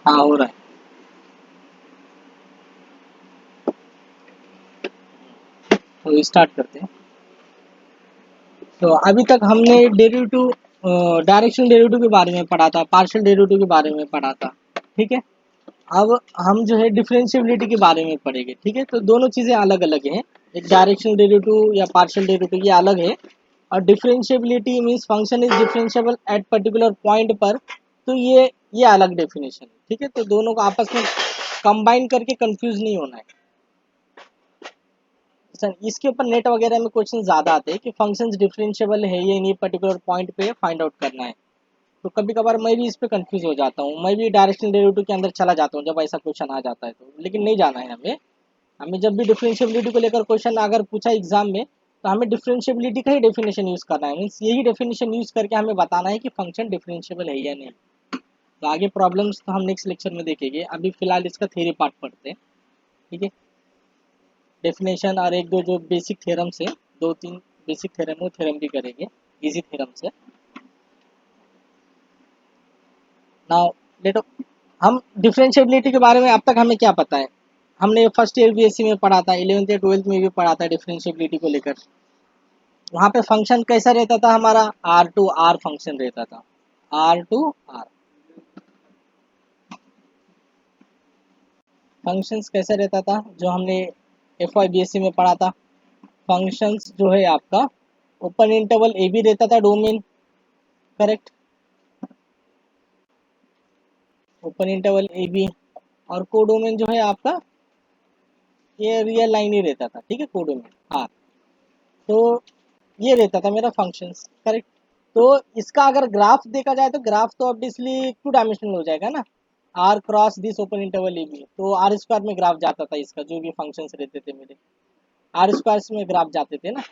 हाँ हो रहा है। तो स्टार्ट करते हैं। तो अभी तक हमने डेरिवेटिव, डायरेक्शनल डेरिवेटिव के बारे में पढ़ा था, पार्शियल डेरिवेटिव के बारे में पढ़ा था। ठीक है। अब हम जो है डिफरेंशिएबिलिटी के बारे में पढ़ेंगे। ठीक है। तो दोनों चीज़ें अलग अलग हैं। एक डायरेक्शनल डेरिवेटिव या पार्शियल डेरिवेटिव ये अलग है, और differentiability means function is differentiable at particular point पर। तो ये अलग डेफिनेशन है। ठीक है। तो दोनों को आपस में कंबाइन करके कंफ्यूज नहीं होना है। सर इसके ऊपर नेट वगैरह में क्वेश्चन ज़्यादा आते हैं कि फंक्शंस डिफरेंशिएबल है ये नहीं, पर्टिकुलर पॉइंट पे फाइंड आउट करना है। तो कभी कभार मैं भी इस पे कंफ्यूज हो जाता हूँ, मैं भी डायरेक्शनल डेरिवेटिव के अंदर चला जाता हूँ जब ऐसा क्वेश्चन आ जाता है तो। लेकिन नहीं जाना है हमें। हमें जब भी डिफरेंशिएबिलिटी को लेकर क्वेश्चन अगर पूछा एग्जाम में, तो हमें डिफरेंशिएबिलिटी का ही डेफिनेशन यूज़ करना है। मीन्स यही डेफिनेशन यूज़ करके हमें बताना है कि फंक्शन डिफरेंशिएबल है या नहीं। तो आगे प्रॉब्लम्स तो हम नेक्स्ट लेक्चर में देखेंगे। अभी फिलहाल इसका थ्योरी पार्ट पढ़ते हैं। ठीक है। डेफिनेशन और एक दो जो बेसिक थ्योरम्स है, दो तीन बेसिक थ्योरम वो थ्योरम भी करेंगे इजी थ्योरम से। नाउ लेट हम डिफरेंशिएबिलिटी के बारे में अब तक हमें क्या पता है। हमने फर्स्ट ईयर बीएससी में पढ़ा था, 11th या 12th में भी पढ़ा था डिफरेंशिएबिलिटी को लेकर। वहाँ पे फंक्शन कैसा रहता था हमारा, आर टू आर फंक्शन रहता था। आर टू आर फंक्शंस कैसा रहता था जो हमने एफ वाई बीएससी में पढ़ा था। फंक्शंस जो है आपका ओपन इंटरवल ए बी रहता था डोमेन। करेक्ट। ओपन इंटरवल ए बी, और कोडोमेन जो है आपका ये रियल लाइन ही रहता था। ठीक है। Codomain R. तो ये रहता था मेरा फंक्शंस। करेक्ट। तो इसका अगर ग्राफ देखा जाए तो ग्राफ तो ऑब्वियसली टू डायमेंशनल हो जाएगा ना। R cross this open interval A B, तो आर स्क्वायर में ग्राफ जाता था इसका, जो भी फंक्शंस रहते थे मेरे आर स्क्वायर में ग्राफ जाते थे ना।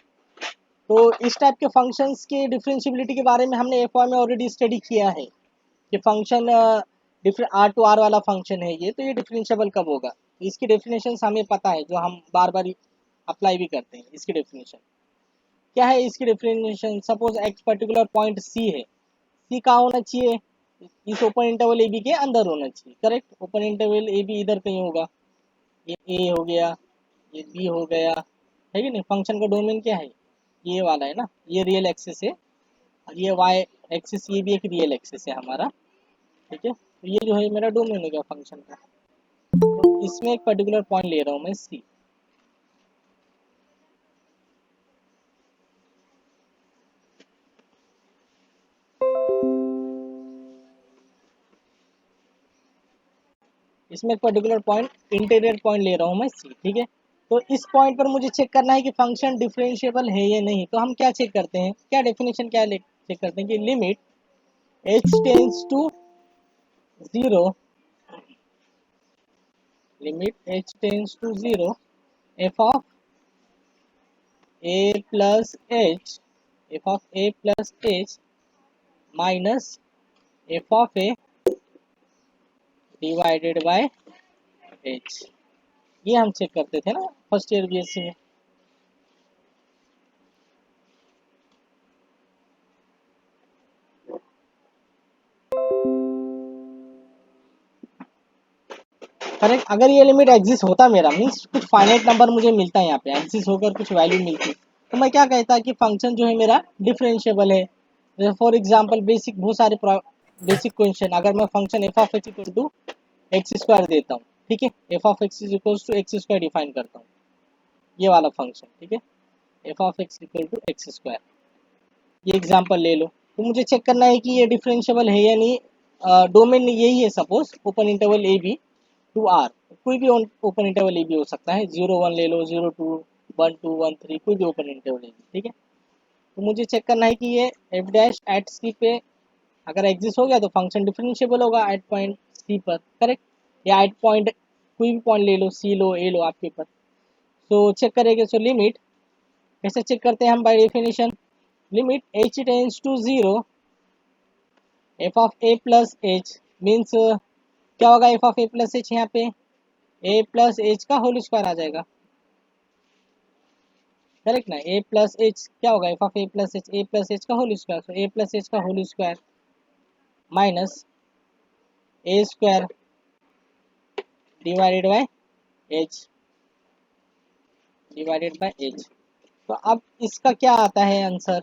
तो इस टाइप के फंक्शंस के डिफरेंशिएबिलिटी के बारे में हमने एफ में ऑलरेडी स्टडी किया है कि फंक्शन आर टू आर वाला फंक्शन है ये, तो ये डिफरेंशिएबल कब होगा। तो इसकी डेफिनेशन हमें पता है, जो हम बार बार अप्लाई भी करते हैं। इसकी डेफिनेशन क्या है, इसकी definition suppose X particular point C है। सी कहाँ होना चाहिए, इस ओपन इंटरवल ए बी के अंदर होना चाहिए। करेक्ट। ओपन इंटरवल ए बी इधर कहीं होगा, ये ए हो गया, ये बी हो गया, है कि नहीं। फंक्शन का डोमेन क्या है, ये वाला है ना, ये रियल एक्सिस है, और ये वाई एक्सिस ये भी एक रियल एक्सिस है हमारा। ठीक है। तो ये जो है मेरा डोमेन हो गया फंक्शन का। तो इसमें एक पर्टिकुलर पॉइंट ले रहा हूँ मैं सी। इसमें एक पर्टिकुलर पॉइंट इंटीरियर पॉइंट ले रहा हूँ मैं सी। ठीक है। तो इस पॉइंट पर मुझे चेक करना है कि फंक्शन डिफरेंशिएबल है या नहीं। तो हम क्या चेक करते हैं, क्या डेफिनेशन क्या चेक करते हैं कि limit h tends to zero, limit h tends to zero F of a plus H, F of a plus H minus F of a divided by h। ये हम चेक करते थे ना फर्स्ट ईयर बीएससी में। Correct. अगर ये limit exist होता मेरा, मीन्स कुछ फाइनाइट नंबर मुझे मिलता है यहाँ पे, एग्जिस्ट होकर कुछ वैल्यू मिलती, तो मैं क्या कहता कि फंक्शन जो है मेरा डिफरेंशिएबल है। फॉर एग्जांपल बेसिक बहुत सारे बेसिक क्वेश्चन, अगर मैं function F of x equal to x square देता हूँ। ठीक है। F of x equal to x square define करता हूँ, ये वाला फंक्शन। ठीक है। F of x equal to x square, ये एग्जाम्पल ले लो। तो मुझे चेक करना है कि ये डिफरेंशिएबल है या नहीं। डोमेन यही है, suppose open interval A B to R, कोई भी ओपन इंटरवल ए बी हो सकता है, 0 1 ले लो, 0 2 1 2 1 3, कोई भी ओपन इंटरवल ए बी। ठीक है। तो मुझे चेक करना है कि ये एफ डैश एट सी पे अगर एग्जिस्ट हो गया तो फंक्शन डिफरेंशिएबल होगा एट पॉइंट सी पर। करेक्ट। या एट पॉइंट कोई भी पॉइंट ले लो, सी लो, ए लो, आपके ऊपर। तो चेक करेंगे। सो लिमिट कैसे चेक करते हैं हम, by definition limit h tends to zero F of A plus H, means क्या होगा F of A plus H, यहाँ पे ए प्लस एच का होल स्क्वायर आ जाएगा। करेक्ट ना। ए प्लस एच क्या होगा, F of A plus H, A plus H का होल स्क्वायर, तो ए प्लस एच का whole square minus A square divided by H, divided by H. तो अब इसका क्या आता है आंसर,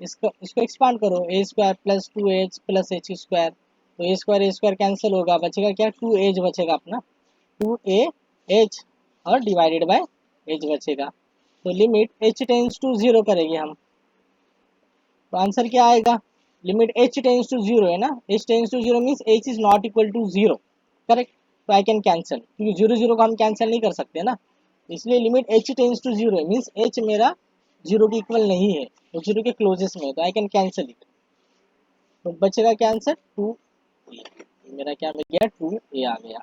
इसको एक्सपांड करो, A square plus 2h plus H square, तो ए स्क्वायर कैंसिल होगा, बचेगा क्या, 2h बचेगा अपना, 2ah और डिवाइडेड बाय h बचेगा। तो लिमिट h टेंस टू 0 करेंगे हम, तो आंसर क्या आएगा, लिमिट h टेंस टू 0 है ना, h tends to 0 means h is not equal to 0, correct. तो आई कैन कैंसिल, क्योंकि 0 को हम कैंसिल नहीं कर सकते ना, इसलिए लिमिट h टेंस टू 0 है मीन्स h मेरा 0 के इक्वल नहीं है, तो 0 के क्लोजेस्ट में है, तो आई कैन कैंसिल इट। तो बचेगा क्या आंसर, 2a, मेरा क्या मिल गया, 2a आ गया।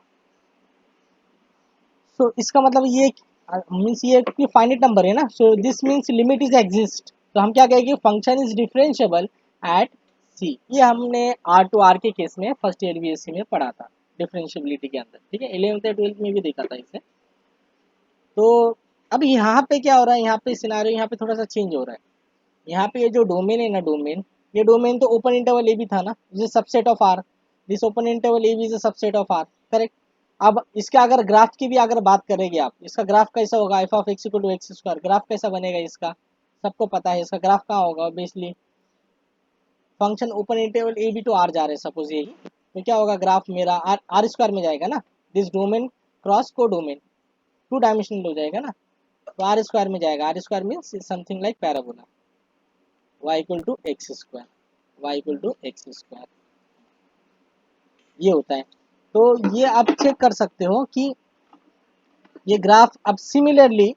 सो इसका मतलब ये मीन्स ये फाइनाइट नंबर है ना, so this means limit is exist, तो हम क्या कहेंगे, फंक्शन इज डिफरेंशिएबल एट सी। ये हमने आर टू आर के केस में फर्स्ट ईयर बीएससी में पढ़ा था, डिफरेंशिएबिलिटी के अंदर, ठीक है, 11th या 12th में भी देखा था इसे। तो अब यहाँ पे क्या हो रहा है, यहाँ पे सिनारियो यहाँ पे थोड़ा सा चेंज हो रहा है। यहाँ पे ये जो डोमेन है ना, डोमेन, ये डोमेन तो ओपन इंटरवल ए भी था ना, this subset of R, this open interval A भी is a subset of R, correct. अब इसका अगर ग्राफ की भी अगर बात करेंगे आप, इसका ग्राफ कैसा होगा, F of x equal to x square, graph कैसा बनेगा इसका, सबको पता है इसका ग्राफ कहाँ होगा, obviously function open interval A B to R जा रहे हैं सपोज यही, तो क्या होगा, ग्राफ मेरा आर आर स्क्वायर में जाएगा ना, this domain cross codomain, two dimensional हो जाएगा ना, तो आर स्क्वायर में जाएगा, R square means something like parabola, y equal to x square, y equal to x square, ये होता है। तो ये आप चेक कर सकते हो कि ये ग्राफ, अब सिमिलरली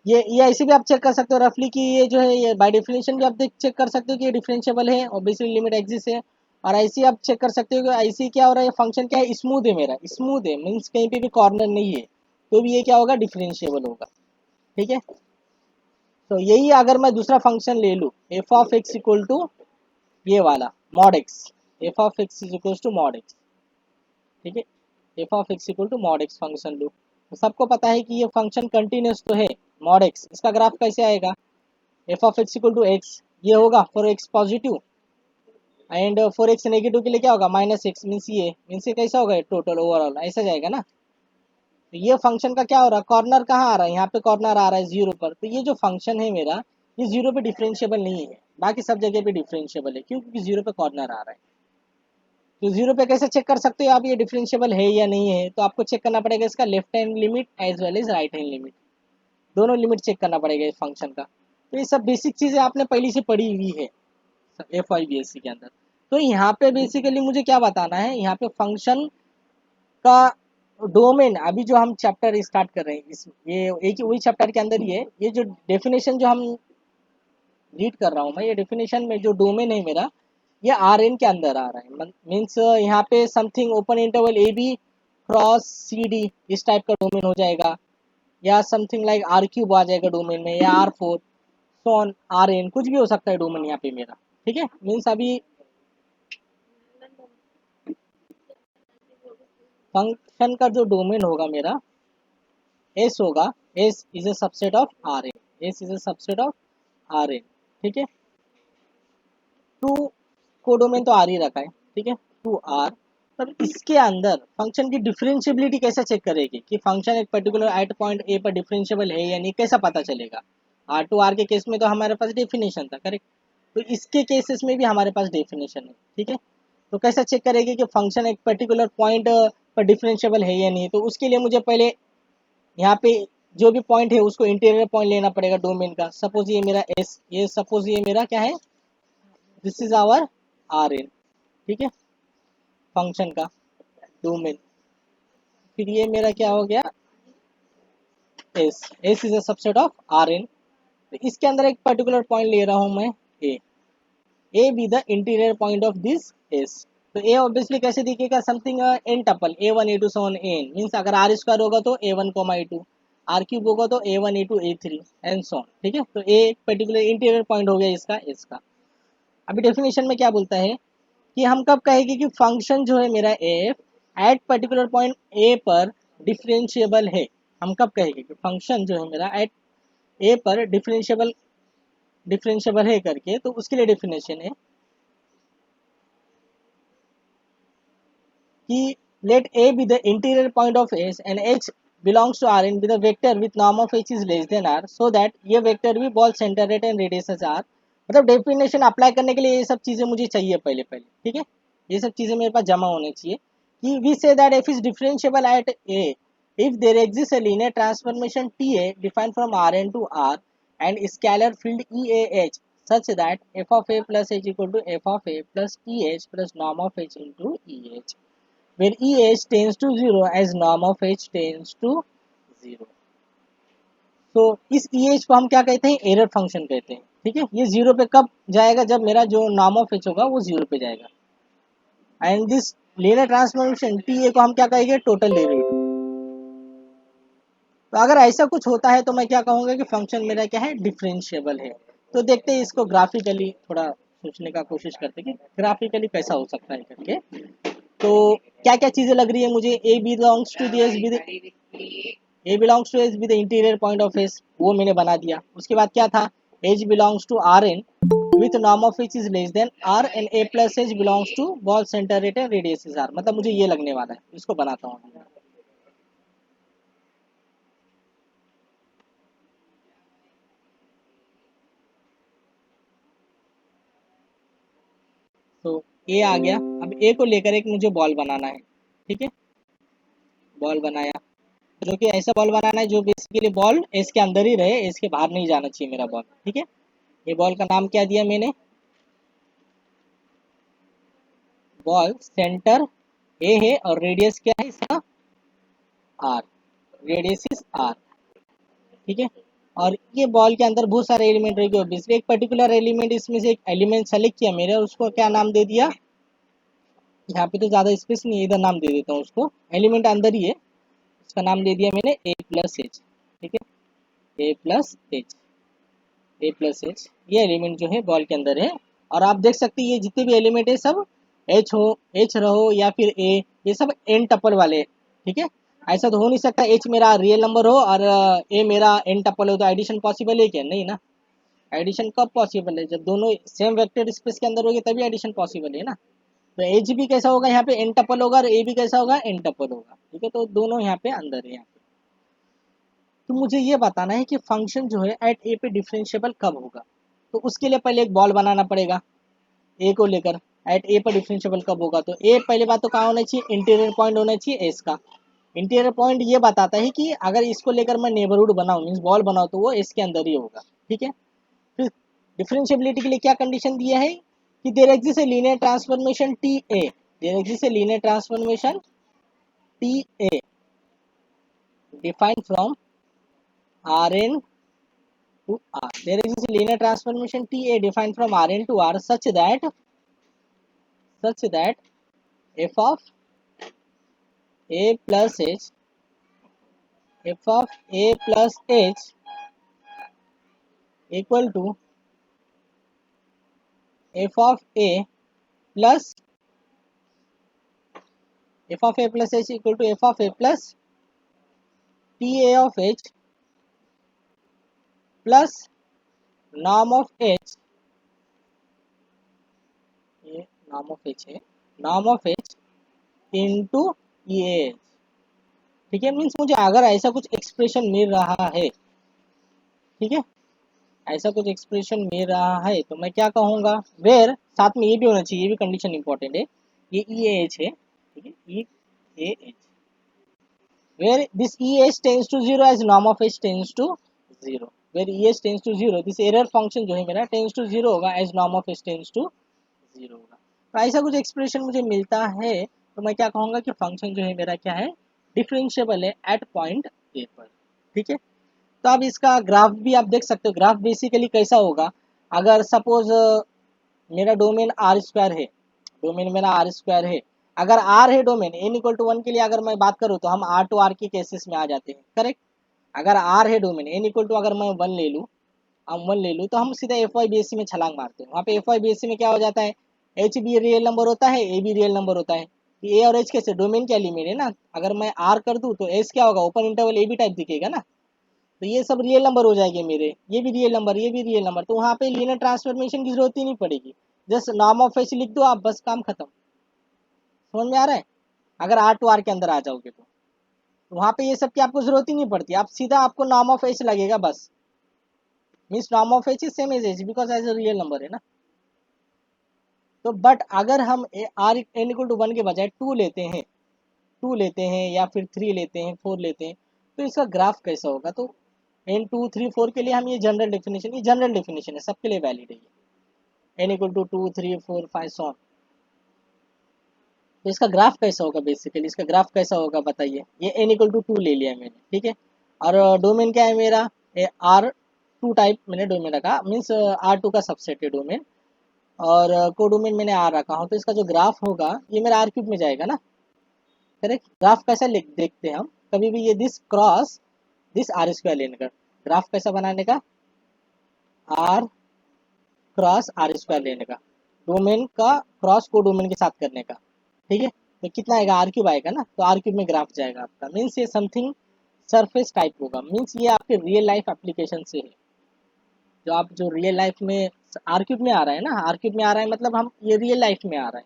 ये ऐसे भी आप चेक कर सकते हो रफली कि ये जो है, ये बाय डेफिनेशन भी आप देख चेक कर सकते हो कि ये डिफरेंशिएबल है, ऑब्वियसली लिमिट एग्जिस्ट है। और ऐसे आप चेक कर सकते हो कि ऐसे क्या हो रहा है, फंक्शन क्या है, स्मूथ है, मेरा स्मूथ है मीन्स कहीं पे भी कॉर्नर नहीं है, तो भी ये क्या होगा, डिफरेंशिएबल होगा, ठीक है। तो यही अगर मैं दूसरा फंक्शन ले लूँ, F of x equal to ये वाला mod X, F of x is equal to mod X, ठीक है, F of x equal to mod X function लो, तो सबको पता है कि ये फंक्शन कंटिन्यूस तो है, मॉड एक्स, इसका ग्राफ कैसे आएगा, F of x equal to X, ये होगा for X positive and for X negative के लिए क्या होगा, माइनस एक्स, मीन्स ये कैसा होगा, टोटल ओवरऑल ऐसा जाएगा ना। तो ये फंक्शन का क्या हो रहा है, कॉर्नर कहाँ आ रहा है, यहाँ पे कॉर्नर आ रहा है 0 पर, तो ये जो फंक्शन है मेरा, ये 0 पे डिफरेंशिएबल नहीं है, बाकी सब जगह पे डिफरेंशिएबल है, क्यों, क्योंकि 0 पे कॉर्नर आ रहा है। तो 0 पे कैसे चेक कर सकते हो आप ये डिफरेंशिएबल है या नहीं है, तो आपको चेक करना पड़ेगा इसका left hand limit as well as right hand limit, दोनों लिमिट चेक करना पड़ेगा इस फंक्शन का। तो ये सब बेसिक चीज़ें आपने पहले से पढ़ी हुई है F Y B S C के अंदर। तो यहाँ पे बेसिकली मुझे क्या बताना है, यहाँ पे फंक्शन का डोमेन, अभी जो हम चैप्टर स्टार्ट कर रहे हैं, इस ये एक ही वही चैप्टर के अंदर ही है, ये जो डेफिनेशन जो हम रीड कर रहा हूँ मैं, ये डेफिनेशन में जो डोमेन है मेरा, ये आर एन के अंदर आ रहा है, मीन्स यहाँ पे समथिंग ओपन इंटरवल ए बी क्रॉस सी डी, इस टाइप का डोमेन हो जाएगा, या समथिंग लाइक आर क्यूब आ जाएगा डोमेन में, या R four, so on R N, कुछ भी हो सकता है डोमेन यहाँ पे मेरा, ठीक है। मीन्स अभी फंक्शन का जो डोमेन होगा मेरा, एस होगा, S is a subset of R N, S is a subset of R N, ठीक है। टू कोडोमेन तो आर ही रखा है, ठीक है, टू आर। तब इसके अंदर फंक्शन की डिफरेंशिएबिलिटी कैसे चेक करेगी कि फंक्शन एक पर्टिकुलर एट पॉइंट ए पर डिफरेंशिएबल है या नहीं, कैसा पता चलेगा। आर टू आर के केस में तो हमारे पास डेफिनेशन था, करेक्ट, तो इसके केसेस में भी हमारे पास डेफिनेशन है, ठीक है। तो कैसे चेक करेगी कि फंक्शन एक पर्टिकुलर पॉइंट पर डिफरेंशिएबल है या नहीं, तो उसके लिए मुझे पहले यहाँ पे जो भी पॉइंट है उसको इंटीरियर पॉइंट लेना पड़ेगा डोमेन का, सपोज ये मेरा एस, ये सपोज ये मेरा क्या है, this is our R N, ठीक है, फंक्शन का डोमेन। फिर ये मेरा क्या हो गया, S, S is a subset of R N. तो इसके अंदर एक पर्टिकुलर पॉइंट ले रहा हूं मैं, A, A B the interior point of this S. तो ए ऑब्वियसली कैसे दिखेगा, something N tuple A one A two so on एन, मीन्स अगर आर स्क्वायर होगा तो A one comma A two, R cube होगा तो A one A two A three and so on, ठीक है। तो ए एक पर्टिकुलर इंटीरियर पॉइंट हो गया इसका, इसका। अभी डेफिनेशन में क्या बोलता है कि हम कब कहेंगे कि फंक्शन जो है मेरा F at particular point A पर डिफरेंशिएबल है, हम कब कहेंगे कि फंक्शन जो है मेरा एट ए पर डिफरेंशिएबल, डिफरेंशिएबल है करके, तो उसके लिए डेफिनेशन है कि let A be the interior point of H and H belongs to Rn with a vector with norm of H is less than R, so that ये वेक्टर भी ball centre rate and radius as R। मतलब definition apply करने के लिए ये सब चीज़ें मुझे चाहिए पहले पहले, ठीक है, ये सब चीज़ें मेरे पास जमा होने चाहिए कि we say that f is differentiable at A if there exists a linear transformation TA defined from Rn to R and scalar field EAH such that f of A plus H equal to f of A plus TH plus norm of H into EH, where EH tends to 0 as norm of H tends to 0। तो इस EH को हम क्या कहते हैं, error function कहते हैं, ठीक है। ये 0 पे कब जाएगा, जब मेरा जो नॉर्म ऑफ H होगा वो 0 पे जाएगा। And this linear transformation TA को हम क्या कहेंगे, टोटल डेरिवेटिव। तो अगर ऐसा कुछ होता है तो मैं क्या कहूँगा कि फंक्शन मेरा क्या है, डिफरेंशिएबल है। तो देखते हैं इसको ग्राफिकली, थोड़ा सोचने का कोशिश करते हैं कि ग्राफिकली कैसा हो सकता है करके। तो क्या क्या चीज़ें लग रही है मुझे, A belongs to this with A belongs to H with interior point of S, वो मैंने बना दिया। उसके बाद क्या था, H belongs to R N with norm of H is less than R and A plus H belongs to ball centre rate and radius is R. मतलब मुझे ये लगने वाला है, इसको बनाता हूँ। तो ए आ गया। अब ए को लेकर एक मुझे बॉल बनाना है, ठीक है। बॉल बनाया, जो कि ऐसा बॉल बनाना है जो बेसिकली बॉल एस के अंदर ही रहे, एस के बाहर नहीं जाना चाहिए मेरा बॉल, ठीक है। ये बॉल का नाम क्या दिया मैंने, बॉल सेंटर ए है और रेडियस क्या है इसका, आर, रेडियस इज आर, ठीक है। और ये बॉल के अंदर बहुत सारे एलिमेंट रहेंगे, ऑब्वियसली एक पर्टिकुलर एलिमेंट, इसमें से एक एलिमेंट सेलेक्ट किया मैंने और उसको क्या नाम दे दिया, यहाँ पे तो ज़्यादा स्पेस नहीं है, इधर नाम दे देता हूँ उसको, एलिमेंट अंदर ही है, उसका नाम दे दिया मैंने ए प्लस एच, ठीक है, ए plus H, A plus h, ये एलिमेंट जो है बॉल के अंदर है। और आप देख सकते हैं ये जितने भी एलिमेंट है सब एच हो, एच रहो या फिर ए, ये सब एन टपल वाले, ठीक है। ऐसा तो हो नहीं सकता एच मेरा रियल नंबर हो और ए मेरा एन टपल हो, तो एडिशन पॉसिबल है क्या, नहीं ना। एडिशन कब पॉसिबल है, जब दोनों सेम वेक्टर स्पेस के अंदर होंगे तभी एडिशन पॉसिबल है ना। तो एच भी कैसा होगा, यहाँ पे एन टपल होगा और ए भी कैसा होगा, एन टपल होगा, ठीक है। तो दोनों यहाँ पे अंदर है यहाँ पे। तो मुझे ये बताना है कि फंक्शन जो है एट ए पे डिफरेंशिएबल कब होगा। तो उसके लिए पहले एक बॉल बनाना पड़ेगा ए को लेकर, एट ए पर डिफरेंशिएबल कब होगा। तो ए पहले बात तो कहाँ होना चाहिए, इंटीरियर पॉइंट होना चाहिए एस का। इंटीरियर पॉइंट ये बताता है कि अगर इसको लेकर मैं नेबरहुड बनाऊँ, मीन्स बॉल बनाऊँ, तो वो एस के अंदर ही होगा, ठीक है। फिर डिफरेंशिएबिलिटी के लिए क्या कंडीशन दिया है कि there exist a linear transformation T A, there exist a linear transformation T A defined from R N to R. There is a linear transformation TA defined from Rn to R such that f of a plus h, f of a plus h equal to f of a plus f of a plus h equal to f of a plus TA of h plus norm of h, ये norm of h है, norm of h into EH, ठीक है। Means मुझे अगर ऐसा कुछ expression मिल रहा है, ठीक है, ऐसा कुछ एक्सप्रेशन मिल रहा है तो मैं क्या कहूँगा, वेर साथ में ये भी होना चाहिए, ये भी कंडीशन इंपॉर्टेंट है, ये ई एच है, ठीक है, E A H, where this E H tends to zero as norm of H tends to zero, where E H tends to zero, this error function जो है मेरा टेंस टू जीरो होगा as norm of H tends to zero होगा। तो ऐसा कुछ expression मुझे मिलता है तो मैं क्या कहूँगा कि फंक्शन जो है मेरा क्या है, डिफरेंशिएबल है एट पॉइंट ए पर, ठीक है। तो अब इसका ग्राफ भी आप देख सकते हो, ग्राफ बेसिकली कैसा होगा, अगर सपोज मेरा डोमेन आर स्क्वायर है, डोमेन मेरा आर स्क्वायर है, अगर आर है domain N equal to one के लिए अगर मैं बात करूँ तो हम आर टू आर के केसेस में आ जाते हैं, करेक्ट। अगर आर है डोमेन एन इक्वल टू अगर मैं वन ले लूँ, हम वन ले लूँ तो हम सीधा F Y B S C में छलांग मारते हैं। वहाँ पे F Y B S C में क्या हो जाता है, एच भी रियल नंबर होता है, ए भी रियल नंबर होता है। ए और एच कैसे, डोमेन क्या लिमिट है ना, अगर मैं आर कर दूँ तो एस क्या होगा, ओपन इंटरवल ए बी टाइप दिखेगा ना। तो ये सब रियल नंबर हो जाएंगे मेरे, ये भी रियल नंबर, ये भी रियल नंबर, तो वहाँ पे लीनियर ट्रांसफॉर्मेशन की जरूरत ही नहीं पड़ेगी, जस्ट नॉर्म ऑफ एच लिख दो आप, बस काम खत्म। समझ में आ रहा है। अगर आर टू आर के अंदर आ जाओगे तो वहाँ पे ये सब की आपको जरूरत ही नहीं पड़ती, आप सीधा आपको नॉर्म ऑफ एच लगेगा बस, means norm of H is same as H because as a real number है ना। तो बट अगर हम R N equal to one के बजाय टू लेते हैं, टू लेते हैं या फिर थ्री लेते हैं, फोर लेते हैं, तो इसका ग्राफ कैसा होगा? तो एन टू थ्री फोर के लिए हम ये जनरल डेफिनेशन है, सबके लिए वैलिड है ये, N equal to two three four five so on. तो इसका ग्राफ कैसा होगा? बेसिकली इसका ग्राफ कैसा होगा बताइए। ये एन इक्वल टू टू ले लिया मैंने, ठीक है, और डोमेन क्या है मेरा? आर टू टाइप मैंने डोमेन रखा, मीन्स आर टू का सबसेट है डोमेन, और कोडोमेन मैंने आर रखा हूँ, तो इसका जो ग्राफ होगा ये मेरा आर क्यूब में जाएगा ना, करेक्ट। ग्राफ कैसा लिख देखते हैं हम कभी भी, ये this cross this R square लेने का, ग्राफ कैसा बनाने का? आर क्रॉस आर स्क्वायर लेने का, डोमेन का क्रॉस को डोमेन के साथ करने का, ठीक है। तो कितना आएगा? आर क्यूब आएगा ना, तो आर क्यूब में ग्राफ जाएगा आपका, मीन्स ये समथिंग सरफेस टाइप होगा, मीन्स ये आपके रियल लाइफ एप्लीकेशन से है, जो आप जो रियल लाइफ में आर क्यूब में आ रहा है ना, आर क्यूब में आ रहा है मतलब हम ये रियल लाइफ में आ रहा है।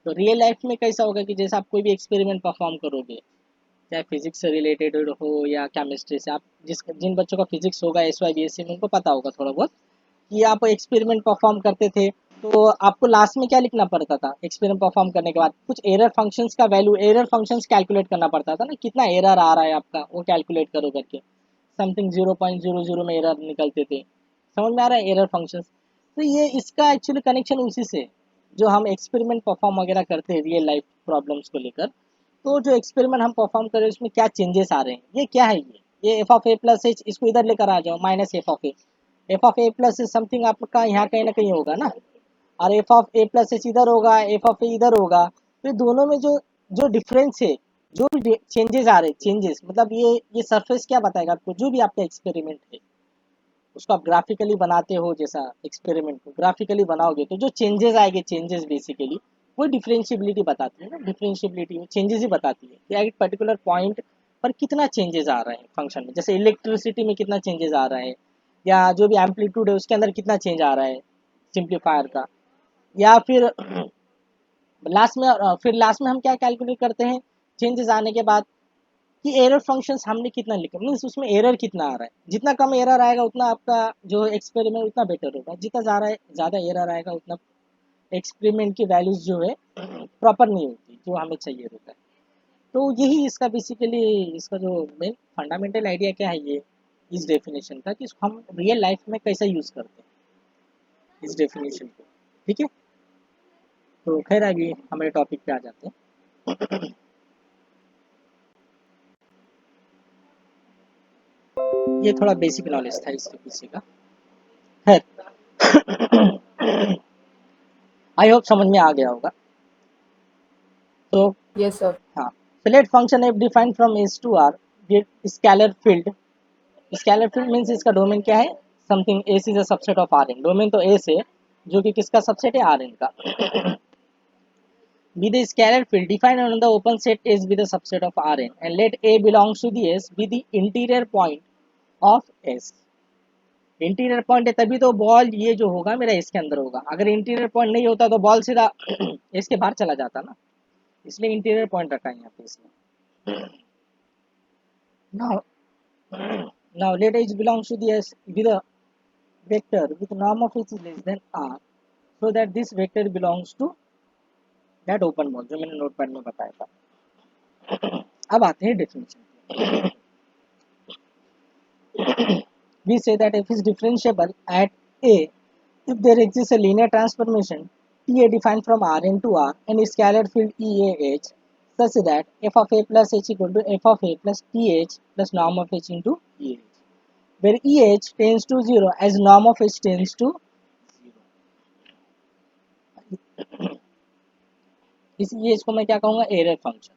तो रियल लाइफ में कैसा होगा कि जैसे आप कोई भी एक्सपेरिमेंट परफॉर्म करोगे, चाहे फिजिक्स से रिलेटेड हो या केमिस्ट्री से, आप जिन बच्चों का फिजिक्स होगा S Y B S C में, उनको पता होगा थोड़ा बहुत कि आप एक्सपेरिमेंट परफॉर्म करते थे, तो आपको लास्ट में क्या लिखना पड़ता था? एक्सपेरिमेंट परफॉर्म करने के बाद कुछ एरर फंक्शंस का वैल्यू, एरर फंक्शंस कैलकुलेट करना पड़ता था ना, कितना एरर आ रहा है आपका वो कैलकुलेट करो करके, समथिंग 0.00 में एरर निकलते थे, समझ में आ रहा है एरर फंक्शंस। तो ये इसका एक्चुअली कनेक्शन उसी से, जो हम एक्सपेरिमेंट परफॉर्म वगैरह करते हैं रियल लाइफ प्रॉब्लम्स को लेकर, तो जो एक्सपेरिमेंट हम परफॉर्म कर रहे हैं उसमें क्या चेंजेस आ रहे हैं, ये क्या है? ये f of A plus H, इसको इधर लेकर आ जाओ, minus F of A, F of A plus something आपका यहाँ कहीं ना कहीं होगा ना, और F of A plus H इधर होगा, एफ ऑफ ए इधर होगा, तो दोनों में जो जो डिफरेंस है, जो भी चेंजेस आ रहे हैं, चेंजेस मतलब ये सरफेस क्या बताएगा आपको? जो भी आपका एक्सपेरिमेंट है उसको आप ग्राफिकली बनाते हो, जैसा एक्सपेरिमेंट को ग्राफिकली बनाओगे तो जो चेंजेस आएंगे, चेंजेस बेसिकली वो डिफरेंशियबिलिटी बताती है ना, डिफरेंशियबिलिटी वो चेंजेस ही बताती है कि एक पर्टिकुलर पॉइंट पर कितना चेंजेस आ रहा है फंक्शन में, जैसे इलेक्ट्रिसिटी में कितना चेंजेस आ रहा है, या जो भी एम्पलीट्यूड है उसके अंदर कितना चेंज आ रहा है सिंप्लीफायर का, या फिर लास्ट में हम क्या कैलकुलेट करते हैं चेंजेस आने के बाद, कि एरर फंक्शंस हमने कितना लिखा, मीन्स उसमें एरर कितना आ रहा है, जितना कम एरर आएगा उतना आपका जो एक्सपेरिमेंट उतना बेटर होगा, जितना ज़्यादा एरर आएगा उतना एक्सपेरिमेंट की वैल्यूज जो है प्रॉपर नहीं होती जो हमें चाहिए होता है। तो यही इसका बेसिकली, इसका जो मेन फंडामेंटल आइडिया क्या है ये इस डेफिनेशन का, कि इसको हम रियल लाइफ में कैसे यूज़ करते हैं इस डेफिनेशन को, ठीक है। तो खैर अभी हमारे टॉपिक पे आ जाते हैं। ये थोड़ा बेसिक नॉलेज था इसके पीछे का, खैर आई होप समझ में आ गया होगा। तो Yes, sir. हाँ, select function f defined from S to R get scalar field, scalar field means इसका डोमेन क्या है? Something S is a subset of R N, domain तो एस है जो कि किसका सबसेट है? आर एन का। Be the scalar field defined on the open set S be the subset of Rn and let A belongs to the S be the interior point of S। Interior point है तभी तो ball ये जो होगा मेरा इसके अंदर होगा, अगर इंटीरियर पॉइंट नहीं होता तो बॉल सीधा इसके बाहर चला जाता ना, इसलिए इंटीरियर पॉइंट रखा है यहाँ पे इसमें। now now let H belongs to the S with a vector with norm of H is less than R, so that this vector belongs to that open ball जो मैंने नोटपैड में बताया था। अब आते हैं definition. We say that f is differentiable at A if there exists a linear transformation T A defined from Rn to R and a scalar field EAH such that f of A plus H equal to f of A plus TH plus norm of H into EH, where EH tends to 0 as norm of H tends to 0। इस EH को मैं क्या कहूँगा? Error function,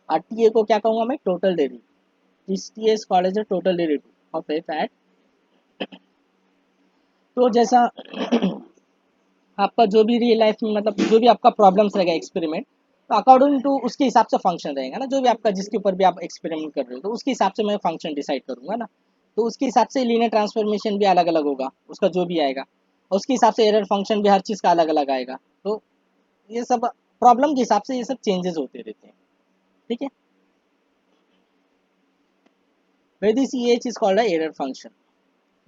और TA को क्या कहूँगा मैं? Total derivative. इस TA is called as a total derivative of f at, तो जैसा आपका जो भी रियल लाइफ में मतलब जो भी आपका प्रॉब्लम्स रहेगा एक्सपेरिमेंट, तो अकॉर्डिंग टू उसके हिसाब से फंक्शन रहेगा ना, जो भी आपका जिसके ऊपर भी आप एक्सपेरिमेंट कर रहे हो तो उसके हिसाब से मैं फंक्शन डिसाइड करूंगा ना, तो उसके हिसाब से लीनियर ट्रांसफॉर्मेशन भी अलग अलग होगा उसका जो भी आएगा, और उसके हिसाब से एरर फंक्शन भी हर चीज़ का अलग अलग आएगा। तो ये सब प्रॉब्लम के हिसाब से ये सब चेंजेस होते रहते हैं। ठीक है, where this EH is called a error function.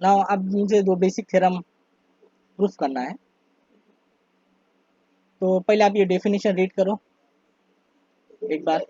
Now अब मुझे दो बेसिक थ्योरम प्रूफ करना है, तो पहले आप ये डेफिनेशन रीड करो एक बार।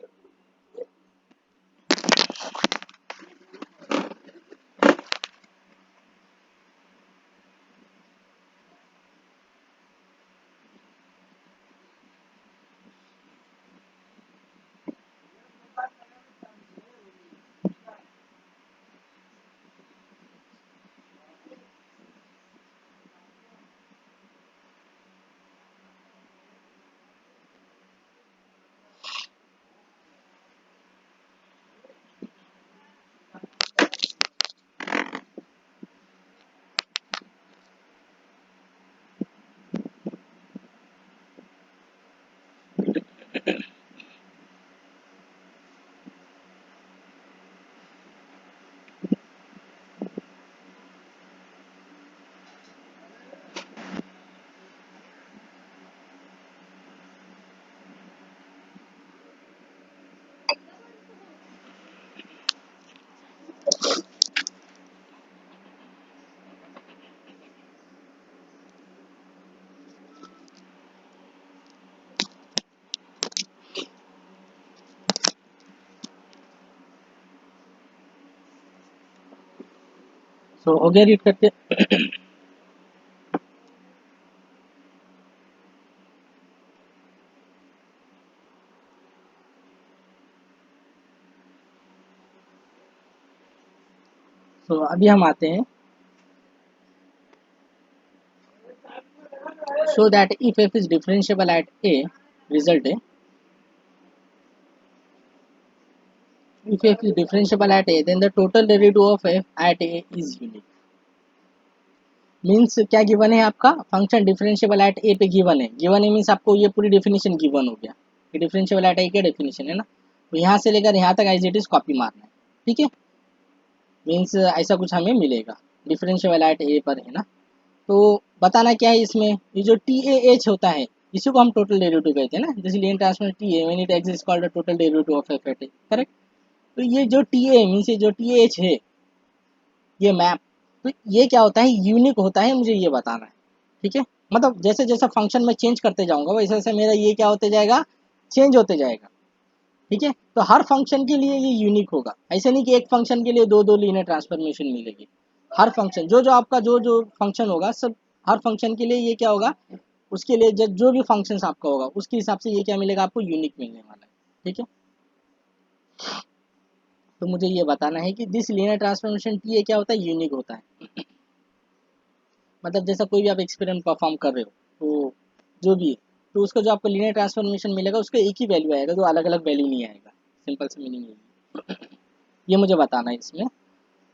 सो हो गया रीड करके। सो अभी हम आते हैं, so that if f is differentiable at a, result है, if f is differentiable at a then the total derivative of f at a is unique. Means क्या गिवन है आपका, फंक्शन डिफरेंशियबल एट ए पे given है, given है means आपको ये पूरी डेफिनेशन गिवन हो गया कि डिफरेंशियबल एट ए का डेफिनेशन है ना, तो यहाँ से लेकर यहाँ तक एज इट इज कॉपी मारना है, ठीक है, मीन्स ऐसा कुछ हमें मिलेगा डिफरेंशियबल एट ए पर है ना। तो बताना क्या है इसमें, ये जो टी ए एच होता है इसी को हम टोटल डेरिवेटिव कहते हैं ना, जैसे linear transform T A when it exist called the total derivative of F at A, correct. तो ये जो टी ए मीन्स जो टी एच है ये मैप, तो ये क्या होता है, यूनिक होता है, मुझे ये बताना है, ठीक है। मतलब जैसे जैसे फंक्शन में चेंज करते जाऊंगा वैसे वैसे मेरा ये क्या होते जाएगा, चेंज होते जाएगा, ठीक है। तो हर फंक्शन के लिए ये यूनिक होगा, ऐसे नहीं कि एक फंक्शन के लिए दो दो लीनियर ट्रांसफॉर्मेशन मिलेगी, हर फंक्शन जो जो आपका जो जो फंक्शन होगा सब, हर फंक्शन के लिए ये क्या होगा, उसके लिए जो भी फंक्शन आपका होगा उसके हिसाब से ये क्या मिलेगा आपको, यूनिक मिलने वाला है, ठीक है। तो मुझे ये बताना है कि दिस लीनियर ट्रांसफॉर्मेशन टी ये क्या होता है, यूनिक होता है। मतलब जैसा कोई भी आप एक्सपेरिमेंट परफॉर्म कर रहे हो तो जो भी है, तो उसका जो आपको लीनियर ट्रांसफॉर्मेशन मिलेगा उसका एक ही वैल्यू आएगा, तो अलग अलग वैल्यू नहीं आएगा, सिंपल सी मीनिंग है ये मुझे बताना है इसमें।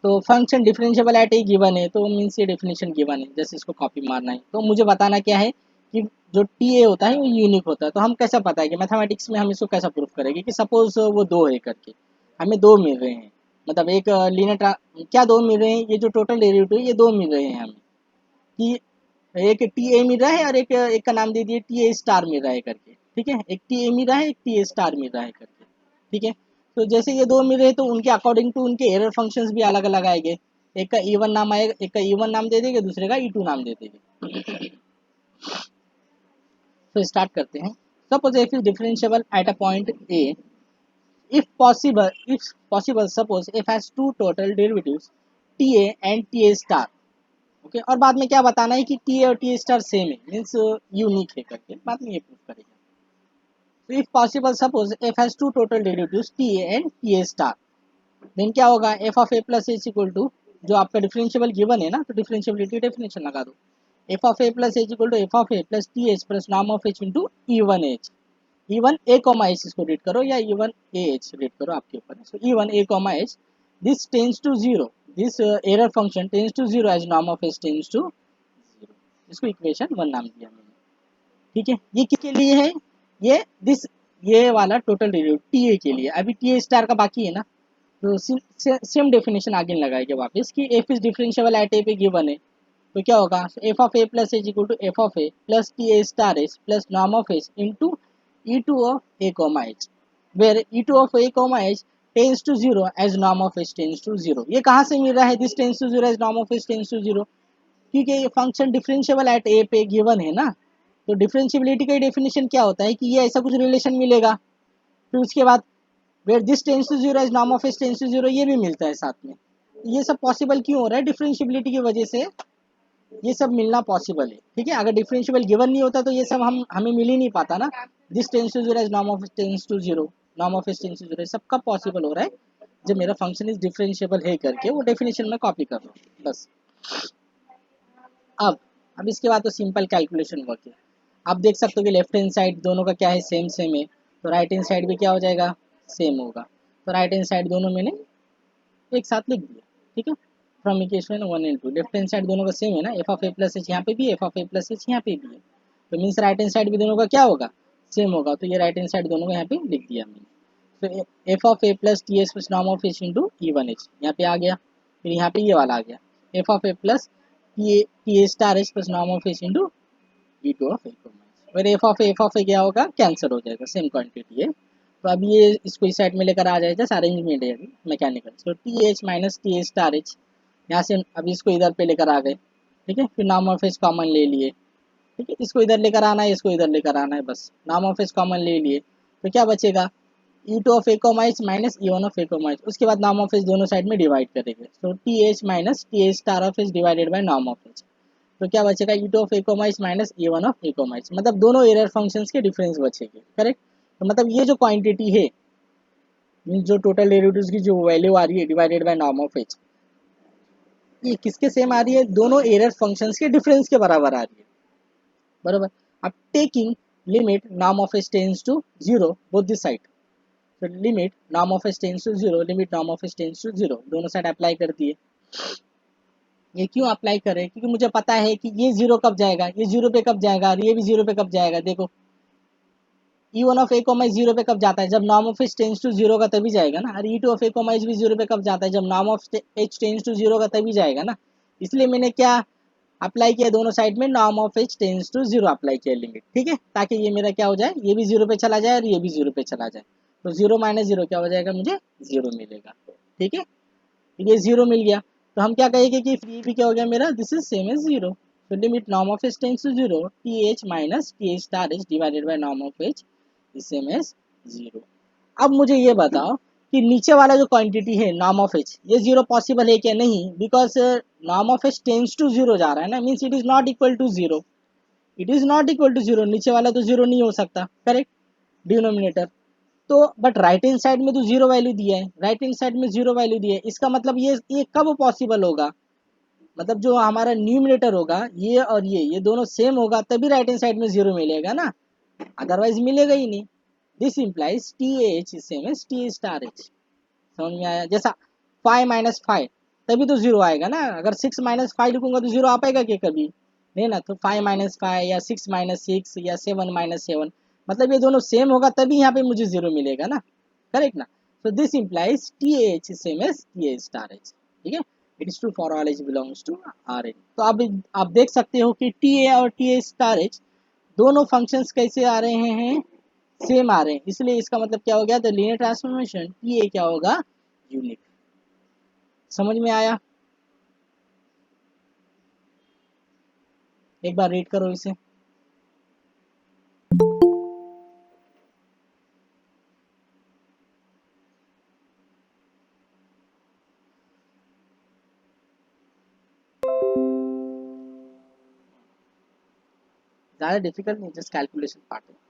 तो function differentiable at A given है, तो मीन्स ये डेफिनेशन गिवन है, जैसे इसको कॉपी मारना है, तो मुझे बताना क्या है कि जो टी ए होता है वो यूनिक होता है। तो हम कैसा पता है कि मैथमेटिक्स में हम इसको कैसा प्रूफ करेंगे कि सपोज वो दो है करके, हमें दो मिल रहे हैं, मतलब एक लीनियर क्या दो मिल रहे हैं, ये जो टोटल डेरिवेटिव है ये दो मिल रहे हैं हमें, कि एक टी ए मिल रहा है और एक एक का नाम दे दिए टी ए स्टार मिल रहा है करके, ठीक है, एक टी ए मिल रहा है एक टी ए स्टार मिल रहा है करके, ठीक है। तो जैसे ये दो मिल रहे हैं तो उनके अकॉर्डिंग टू उनके एरर फंक्शंस भी अलग अलग आएंगे, एक का ई वन नाम आएगा, एक का ई वन नाम दे देंगे, दूसरे का ई टू नाम दे देंगे। तो स्टार्ट करते हैं। Suppose F is differentiable eight a point A, if possible suppose f has two total derivatives ta and ta star, okay. और बाद में क्या बताना है कि टी और टी स्टार सेम है, मीन्स यूनिक है करके बाद में ये प्रूफ करेगा। तो if possible suppose F has two total derivatives T A and T A star, then क्या होगा, F of A plus H equal to, जो आपका डिफरेंशियबल गिवन है ना तो डिफरेंशियबिलिटी डेफिनेशन लगा दो, F of A plus H equal to F of A plus T H plus norm of H into E one H, E one A comma H इसको read करो या E one A H read करो आपके ऊपर है। So E one A comma H, this tends to zero, this error function tends to zero as norm of H tends to zero, इसको equation one नाम दिया मैंने, ठीक है। ये किसके लिए है, ये दिस, ये वाला टोटल डेरिवेटिव टी ए के लिए, अभी टी ए स्टार का बाकी है ना, तो सेम डेफिनेशन आगे लगाएंगे वापस कि F is differentiable at A पे गिवन है, तो क्या होगा, F of A plus H equal to F of A plus T A star H plus norm of H into E two of A comma H, where e2 of a comma h tends to 0 as norm of h tends to 0. ये कहाँ से मिल रहा है this tends to 0 as norm of h tends to 0? क्योंकि ये function differentiable at A पे given है ना, तो डिफरेंशिएबिलिटी का डेफिनेशन क्या होता है कि ये ऐसा कुछ रिलेशन मिलेगा, फिर उसके बाद where this tends to zero as norm of S tends to zero ये भी मिलता है साथ में। ये सब पॉसिबल क्यों हो रहा है? डिफरेंशिएबिलिटी की वजह से ये सब मिलना पॉसिबल है। ठीक है, अगर डिफरेंशिएबल गिवन नहीं होता तो ये सब हमें मिल ही नहीं पाता ना। This tends to zero as norm of tends to zero, norm of S tends to zero, सब कब पॉसिबल हो रहा है? जब मेरा फंक्शन इज डिफरेंशिएबल है करके वो डेफिनेशन में कॉपी कर रहा हूँ बस। अब इसके बाद तो सिंपल कैलकुलेशन वर्क है। आप देख सकते हो कि लेफ्ट हैंड साइड दोनों का क्या है, सेम सेम है, तो राइट हैंड साइड भी क्या हो जाएगा, सेम होगा। तो राइट हैंड साइड दोनों मैंने एक साथ लिख दिया। ठीक है, from equation 1 and 2 left hand side दोनों का सेम है ना, F of A plus H यहाँ पे भी, f of A plus H यहाँ पे भी है, तो मीन्स राइट हैंड साइड भी दोनों का क्या होगा, सेम होगा। तो ये राइट हैंड साइड दोनों का यहाँ पे लिख दिया मैंने। तो F of A plus T H plus norm of H into E one H यहाँ पे आ गया, फिर यहाँ पे ये वाला आ गया, F of A plus T A star H plus norm of H into E two of A comma. फिर एफ ऑफ ए क्या होगा, कैंसिल हो जाएगा, सेम क्वांटिटी है। तो अब ये इसको इस साइड में लेकर आ जाएगा, अरेंजमेंट है अभी mechanical. So T H minus T H star H, यहाँ से अभी इसको इधर पे लेकर आ गए। ठीक है, फिर नॉर्म ऑफ एच कॉमन ले लिए। ठीक है, इसको इधर लेकर आना है, इसको इधर लेकर आना है, बस नॉर्म ऑफ एच कॉमन ले लिए, तो क्या बचेगा, E two of A comma H minus E one of A comma H. उसके बाद नॉर्म ऑफ एच दोनों साइड में डिवाइड करेंगे, so T H minus T H star of H divided by norm of H. तो क्या बचेगा, E two of A comma H minus A one of A comma H, मतलब दोनों error functions के difference बचेंगे। Correct, तो मतलब ये जो क्वांटिटी है, मीन्स जो टोटल डेरिवेटिव्स की जो वैल्यू आ रही है divided by norm of H, ये किसके सेम आ रही है, दोनों एरर फंक्शंस के डिफरेंस के बराबर आ रही है। बराबर। अब taking limit norm of H tends to zero both this side, तो limit norm of H tends to zero, limit norm of H tends to zero, दोनों साइड अप्लाई कर दिए। ये क्यों अप्लाई करें, क्योंकि मुझे पता है कि ये जीरो कब जाएगा, ये जीरो पे कब जाएगा, और ये भी जीरो पे कब जाएगा। देखो E one of A comma zero पे कब जाता है, जब norm of H tends to zero का तभी जाएगा ना। और E two of A comma H भी जीरो पे कब जाता है, जब norm of H tends to zero का तभी जाएगा ना। इसलिए मैंने क्या अप्लाई किया, दोनों साइड में norm of H tends to zero apply किया लिमिट। ठीक है, ताकि ये मेरा क्या हो जाए, ये भी जीरो पे चला जाए और ये भी जीरो पे चला जाए, तो जीरो माइनस जीरो क्या हो जाएगा, मुझे जीरो मिलेगा। ठीक है, ये जीरो मिल गया, तो हम क्या कहेंगे कि ये भी क्या हो गया मेरा, this is same as zero. तो limit norm of H tends to zero, T H minus T H star H divided by norm of H is same as zero. अब मुझे ये बताओ कि नीचे वाला जो क्वांटिटी है नॉर्म ऑफ एच, ये जीरो पॉसिबल है क्या, नहीं, because norm of H tends to zero जा रहा है ना, means it is not equal to zero, it is not equal to zero, नीचे वाला तो जीरो नहीं हो सकता। Correct, denominator. तो बट राइट हैंड साइड में तो जीरो वैल्यू दिया है, राइट हैंड साइड में जीरो वैल्यू दिया है, इसका मतलब ये कब पॉसिबल होगा, मतलब जो हमारा न्यूमिनेटर होगा ये और ये दोनों सेम होगा तभी राइट हैंड साइड में जीरो मिलेगा ना, अदरवाइज मिलेगा ही नहीं। This implies T H same as T star H. समझ में आया? जैसा 5 - 5 तभी तो जीरो आएगा ना, अगर 6 - 5 लिखूंगा तो जीरो आ पाएगा क्या कभी, नहीं ना। तो 5 - 5 या 6 - 6 या 7 - 7, मतलब ये दोनों सेम होगा तभी यहाँ पे मुझे जीरो मिलेगा ना। करेक्ट ना। So this implies T H same as T H star H. ठीक है, it is true for all H belongs to R N. तो अब आप देख सकते हो कि टी ए और टी एच स्टार एच दोनों फंक्शंस कैसे आ रहे हैं, सेम आ रहे हैं, इसलिए इसका मतलब क्या हो गया, द लीनियर ट्रांसफॉर्मेशन टी ए क्या होगा, यूनिक। समझ में आया? एक बार रीड करो इसे। ज़्यादा डिफिकल्ट नहीं, जस्ट कैलकुलेशन पार्ट है।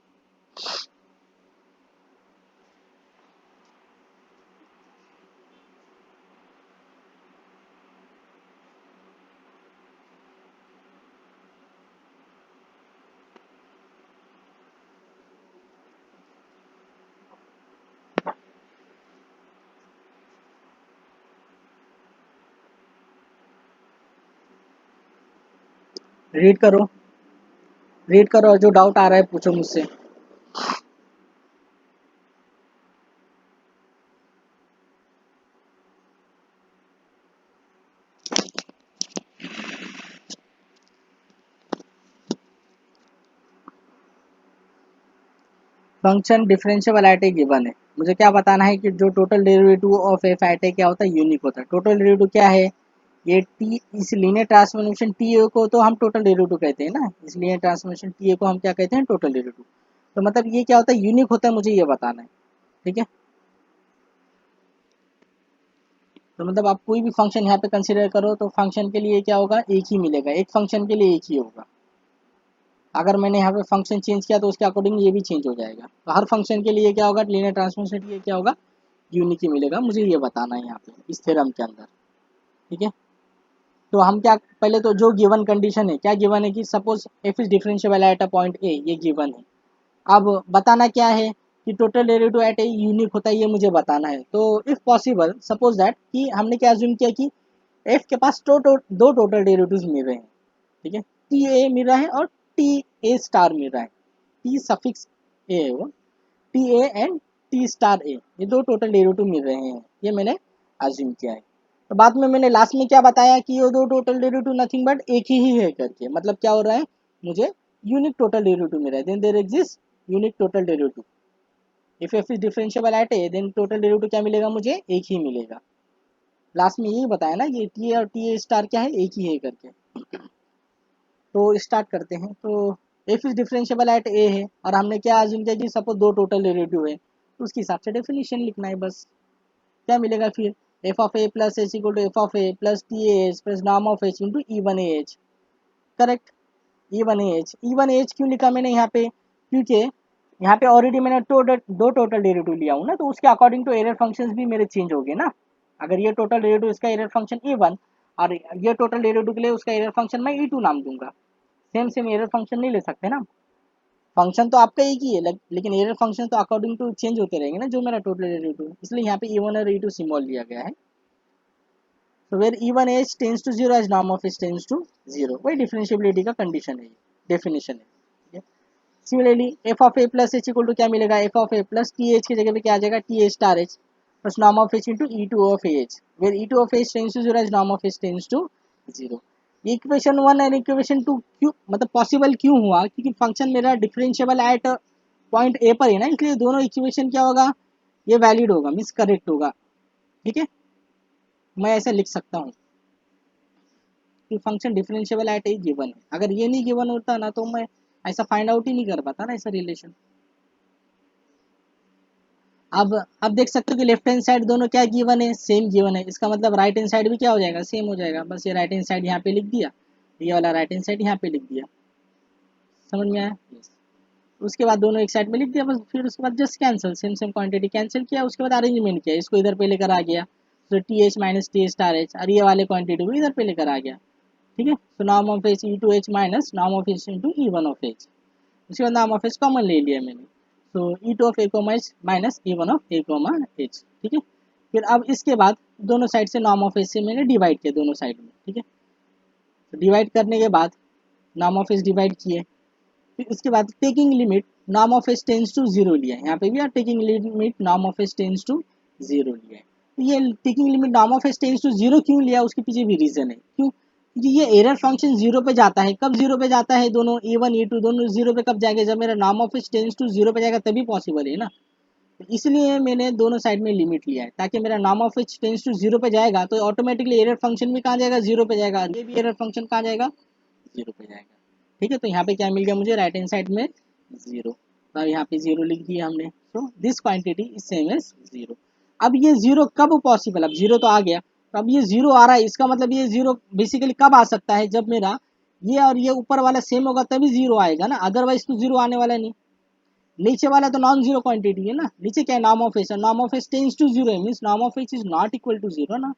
रीड करो, रीड करो, और जो डाउट आ रहा है पूछो मुझसे। Function differentiable at A given है, मुझे क्या बताना है कि जो total derivative of F at A क्या होता है, यूनिक होता है। टोटल डेरिवेटिव क्या है, ये टी, इस लीनियर ट्रांसफॉर्मेशन टी ए को तो हम टोटल डेरिवेटिव कहते हैं ना, इस लीनियर ट्रांसफॉर्मेशन टी ए को हम क्या कहते हैं, टोटल डेरिवेटिव। तो मतलब ये क्या होता है, यूनिक होता है, मुझे ये बताना है, ठीक है। तो मतलब आप कोई भी फंक्शन यहाँ पे कंसिडर करो तो फंक्शन के लिए क्या होगा, एक ही मिलेगा, एक फंक्शन के लिए एक ही होगा। अगर मैंने यहाँ पे फंक्शन चेंज किया तो उसके अकॉर्डिंग ये भी चेंज हो जाएगा। तो हर फंक्शन के लिए क्या होगा, लीनियर ट्रांसफॉर्मेशन ये क्या होगा, यूनिक ही मिलेगा, मुझे ये बताना है यहाँ पे इस थ्योरम के अंदर, ठीक है। तो हम क्या, पहले तो जो गिवन कंडीशन है, क्या गिवन है कि suppose F is differentiable at a point ए, ये गिवन है। अब बताना क्या है कि total derivative eight a unique होता है, ये मुझे बताना है। तो इफ पॉसिबल सपोज दैट कि हमने क्या अज्यूम किया कि एफ के पास दो टोटल डेरिवेटिव्स मिल रहे हैं, ठीक है। टी ए मिल रहा है और टी ए स्टार मिल रहा है, टी सफिक्स ए है वो, T A and T star A, ये दो टोटल डेरिवेटिव मिल रहे हैं, ये मैंने अज्यूम किया है। तो बाद में मैंने लास्ट में क्या बताया कि ये दो टोटल डेरिवेटिव नथिंग बट एक ही है करके, मतलब क्या हो रहा है, मुझे यूनिक टोटल डेरिवेटिव मिल रहा है, then there exist unique total derivative. If f is differentiable at A, then total derivative क्या मिलेगा, मुझे एक ही मिलेगा। लास्ट में यही बताया ना, ये टी ए और टी ए स्टार क्या है, एक ही है करके। तो स्टार्ट करते हैं। तो एफ इज डिफरेंशिएबल एट ए है और हमने क्या अज्यूम किया कि सपोज दो टोटल डेरिवेटिव है, तो उसके हिसाब से डेफिनेशन लिखना है बस। क्या मिलेगा फिर, F of A plus H equal to F of A plus T H plus नाम of H into E one H, correct. E one H, E one H क्यों लिखा मैंने यहाँ पे, क्योंकि यहाँ पे ऑलरेडी मैंने दो टोटल डेरिवेटिव लिया हूँ ना, तो उसके अकॉर्डिंग टू एरर फंक्शंस भी मेरे चेंज हो गए ना। अगर ये टोटल डेरिवेटिव इसका एरर फंक्शन ई वन और ये टोटल डेरिवेटिव के लिए उसका एरर फंक्शन मैं ई टू नाम दूंगा, सेम सेम एरर फंक्शन नहीं ले सकते ना। फंक्शन तो आपका एक ही है, लेकिन एरर फंक्शन तो अकॉर्डिंग टू चेंज होते रहेंगे ना, जो मेरा टोटल डेरिवेटिव, इसलिए यहाँ पे ई वन और ई टू सिम्बॉल लिया गया है। So where even h tends to 0 as norm of h tends to 0, वही डिफरेंशिएबिलिटी का कंडीशन है, डेफिनेशन है, ठीक है। Similarly f of a plus H equal to क्या मिलेगा, f of a plus T h की जगह पे क्या आ जाएगा, T H star H plus norm of H into E two of h, where e two of H tends to 0 as norm of H tends to 0। Equation one और equation two क्यों मतलब possible क्यों हुआ, क्योंकि function मेरा differentiable eight point ए पर है ना, इसलिए दोनों इक्वेशन क्या होगा, ये वैलिड होगा, मीन्स करेक्ट होगा, ठीक है। मैं ऐसा लिख सकता हूँ कि function differentiable at A given है। अगर ये नहीं गिवन होता ना तो मैं ऐसा फाइंड आउट ही नहीं कर पाता ना, ऐसा रिलेशन। अब देख सकते हो कि लेफ्ट हैंड साइड दोनों क्या गिवन है, सेम गिवन है, इसका मतलब राइट हैंड साइड भी क्या हो जाएगा, सेम हो जाएगा। बस ये राइट हैंड साइड यहाँ पे लिख दिया, ये वाला राइट हैंड साइड यहाँ पे लिख दिया, समझ में आया, yes। उसके बाद दोनों एक साइड में लिख दिया बस, फिर उसके बाद just cancel, same same quantity cancel किया, उसके बाद अरेंजमेंट किया, इसको इधर पे लेकर आ गया, तो T H minus T star H, और ये वाले क्वांटिटी को इधर पे लेकर आ गया, ठीक है। तो नाम of H E to H minus नाम of H into E one of H, उसके बाद नाम ऑफ एच कॉमन ले लिया मैंने, तो E two of A comma H minus E one of A comma H, ठीक है। फिर अब इसके बाद दोनों साइड से नाम ऑफ एच से मैंने डिवाइड किया दोनों साइड में, ठीक है। तो डिवाइड करने के बाद नाम ऑफ एच डिवाइड किए, फिर उसके बाद टेकिंग लिमिट नाम of H tends to zero लिया है, यहाँ पे भी आप टेकिंग लिमिट नाम of H tends to zero लिया है। तो ये टेकिंग लिमिट नाम of H tends to zero क्यों लिया, उसके पीछे भी रीजन है, क्यों, क्योंकि ये एरर फंक्शन जीरो पे जाता है, कब जीरो पे जाता है, दोनों ए वन ए टू दोनों जीरो पे कब जाएंगे, जब मेरा नाम of H tends to zero पे जाएगा तभी पॉसिबल है ना। तो इसलिए मैंने दोनों साइड में लिमिट लिया है, ताकि मेरा नाम of H tends to zero पे जाएगा तो ऑटोमेटिकली एरर फंक्शन भी कहाँ जाएगा, जीरो पे जाएगा, ये भी एरर फंक्शन कहाँ जाएगा, जीरो पे जाएगा, ठीक है। तो यहाँ पे क्या मिल गया मुझे, राइट हैंड साइड में जीरो, तो यहाँ पे जीरो लिख दिया हमने, तो this quantity is same as zero. अब ये जीरो कब पॉसिबल, अब जीरो तो आ गया, तो अब ये जीरो आ रहा है, इसका मतलब ये जीरो बेसिकली कब आ सकता है, जब मेरा ये और ये ऊपर वाला सेम होगा तभी जीरो आएगा ना, अदरवाइज तो जीरो आने वाला नहीं। नीचे वाला तो नॉन जीरो क्वांटिटी है ना, नीचे क्या है, नाम ऑफ एच, नाम of H tends to zero है, मींस नाम of H is not equal to zero ना,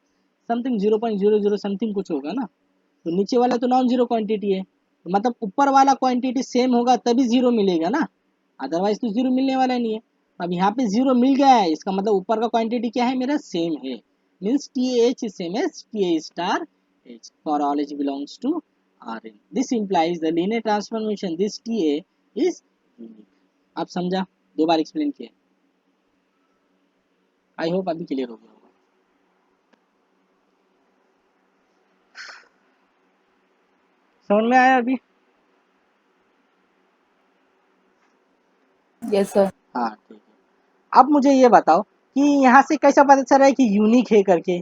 समथिंग 0.00 समथिंग कुछ होगा ना। तो नीचे वाला तो नॉन जीरो क्वांटिटी है, तो मतलब ऊपर वाला क्वांटिटी सेम होगा तभी जीरो मिलेगा ना, अदरवाइज तो जीरो मिलने वाला नहीं है। अब यहाँ पे जीरो मिल गया है, इसका मतलब ऊपर का क्वांटिटी क्या है, मेरा सेम है, means T h is same as T A star h for all H belongs to R n, this implies the linear transformation this T a is unique। आप समझा, दो बार एक्सप्लेन किया, आई होप अभी clear हो गया होगा। समझ में आया अभी, यस सर। हाँ ठीक है। अब मुझे ये बताओ कि यहाँ से कैसा पता चल रहा है कि यूनिक है करके?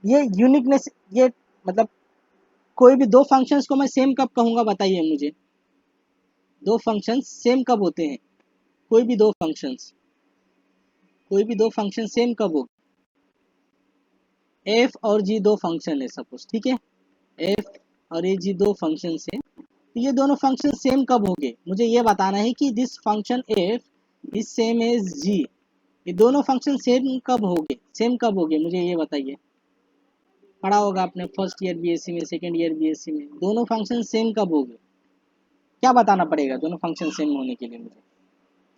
ये यूनिकनेस, ये मतलब कोई भी दो फंक्शंस को मैं सेम कब कहूँगा बताइए मुझे? दो फंक्शंस सेम कब होते हैं? कोई भी दो फंक्शंस, कोई भी दो फंक्शन सेम कब हो? एफ और जी दो फंक्शन है सपोज, ठीक है, एफ और ए जी दो फंक्शन है, तो ये दोनों फंक्शन सेम कब होंगे? मुझे ये बताना है कि this function F is same as G, ये दोनों फंक्शन सेम कब होंगे? सेम कब होंगे मुझे ये बताइए। पढ़ा होगा आपने फर्स्ट ईयर बीएससी में, सेकंड ईयर बीएससी में, दोनों फंक्शन सेम कब होंगे? क्या बताना पड़ेगा दोनों फंक्शन सेम होने के लिए मुझे?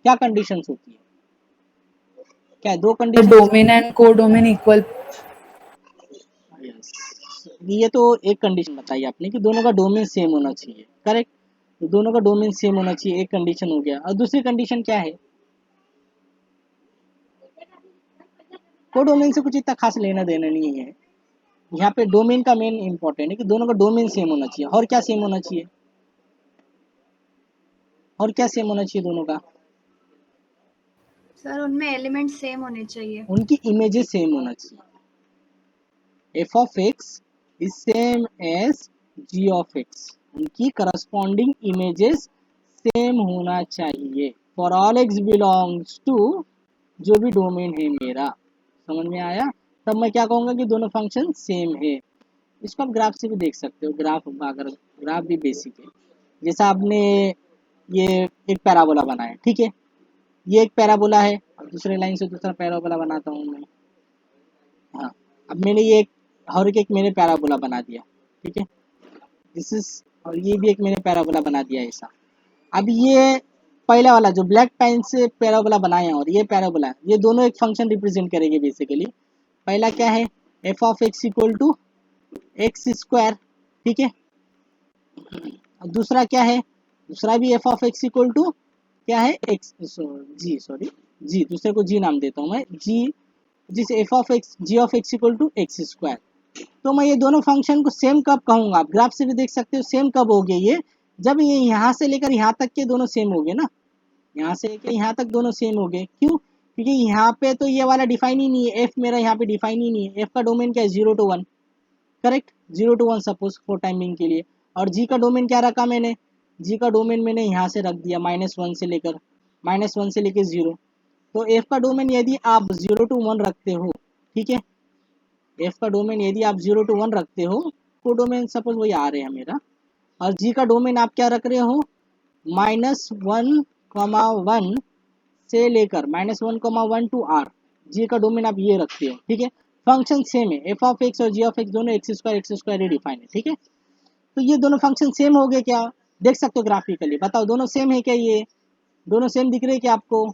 क्या कंडीशंस होती है? क्या है? दो conditions. Domain and codomain equal. Yes, ये तो एक कंडीशन बताई आपने कि दोनों का डोमेन सेम होना चाहिए, करेक्ट। तो दोनों का डोमेन सेम होना चाहिए, एक कंडीशन हो गया। और दूसरी कंडीशन क्या है? कोडोमेन से कुछ इतना खास लेना देना नहीं है, यहाँ पे डोमेन का मेन इंपॉर्टेंट है कि दोनों का डोमेन सेम होना चाहिए। और क्या सेम होना चाहिए? और क्या सेम होना चाहिए दोनों का? सर उनमें एलिमेंट सेम होने चाहिए। उनकी इमेजेस सेम होना चाहिए। F of x is same as g of x, उनकी करस्पॉन्डिंग इमेजेस सेम होना चाहिए for all x belongs to, जो भी डोमेन है मेरा। समझ में आया? तब मैं क्या कहूँगा कि दोनों फंक्शन सेम है। इसको आप ग्राफ से भी देख सकते हो, ग्राफ अगर, ग्राफ भी बेसिक है। जैसा आपने ये एक पैराबोला बनाया, ठीक है, ये एक पैराबोला है, और दूसरे लाइन से दूसरा पैराबोला बनाता हूँ मैं। हाँ, अब मैंने ये एक और एक मैंने पैराबोला बना दिया, ठीक है, दिस इज, और ये भी एक मैंने पैराबोला बना दिया ऐसा। अब ये पहला वाला जो ब्लैक पेन से पैराबोला बनाया और ये पैराबोला, ये दोनों एक फंक्शन रिप्रेजेंट करेंगे बेसिकली। पहला क्या है? F of x equal to x square, ठीक है। और दूसरा क्या है? दूसरा भी f of x equal to क्या है? एक्स, जी सॉरी, जी, दूसरे को जी नाम देता हूँ मैं, जी, जिस f of x, g of x equal to x square. तो मैं ये दोनों फंक्शन को सेम कब कहूँगा? आप ग्राफ से भी देख सकते हो सेम कब हो गए ये, जब ये यहाँ से लेकर यहाँ तक के दोनों सेम हो गए ना, यहाँ से लेकर यहाँ तक दोनों सेम हो गए। क्यों? क्योंकि यहाँ पे तो ये वाला डिफाइन ही नहीं है, एफ मेरा यहाँ पे डिफाइन ही नहीं है। एफ का डोमेन क्या है? 0 to 1, correct, 0 to 1 suppose for timing के लिए। और जी का डोमेन क्या रखा मैंने? जी का डोमेन मैंने यहाँ से रख दिया -1 से लेकर, -1 से लेकर 0। तो एफ का डोमेन यदि आप 0 to 1 रखते हो, ठीक है, एफ का डोमेन यदि आप 0 to 1 रखते हो, को डोमेन सपोज वही आ रहे हैं मेरा, और जी का डोमेन आप क्या रख रहे हो? -1, 1 से लेकर -1, 1 टू आर, जी का डोमेन आप ये रखते हो, ठीक है। फंक्शन सेम है, एफ ऑफ एक्स और जी ऑफ एक्स दोनों एक्स स्क्वायर ही डिफाइन है, ठीक है। तो ये दोनों फंक्शन सेम हो गए क्या? देख सकते हो ग्राफिकली, बताओ दोनों सेम है क्या? ये दोनों सेम दिख रहे हैं क्या आपको?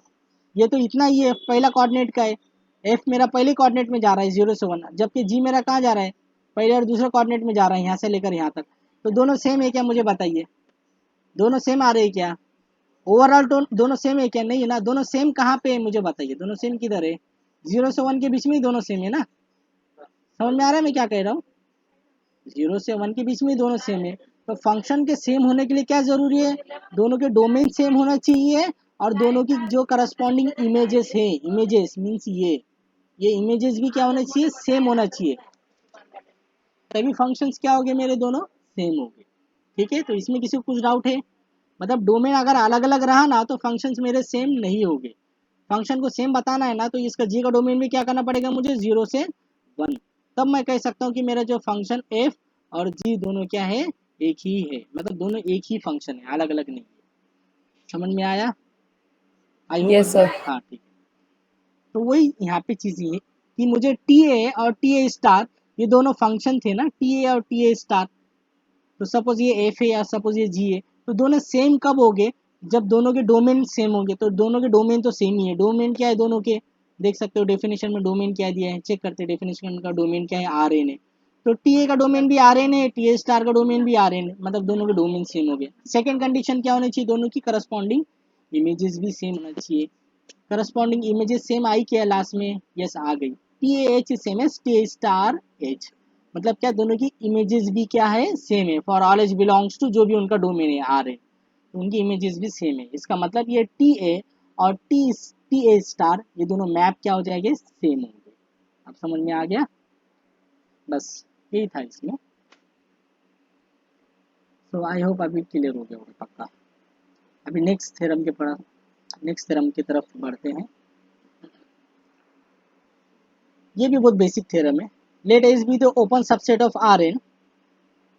ये तो इतना ही है, पहला कोऑर्डिनेट का है, एफ मेरा पहले कोऑर्डिनेट में जा रहा है 0 से 1, जबकि जी मेरा कहाँ जा रहा है? पहले और दूसरे कोऑर्डिनेट में जा रहा है, यहाँ से लेकर यहाँ तक। तो दोनों सेम है क्या मुझे बताइए? दोनों सेम आ रहे हैं क्या? ओवरऑल दोनों सेम है क्या? नहीं है ना। दोनों सेम कहाँ पे है मुझे बताइए? दोनों सेम किधर है? 0 से 1 के बीच में ही दोनों सेम है ना। समझ में आ रहा है मैं क्या कह रहा हूँ? 0 से 1 के बीच में ही दोनों सेम है। तो फंक्शन के सेम होने के लिए क्या जरूरी है? दोनों के डोमेन सेम होना चाहिए, और दोनों की जो करस्पॉन्डिंग इमेजेस है, इमेजेस मीन्स ये इमेजेस भी क्या होना चाहिए? सेम होना चाहिए। तभी फंक्शंस क्या हो गए मेरे? दोनों सेम हो गए, ठीक है। तो इसमें किसी को कुछ डाउट है? मतलब डोमेन अगर अलग अलग रहा ना तो फंक्शंस मेरे सेम नहीं होंगे। फंक्शन को सेम बताना है ना तो इसका जी का डोमेन भी क्या करना पड़ेगा मुझे? 0 से 1, तब मैं कह सकता हूँ कि मेरा जो फंक्शन एफ और जी दोनों क्या है? एक ही है, मतलब दोनों एक ही फंक्शन है, अलग अलग नहीं है। समझ में आया? I hope. Yes sir. हाँ ठीक है। तो वही यहाँ पे चीज़ ये कि मुझे टी ए और टी ए स्टार, ये दोनों फंक्शन थे ना, टी ए और टी ए स्टार, तो सपोज ये एफ है या सपोज ये जी है, तो दोनों सेम कब हो गए? जब दोनों के डोमेन सेम होंगे। तो दोनों के डोमेन तो सेम ही है। डोमेन क्या है दोनों के? देख सकते हो डेफिनेशन में डोमेन क्या दिया है, चेक करते हैं डेफिनेशन का डोमेन क्या है? R n a. तो टी ए का डोमेन भी आर एन है, टी ए स्टार का डोमेन भी आर एन है, मतलब दोनों के डोमेन सेम हो गए। सेकेंड कंडीशन क्या होनी चाहिए? दोनों की करस्पॉन्डिंग इमेजेस भी सेम होना चाहिए। करस्पॉन्डिंग इमेजेस सेम आई क्या लास्ट में? यस आ गई। T H same S T star H, मतलब क्या? दोनों की इमेजेस भी क्या है? सेम है। For all H belongs to, जो भी उनका डोमेन है आर है, उनकी इमेजेस भी सेम है। इसका मतलब ये टी ए और टी ए स्टार, ये दोनों मैप क्या हो जाएंगे, सेम होंगे। अब समझ में आ गया, बस यही था इसमें। तो आई होप अभी क्लियर हो गया होगा पक्का। अभी नेक्स्ट थ्योरम की तरफ बढ़ते हैं। ये भी बहुत बेसिक थ्योरम है। Let S be the open subset of R n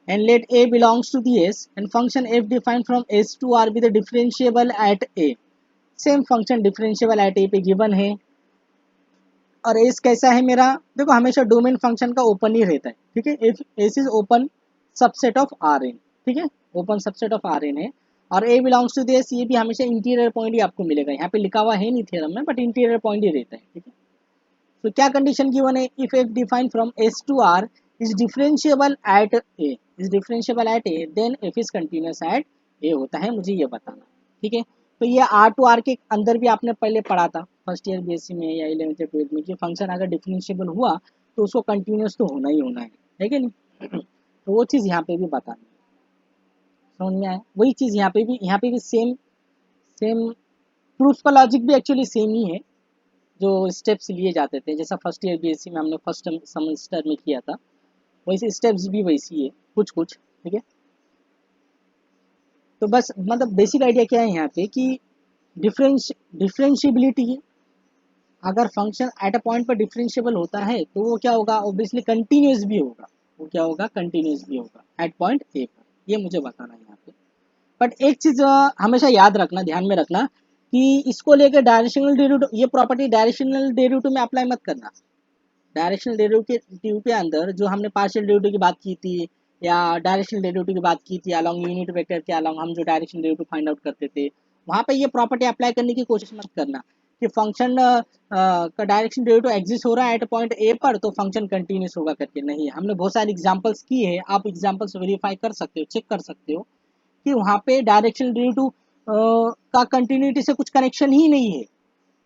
and let A belongs to the S and function f defined from S to R be the differentiable at A। Same function differentiable at A पे given है। और S कैसा है मेरा, देखो हमेशा domain function का open ही रहता है, ठीक है। If S is open subset of R N, ठीक है, open subset of R N है। और ए बिलोंग्स टू दिस, ये भी हमेशा इंटीरियर पॉइंट ही आपको मिलेगा, यहाँ पे लिखा हुआ है नहीं थ्योरम में, बट इंटीरियर पॉइंट ही रहता है, ठीक है। तो क्या कंडीशन गिवन है, if F define from S to R is differentiable at A, is differentiable at A, then F is continuous at A होता है, मुझे ये बताना, ठीक है। तो ये आर टू आर के अंदर भी आपने पहले पढ़ा था फर्स्ट ईयर बीएससी में या 11th या 12th में, कि फंक्शन अगर डिफरेंशियबल हुआ तो उसको कंटिन्यूस तो होना ही होना है कि नहीं। तो वो चीज़ यहाँ पे भी बतानी है, समझ में आया। वही चीज़ यहाँ पे भी सेम सेम प्रूफ का लॉजिक भी एक्चुअली सेम ही है, जो स्टेप्स लिए जाते थे, जैसा फर्स्ट ईयर बीएससी में हमने फर्स्ट सेमेस्टर में किया था, वैसे स्टेप्स भी वैसी है कुछ कुछ, ठीक है। तो बस मतलब बेसिक आइडिया क्या है यहाँ पे कि डिफरेंशियबिलिटी, अगर फंक्शन एट अ पॉइंट पर डिफरेंशियबल होता है तो वो क्या होगा, ऑब्वियसली कंटिन्यूस भी होगा, वो क्या होगा, कंटिन्यूस भी होगा एट पॉइंट ए पर, ये मुझे बताना है यहाँ पे। बट एक चीज़ हमेशा याद रखना, ध्यान में रखना कि इसको लेकर डायरेक्शनल डेरिवेटिव, ये प्रॉपर्टी डायरेक्शनल डेरिवेटिव में अप्लाई मत करना। डायरेक्शनल डेरिवेटिव के अंदर जो हमने पार्शियल डेरिवेटिव की बात की थी या डायरेक्शनल डेरिवेटिव की बात की थी अलॉन्ग यूनिट वेक्टर के अलॉन्ग, हम जो डायरेक्शनल डेरिवेटिव फाइंड आउट करते थे, वहाँ पे ये प्रॉपर्टी अप्लाई करने की कोशिश मत करना कि फंक्शन का डायरेक्शन डेरिवेटिव एग्जिस्ट हो रहा है एट पॉइंट ए पर तो फंक्शन कंटिन्यूस होगा करके। नहीं, हमने बहुत सारे एग्जांपल्स किए हैं, आप एग्जांपल्स वेरीफाई कर सकते हो, चेक कर सकते हो कि वहाँ पे डायरेक्शनल डेरिवेटिव का कंटिन्यूटी से कुछ कनेक्शन ही नहीं है।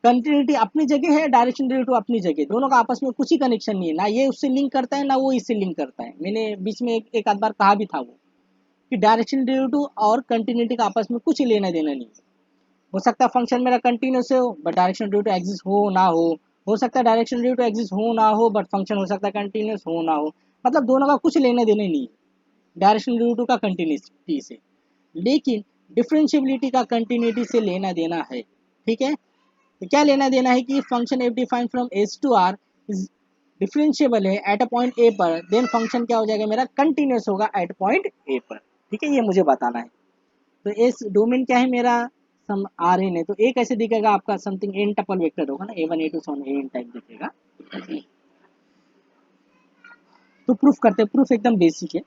कंटिन्यूटी अपनी जगह है, डायरेक्शन डेरिवेटिव अपनी जगह, दोनों का आपस में कुछ ही कनेक्शन नहीं है, ना ये उससे लिंक करता है ना वो इससे लिंक करता है। मैंने बीच में एक आध बार कहा भी था वो कि डायरेक्शन डेरिवेटिव और कंटिन्यूटी का आपस में कुछ लेना देना नहीं है। हो सकता है फंक्शन मेरा कंटिन्यूस हो बट डायरेक्शन डेरिवेटिव एग्जिस्ट हो ना हो सकता है डायरेक्शन डेरिवेटिव एग्जिस्ट हो ना हो बट फंक्शन हो सकता है कंटिन्यूस हो ना हो, मतलब दोनों का कुछ लेने देने नहीं है डायरेक्शन डेरिवेटिव का कंटिन्यूटी से, लेकिन डिफरेंशियबिलिटी का कंटिन्यूटी से लेना देना है, ठीक है। तो क्या लेना देना है कि function f defined from S to R is differentiable है एट अ पॉइंट ए पर, देन फंक्शन क्या हो जाएगा मेरा, कंटिन्यूस होगा एट पॉइंट ए पर, ठीक है, ये मुझे बताना है। तो एस डोमेन क्या है मेरा, सम आर एन है, तो ए कैसे दिखेगा आपका, समथिंग एन टपल वेक्टर होगा ना, a one a two so on n type दिखेगा। तो प्रूफ करते हैं, प्रूफ एकदम बेसिक है,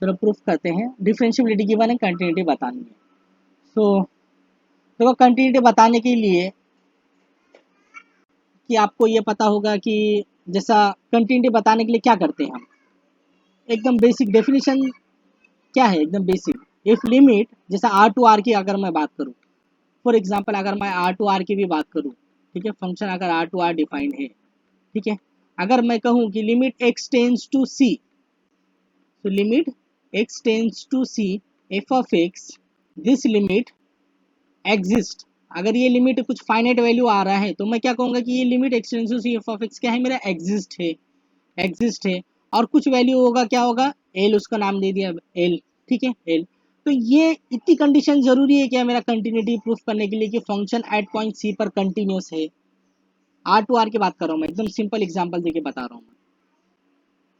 चलो प्रूफ करते हैं। डिफरेंशियबिलिटी गिवन है, कंटिन्यूटी बतानी है। सो देखो कंटिन्यूटी बताने के लिए कि आपको ये पता होगा कि जैसा कंटिन्यूटी बताने के लिए क्या करते हैं हम, एकदम बेसिक डेफिनेशन क्या है, एकदम बेसिक। इफ लिमिट, जैसा आर टू आर की अगर मैं बात करूँ, फॉर एग्जांपल अगर मैं आर टू आर की भी बात करूँ, ठीक है, फंक्शन अगर आर टू आर डिफाइंड है, ठीक है, अगर मैं कहूँ कि limit x tends to c, तो limit x tends to C F of x, this limit exist, अगर ये लिमिट कुछ फाइनाइट वैल्यू आ रहा है तो मैं क्या कहूँगा कि ये limit x tends to C F of x क्या है मेरा, एग्जिस्ट है। और कुछ वैल्यू होगा, क्या होगा, एल, उसका नाम दे दिया एल, ठीक है, एल। तो ये इतनी कंडीशन जरूरी है क्या मेरा कंटिन्यूटी प्रूफ करने के लिए कि फंक्शन एट पॉइंट सी पर कंटिन्यूस है। आर टू आर की बात कर रहा हूँ मैं, एकदम सिंपल एग्जांपल देके बता रहा हूँ मैं।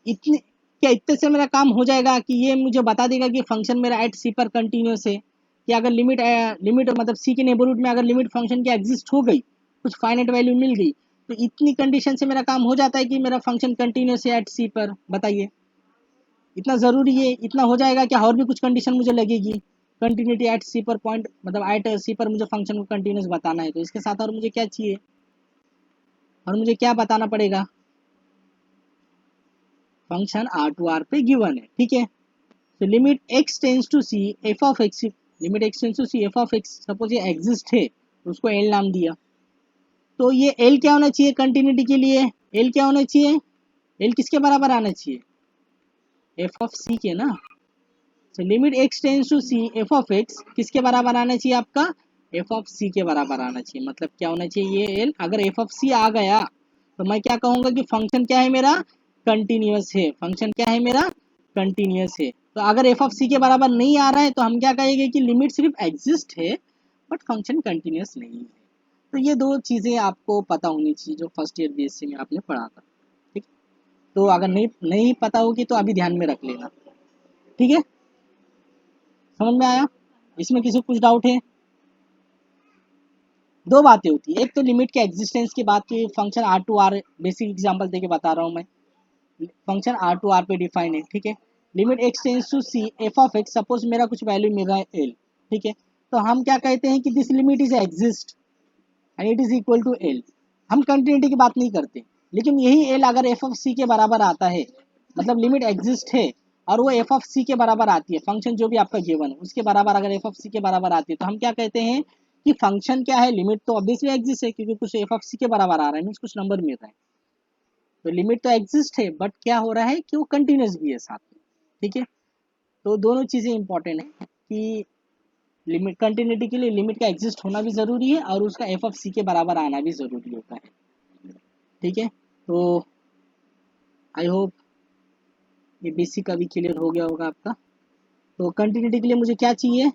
इतने क्या इतने से मेरा काम हो जाएगा कि ये मुझे बता देगा कि फंक्शन मेरा एट सी पर कंटिन्यूस है, कि अगर लिमिट मतलब सी के नेबरहुड में अगर लिमिट फंक्शन की एग्जिस्ट हो गई, कुछ फाइनाइट वैल्यू मिल गई, तो इतनी कंडीशन से मेरा काम हो जाता है कि मेरा फंक्शन कंटिन्यूस है एट सी पर। बताइए, इतना ज़रूरी है, इतना हो जाएगा क्या और भी कुछ कंडीशन मुझे लगेगी, कंटिन्यूटी एट सी पर पॉइंट, मतलब एट सी पर मुझे फंक्शन को कंटिन्यूस बताना है, तो इसके साथ और मुझे क्या चाहिए, और मुझे क्या बताना पड़ेगा, फंक्शन आर टू आर पे गिवन है, ठीक है। तो limit x tends to C F of x, limit x tends to C F of x, suppose ये एग्जिस्ट है तो उसको एल नाम दिया, तो ये एल क्या होना चाहिए कंटिन्यूटी के लिए, एल क्या होना चाहिए, एल किसके बराबर आना चाहिए, एफ ऑफ सी के ना, so limit x tends to C F of x किसके बराबर आना चाहिए आपका, एफ ऑफ सी के बराबर आना चाहिए। मतलब क्या होना चाहिए ये एल, अगर एफ ऑफ सी आ गया तो मैं क्या कहूँगा कि फंक्शन क्या है मेरा, कंटिन्यूस है। फंक्शन क्या है मेरा, कंटिन्यूस है। तो अगर एफ ऑफ सी के बराबर नहीं आ रहा है तो हम क्या कहेंगे कि लिमिट सिर्फ एग्जिस्ट है बट फंक्शन कंटिन्यूस नहीं है। तो ये दो चीज़ें आपको पता होनी चाहिए जो फर्स्ट ईयर बीएससी में आपने पढ़ा था। ठीक, तो अगर नहीं नहीं पता होगी तो अभी ध्यान में रख लेना। ठीक है, समझ में आया? इसमें किसी को कुछ डाउट है? दो बातें होती है, एक तो लिमिट के एग्जिस्टेंस की बात की, function R to R, basic example देके बता रहा हूँ मैं। फंक्शन आर टू आर पे डिफाइन है। ठीक है, limit x tends to C F of x, suppose मेरा कुछ वैल्यू मिल रहा है एल। ठीक है, तो हम क्या कहते हैं कि this limit is exist and it is equal to L. हम कंटिन्यूटी की बात नहीं करते, लेकिन यही एल अगर एफ ऑफ सी के बराबर आता है, मतलब लिमिट एग्जिस्ट है और वो एफ ऑफ सी के बराबर आती है, फंक्शन जो भी आपका गिवन है उसके बराबर अगर एफ ऑफ सी के बराबर आती है, तो हम क्या कहते हैं कि फंक्शन क्या है, लिमिट तो ऑब्वियसली एग्जिस्ट है क्योंकि कुछ एफ ऑफ सी के बराबर आ रहा है, मीन्स कुछ नंबर मिल रहा है। तो लिमिट तो एग्जिस्ट है बट क्या हो रहा है कि वो कंटिन्यूस भी है साथ में। ठीक है, तो दोनों चीज़ें इंपॉर्टेंट है कि लिमिट कंटिन्यूटी के लिए लिमिट का एग्जिस्ट होना भी ज़रूरी है और उसका एफ ऑफ सी के बराबर आना भी ज़रूरी होता है। ठीक है, तो आई होप ये बेसिक अभी क्लियर हो गया होगा आपका। तो कंटिन्यूटी के लिए मुझे क्या चाहिए,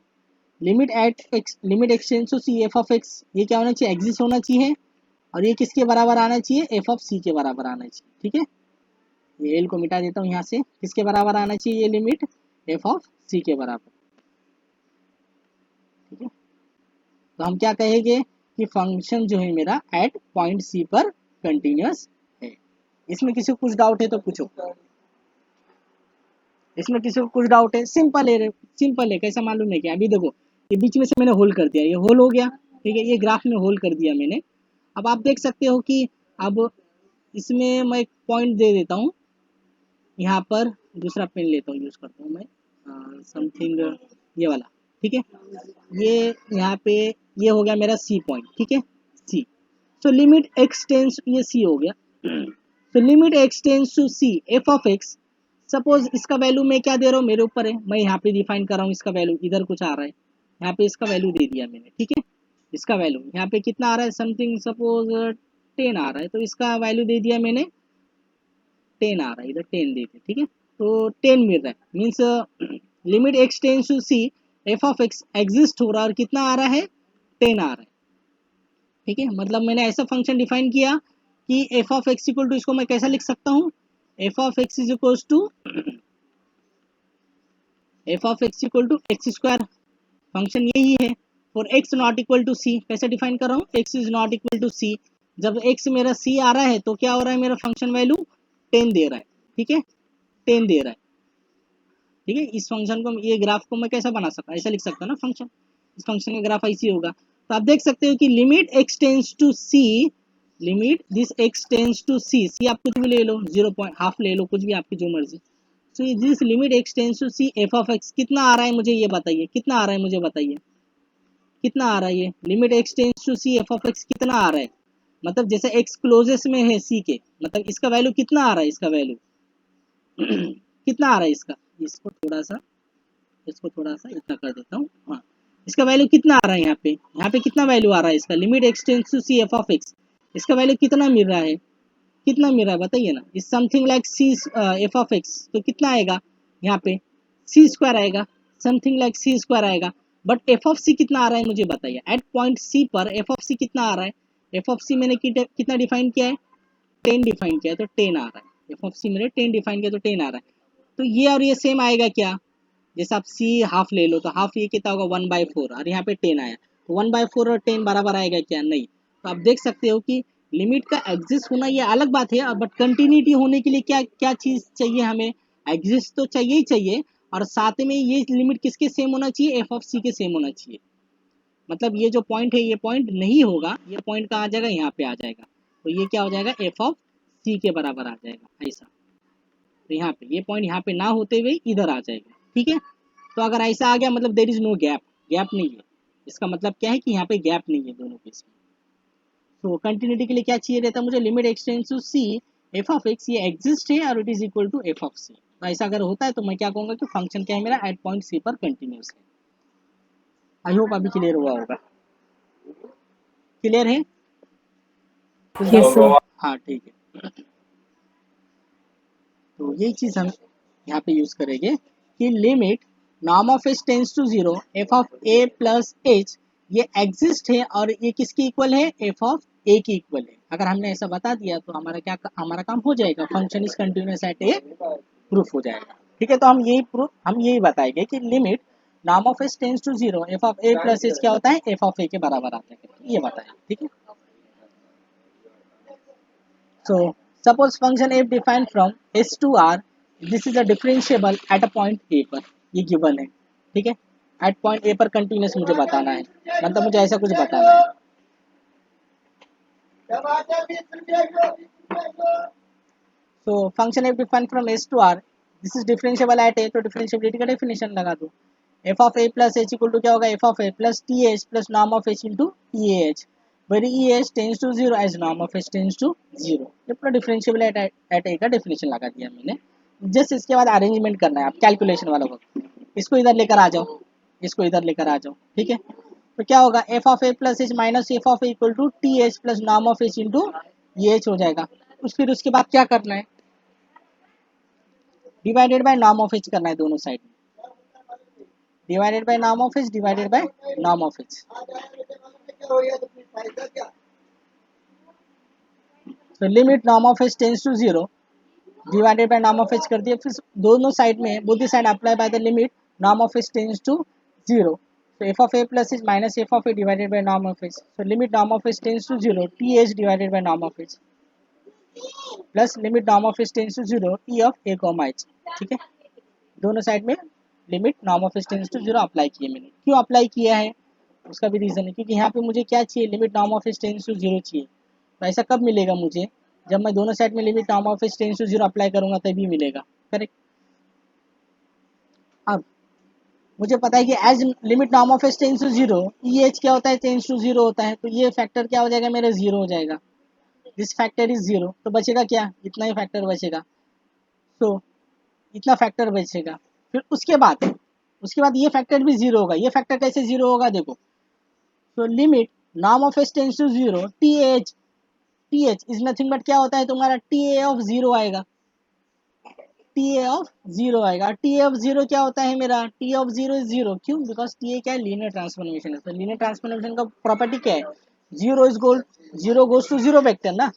limit at x, limit expanse to C F of x, ये क्या होना चाहिए, एग्जिस्ट होना चाहिए और ये किसके बराबर आना चाहिए, एफ ऑफ सी के बराबर आना चाहिए। ठीक है, ये एल को मिटा देता हूँ यहाँ से, किसके बराबर आना चाहिए ये लिमिट, एफ ऑफ सी के बराबर। ठीक है, तो हम क्या कहेंगे कि फंक्शन जो है मेरा एट पॉइंट सी पर कंटिन्यूस है। इसमें किसी को कुछ डाउट है तो पूछो, इसमें किसी को कुछ डाउट है? सिंपल है, सिंपल है, कैसा मालूम है क्या, अभी देखो ये बीच में से मैंने होल कर दिया, ये होल हो गया। ठीक है, ये ग्राफ में होल कर दिया मैंने। अब आप देख सकते हो कि अब इसमें मैं एक पॉइंट दे देता हूँ, यहाँ पर दूसरा पेन लेता हूँ, यूज करता हूँ मैं समथिंग ये वाला। ठीक है, ये यहाँ पे ये हो गया मेरा सी पॉइंट। ठीक है, c, so limit x tends, ये सी हो गया। तो limit x tends to C F of x, suppose इसका वैल्यू मैं क्या दे रहा हूँ, मेरे ऊपर है, मैं यहाँ पे डिफाइन कर रहा हूँ इसका वैल्यू, इधर कुछ आ रहा है, यहाँ पे इसका वैल्यू दे दिया मैंने। ठीक है, इसका वैल्यू यहाँ पे कितना आ रहा है, समथिंग सपोज 10 आ रहा है, तो इसका वैल्यू दे दिया मैंने 10 आ रहा है, इधर 10 देते। ठीक है, तो 10 मिल रहा है, means limit x tends to C F of x exist हो रहा है और कितना आ रहा है, 10 आ रहा है। ठीक है, मतलब मैंने ऐसा फंक्शन डिफाइन किया कि F of x equal to, इसको मैं कैसा लिख सकता हूँ, F of x is equal to F of x equal to x square, function यही है। For X not equal to C, कैसे डिफाइन कर रहा हूँ, X is not equal to C, जब एक्स मेरा सी आ रहा है तो क्या हो रहा है, मेरा फंक्शन वैल्यू 10 दे रहा है। ठीक है, 10 दे रहा है। ठीक है, इस फंक्शन को, ये ग्राफ को मैं कैसा बना सकता, ऐसा लिख सकता ना फंक्शन, इस फंक्शन का ग्राफ ऐसी होगा। तो आप देख सकते हो कि limit x tends to C, limit this X tends to C, C आप कुछ भी ले लो, 0.5 ले लो, कुछ भी आपकी जो मर्जी। So this limit x tends to C F of x कितना आ रहा है, मुझे ये बताइए, कितना आ रहा है, मुझे बताइए कितना आ रहा है, ये limit x tends to C F of x कितना आ रहा है, मतलब जैसे एक्स क्लोजेस्ट में है सी के, मतलब इसका वैल्यू कितना आ रहा है, इसका वैल्यू कितना आ रहा है इसका, इसको थोड़ा सा इतना कर देता हूँ। हाँ, इसका वैल्यू कितना आ रहा है, यहाँ पे कितना वैल्यू आ रहा है इसका, limit x tends to C F of x, इसका वैल्यू कितना मिल रहा है, कितना मिल रहा है बताइए ना, is something like c F of x, तो कितना आएगा यहाँ पे, सी स्क्वायर आएगा, समथिंग लाइक सी स्क्वायर आएगा। बट एफ ऑफ सी कितना आ रहा है मुझे बताइए, एट पॉइंट सी पर एफ ऑफ सी कितना आ रहा है, एफ ऑफ सी मैंने कितना डिफाइन किया है, 10 डिफाइन किया है, तो 10 आ रहा है, एफ ऑफ सी मैंने 10 डिफाइन किया तो 10 आ रहा है। तो ये और ये सेम आएगा क्या, जैसे आप सी हाफ ले लो तो हाफ ये कितना होगा 1/4 और यहाँ पे 10 आया, तो 1/4 और 10 बराबर आएगा क्या, नहीं। तो आप देख सकते हो कि लिमिट का एग्जिस्ट होना ये अलग बात है, बट कंटिन्यूटी होने के लिए क्या क्या चीज़ चाहिए हमें, एग्जिस्ट तो चाहिए ही चाहिए और साथ में ये लिमिट किसके सेम होना चाहिए, एफ ऑफ सी के सेम होना चाहिए। मतलब ये जो पॉइंट है ये पॉइंट नहीं होगा, ये पॉइंट कहाँ आ जाएगा, यहाँ पे आ जाएगा, तो ये क्या हो जाएगा, एफ ऑफ सी के बराबर आ जाएगा ऐसा। तो यहाँ पे ये पॉइंट यहाँ पे ना होते हुए इधर आ जाएगा। ठीक है, तो अगर ऐसा आ गया मतलब there is no gap, gap नहीं है, इसका मतलब क्या है कि यहाँ पे गैप नहीं है दोनों केस में। तो कंटिन्यूटी के लिए क्या चाहिए रहता है मुझे, limit expanse to C F of x, ये एग्जिस्ट है और it is equal to F of C. तो ऐसा अगर होता है तो मैं क्या कहूँगा कि फंक्शन क्या है मेरा एट पॉइंट सी पर कंटिन्यूस है। आई होप अभी क्लियर हुआ होगा। क्लियर है? Yes sir. हाँ ठीक है। तो यही चीज़ हम यहाँ पे यूज़ करेंगे कि limit norm of H tends to zero F of A plus h ये एग्जिस्ट है और ये किसकी इक्वल है, एफ ऑफ ए की इक्वल है। अगर हमने ऐसा बता दिया तो हमारा काम हो जाएगा, function is continuous at a proof हो जाएगा। ठीक है, तो हम यही बताएंगे कि limit norm of H tends to zero F of A plus H क्या होता है, एफ ऑफ ए के बराबर आता है, ये बताएंगे। ठीक है, so suppose function f defined from s to r, this is a differentiable at a point a पर, ये given है। ठीक है, at point a पर continuous मुझे बताना है, मतलब मुझे ऐसा कुछ बताना है। so function f defined from s to r, this is differentiable at a, तो differentiability का definition लगा दो। f of a plus h equal to क्या होगा, f of a plus th plus norm of h into eh, where eh tends to 0 as norm of h tends to 0। ये पूरा differentiable at ए का definition लगा दिया मैंने। Just इसके बाद अरेंजमेंट करना है आप कैलकुलेशन वाला वक्त, इसको इधर लेकर आ जाओ, इसको इधर लेकर आ जाओ। ठीक है, तो क्या होगा, F of A plus H minus F of A equal to T H plus norm of H into E H हो जाएगा। फिर उसके बाद क्या करना है, divided by norm of H करना है दोनों साइड में, divided by norm of H, divided by norm of H. तो limit norm of H tends to zero divided by norm of H कर दिया, फिर दोनों साइड में both the side apply by the limit norm of H tends to zero. so f of a plus h minus f of a divided by norm of h, so limit norm of h tends to 0 th divided by norm of h plus limit norm of h tends to 0 e of a comma h। ठीक है, दोनों side में limit norm of H tends to 0 apply किए मैंने। क्यों apply किया है उसका भी रीजन है, क्योंकि यहाँ पे मुझे क्या चाहिए, limit norm of H tends to 0 चाहिए। तो ऐसा कब मिलेगा मुझे, जब मैं दोनों साइड में limit norm of H tends to 0 apply करूंगा तभी मिलेगा। करेक्ट। अब मुझे पता है कि as limit norm of H tends to 0 e h क्या होता है, टेंस टू 0 होता है, तो ये फैक्टर क्या हो जाएगा मेरा, 0 हो जाएगा। दिस फैक्टर इज 0, तो बचेगा क्या, इतना ही फैक्टर बचेगा। तो इतना फैक्टर बचेगा, फिर उसके बाद ये फैक्टर भी 0 होगा। ये फैक्टर कैसे 0 होगा देखो, तो limit norm of H tends to 0 T h is nothing but क्या होता है तुम्हारा, टी ए ऑफ 0 आएगा, टी ए ऑफ 0 आएगा। टी ए ऑफ 0 क्या होता है मेरा, टी ऑफ 0 इज 0, क्यों, बिकॉज टी ए क्या है, लीनियर ट्रांसफॉर्मेशन है। तो लीनियर ट्रांसफॉर्मेशन का प्रॉपर्टी क्या है, 0 is goal 0 goes to 0 vector ना,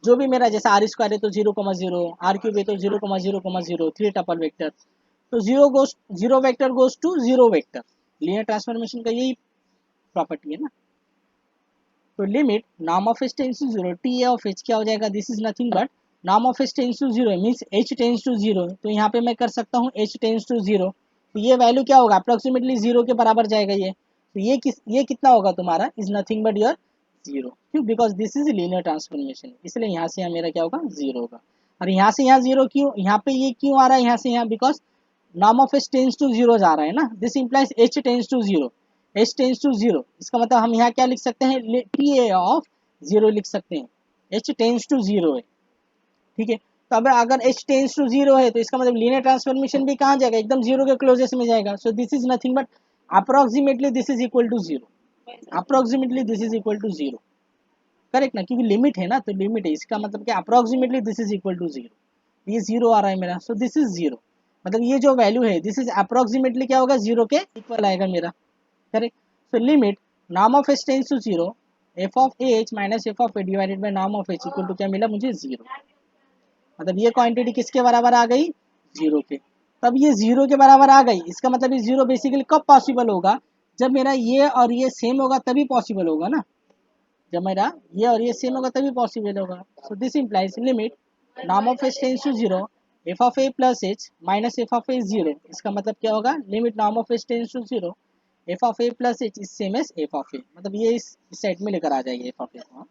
जो भी मेरा जैसा आर स्क्वायर है तो 0,0, आर क्यूब है तो 0,0,0, 3 टपल वेक्टर, तो 0 vector goes to 0 vector. Linear transformation का यही प्रॉपर्टी है ना। तो limit norm of H tends to 0 T A of h क्या हो जाएगा, this is nothing but norm of H tends to 0 means h tends to 0, तो यहाँ पे मैं कर सकता हूँ एच टेंस टू 0, तो ये वैल्यू क्या होगा, अप्रोक्सीमेटली 0 के बराबर जाएगा ये। तो ये कितना होगा तुम्हारा, इज नथिंग बट योर 0, क्यों, because this is linear transformation, इसलिए यहाँ से यहाँ मेरा क्या होगा, 0 होगा। और यहाँ से यहाँ 0 क्यों, यहाँ पे ये क्यों आ रहा है यहाँ से यहाँ, because norm of H tends to 0 जा रहा है ना, this implies h tends to 0, h tends to 0, इसका मतलब हम यहाँ क्या लिख सकते हैं, टी ए ऑफ 0 लिख सकते हैं, एच टेंस टू 0 है। ठीक है, तो अब अगर एच टेंस टू 0 है तो इसका मतलब लीनियर ट्रांसफॉर्मेशन भी कहाँ जाएगा, एकदम 0 के क्लोजेस्ट में जाएगा। So this is nothing but approximately this is equal to 0, approximately this is equal to 0। Correct ना, क्योंकि लिमिट है ना, तो लिमिट है, इसका मतलब क्या, approximately this is equal to 0, ये 0 आ रहा है मेरा, सो दिस इज 0, मतलब ये जो वैल्यू है दिस इज अप्रोक्सीमेटली क्या होगा, 0 के इक्वल आएगा मेरा। Correct. So limit norm of H tends to 0 F of a h minus F of A divided by norm of h equal to क्या मिला मुझे, 0, मतलब ये क्वांटिटी किसके बराबर आ गई, 0 के। तब ये 0 के बराबर आ गई, इसका मतलब ये 0 बेसिकली कब पॉसिबल होगा, जब मेरा ये और ये सेम होगा तभी पॉसिबल होगा ना, जब मेरा ये और ये सेम होगा तभी पॉसिबल होगा। So this implies limit norm of H tends to 0 F of A plus H minus F of A 0, इसका मतलब क्या होगा, limit norm of H tends to 0 F of A plus H is same as F of A, मतलब ये इस side में लेकर आ जाएगी एफ ऑफ ए को।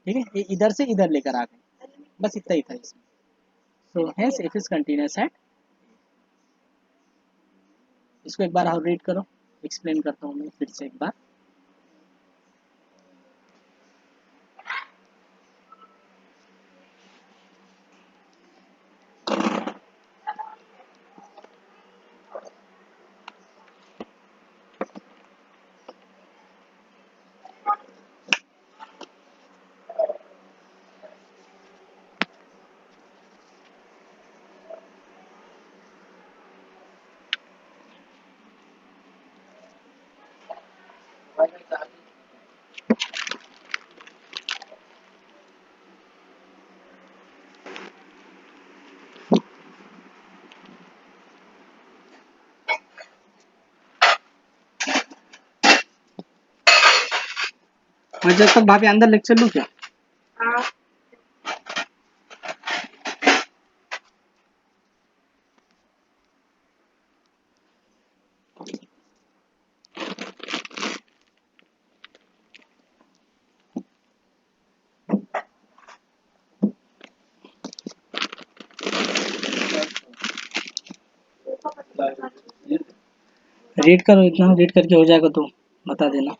ठीक है, ये इधर से इधर लेकर आ गए, बस इतना ही था इसमें। So hence F is continuous eight, इसको एक बार और रीड करो, एक्सप्लेन करता हूँ मैं फिर से एक बार। मैं जब तक भाभी अंदर लेक्चर लूँ क्या? रीड करो, इतना रीड करके हो जाएगा तो बता देना।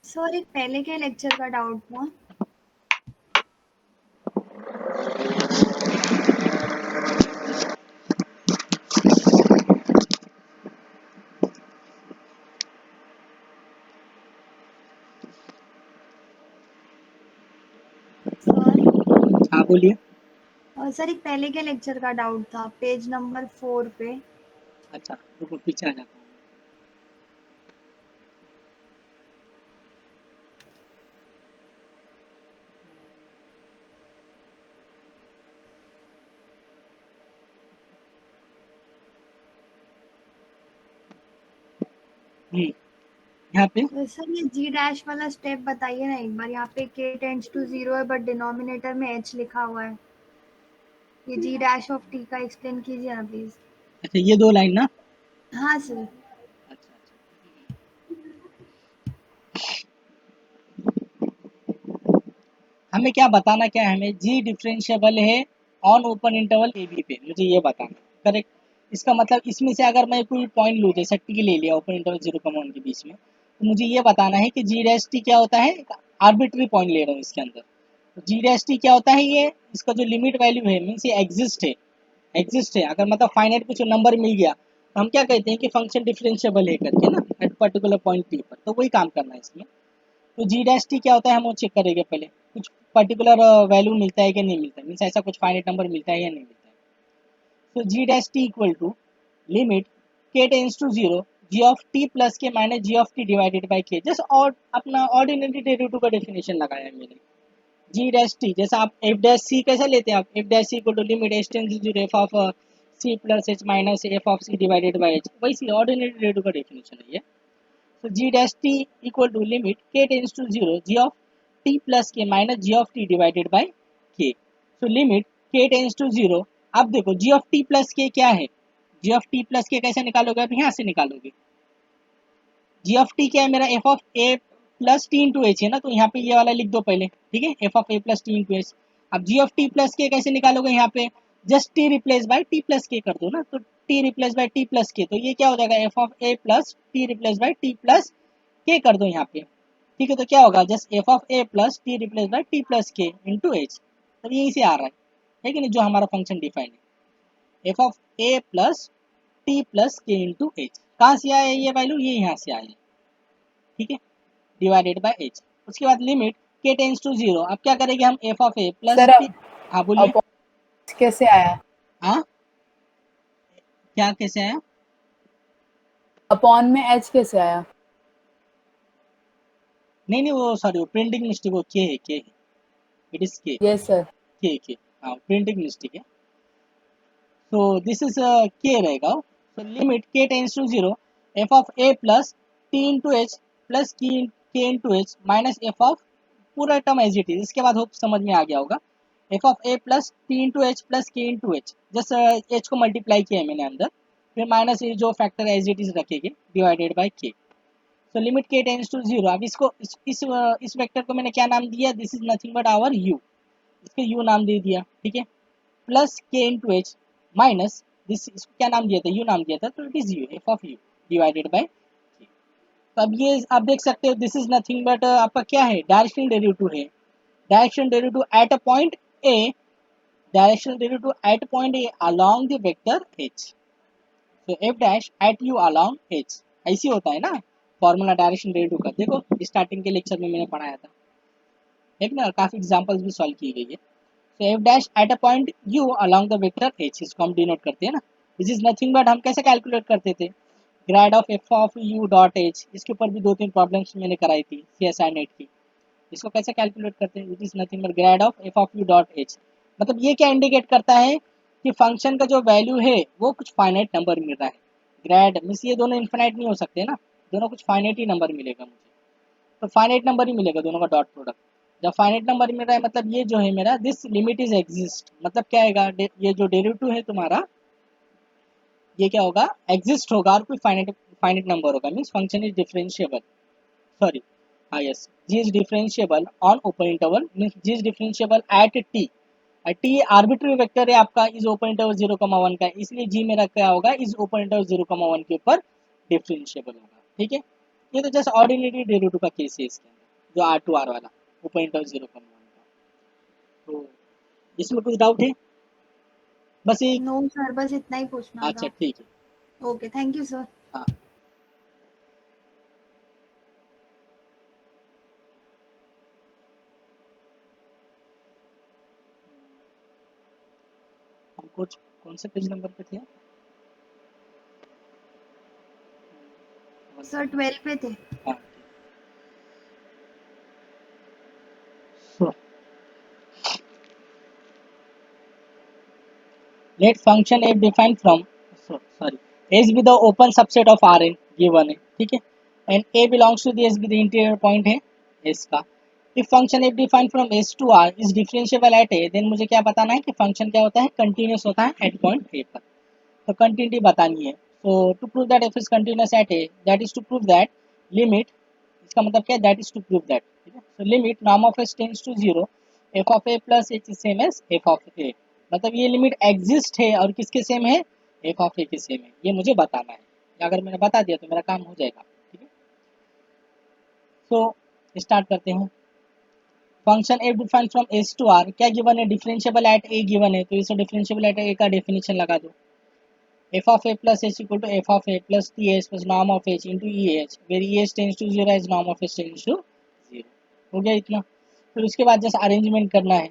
सर एक पहले के लेक्चर का डाउट था। सर हाँ बोलिए। सर एक पहले के लेक्चर का डाउट था, पेज नंबर 4 पे। अच्छा रुको, पीछे आ जाता हूँ। यहाँ पे सर ये जी डैश वाला स्टेप बताइए ना एक बार। यहाँ पे k टेंड्स टू 0 है बट डिनोमिनेटर में h लिखा हुआ है। ये जी डैश ऑफ t का एक्सप्लेन कीजिए ना प्लीज। अच्छा ये 2 लाइन ना। हाँ सर। अच्छा हमें क्या बताना, क्या है हमें, जी डिफरेंशिएबल है on open interval A b पे, मुझे ये बताना। करेक्ट। इसका मतलब इसमें से अगर मैं कोई पॉइंट लूँ, जैसे टी ले लिया ओपन इंटरवल 0, 1 के बीच में, तो मुझे ये बताना है कि जी डैश टी क्या होता है। आर्बिट्री पॉइंट ले रहा हूँ इसके अंदर, तो जी डैश टी क्या होता है, ये इसका जो लिमिट वैल्यू है मीन्स ये एग्जिस्ट है। एग्जिस्ट है अगर मतलब फाइनाइट कुछ नंबर मिल गया तो हम क्या कहते हैं कि फंक्शन डिफरेंशिएबल है करके ना, एट पर्टिकुलर पॉइंट टी पर। तो वही काम करना है इसमें। तो जी डैश टी क्या होता है हम वो चेक करेंगे पहले। कुछ पर्टिकुलर वैल्यू मिलता है कि नहीं मिलता है, मीन्स ऐसा कुछ फाइनाइट नंबर मिलता है या नहीं मिलता है। तो G dash T equal to limit के tends to 0 G of T plus K minus G of T divided by K. जैसे और अपना ऑर्डिनरी डेरिवेटिव का डेफिनेशन लगाया है मैंने। जी डैश टी जैसा आप एफ डैश सी कैसे लेते हैं, आप f dash c equal to limit h tends to 0 F of c plus H minus F of c divided by h, वैसे ऑर्डिनरी डेरिवेटिव का डेफिनेशन है ये। So g dash t equal to limit k tends to 0 g of t plus k minus g of t divided by k. So limit k tends to 0। अब देखो g of t plus k क्या है, g of t plus k कैसे निकालोगे, आप यहाँ से निकालोगे। g of t क्या है मेरा, f of a plus T into H है ना, तो यहाँ पे ये वाला लिख दो पहले, ठीक है, f of a plus T into H. अब g of t plus k कैसे निकालोगे, यहाँ पे just t replace by t plus k कर दो ना, तो t replace by t plus k, तो ये क्या हो जाएगा f of a plus t replace by t plus k कर दो यहाँ पे। ठीक है, तो क्या होगा just f of a plus t replace by t plus k into H. तब यहीं से आ रहा है कि नहीं, जो हमारा फंक्शन डिफाइन है f of a plus t plus k into H. कहाँ से आया ये वैल्यू, ये यहाँ से आया, ठीक है, डिवाइडेड बाय एच। उसके बाद लिमिट k टेंस टू 0, अब क्या करेंगे हम f of a plus sir t। हाँ बोलिए। अपॉन कैसे आया? हाँ क्या कैसे आया, अपॉन में एच कैसे आया? नहीं नहीं वो सॉरी, वो प्रिंटिंग मिस्टेक, वो के है, के है, इट इज के, यस सर। के हाँ प्रिंटिंग मिस्टेक है। so this is k रहेगा। so limit k tends to 0 f of a plus t into h plus k into h minus f of पूरा टर्म एज इट इज। इसके बाद hope समझ में आ गया होगा। f of a plus t into h plus k into h, just h को multiply किया है मैंने अंदर, फिर माइनस ये जो फैक्टर एज इट इज रखेंगे divided by k। So limit k tends to 0। अब इसको इस वेक्टर को मैंने क्या नाम दिया, this is nothing but our u, इसको u नाम दे दिया, ठीक है, plus k into H minus this, इसको क्या नाम दिया था, यू नाम दिया था, तो it is you, F of you divided by k. तो अब ये आप देख सकते हो दिस इज नथिंग बट आपका क्या है, डायरेक्शनल डेरिवेटिव है। Directional derivative at a point A, directional derivative at point A along the vector H. तो F dash at U along H, ऐसी होता है ना, फॉर्मूला डायरेक्शन डेरिवेटिव का देखो स्टार्टिंग के लेक्चर में मैंने पढ़ाया था, है ना, काफ़ी एग्जांपल्स भी सॉल्व की गई है। तो F dash eight a point you along the vector H, इसको हम डिनोट करते हैं ना, दिस इज नथिंग बट हम कैसे कैलकुलेट करते थे, grade of F of U dot H, इसके ऊपर भी 2-3 प्रॉब्लम्स मैंने कराई थी CSI नेट की। इसको कैसे कैलकुलेट करते हैं, it is nothing but grade of F of U dot H. मतलब ये क्या इंडिकेट करता है कि फंक्शन का जो वैल्यू है वो कुछ फाइनाइट नंबर मिल रहा है। ग्रेड मीन्स ये दोनों इन्फिनाइट नहीं हो सकते ना, दोनों कुछ फाइनाइट ही नंबर मिलेगा मुझे, तो फाइनाइट नंबर ही मिलेगा दोनों का डॉट प्रोडक्ट। जब फाइनाइट नंबर मिल रहा है मतलब ये जो है मेरा दिस लिमिट इज एग्जिस्ट, मतलब क्या आएगा, ये जो डेरिवेटिव है तुम्हारा ये क्या होगा, एग्जिस्ट होगा और कोई फाइनाइट नंबर होगा, means function is differentiable, sorry हाँ yes, G is differentiable on open interval, means G is differentiable at T arbitrary vector है आपका, इज ओपन इंटरवल 0,1 का, इसलिए जी मेरा क्या होगा, इज ओपन इंटरवल 0,1 के ऊपर डिफरेंशिएबल होगा। ठीक है, ये तो जस्ट ऑर्डिनरी डेरिवेटिव का केस है इसके अंदर, जो R2R वाला ओपन इंटरवल 0,1 का। तो इसमें कुछ डाउट है, बस ये, नो सर, बस इतना ही पूछना अच्छा था। ठीक है। Okay, thank you sir. हाँ हम कुछ कौन से पेज नंबर पे थे, सर 12 पे थे। हाँ so, let function f defined from S be the open subset of Rn given है, ठीक है, and A belongs to the S be the interior point है S का। if function f defined from S to R is differentiable at A, then मुझे क्या बताना है कि फंक्शन क्या होता है, कंटिन्यूस होता है एट पॉइंट A पर, तो कंटिन्यूटी बतानी है। so to prove that f is continuous at A, that is to prove that limit, इसका मतलब क्या है, that is to prove that, ठीक है, so limit norm of s tends to 0 f of a plus h is same as f of a, मतलब ये limit exist है और किसके सेम है, f ऑफ a के सेम है, ये मुझे बताना है। अगर मैंने बता दिया तो मेरा काम हो जाएगा, ठीक है। सो स्टार्ट करते हैं। Function f defined from s to r क्या गिवन है, डिफरेंशिएबल एट a गिवन है, तो इसे डिफरेंशिएबल एट a का डेफिनेशन लगा दो, f of a plus h equal to f of a plus th plus norm of h into eh, where eh tends to 0 as norm of h tends to 0। हो गया इतना, फिर उसके बाद जैसे अरेंजमेंट करना है,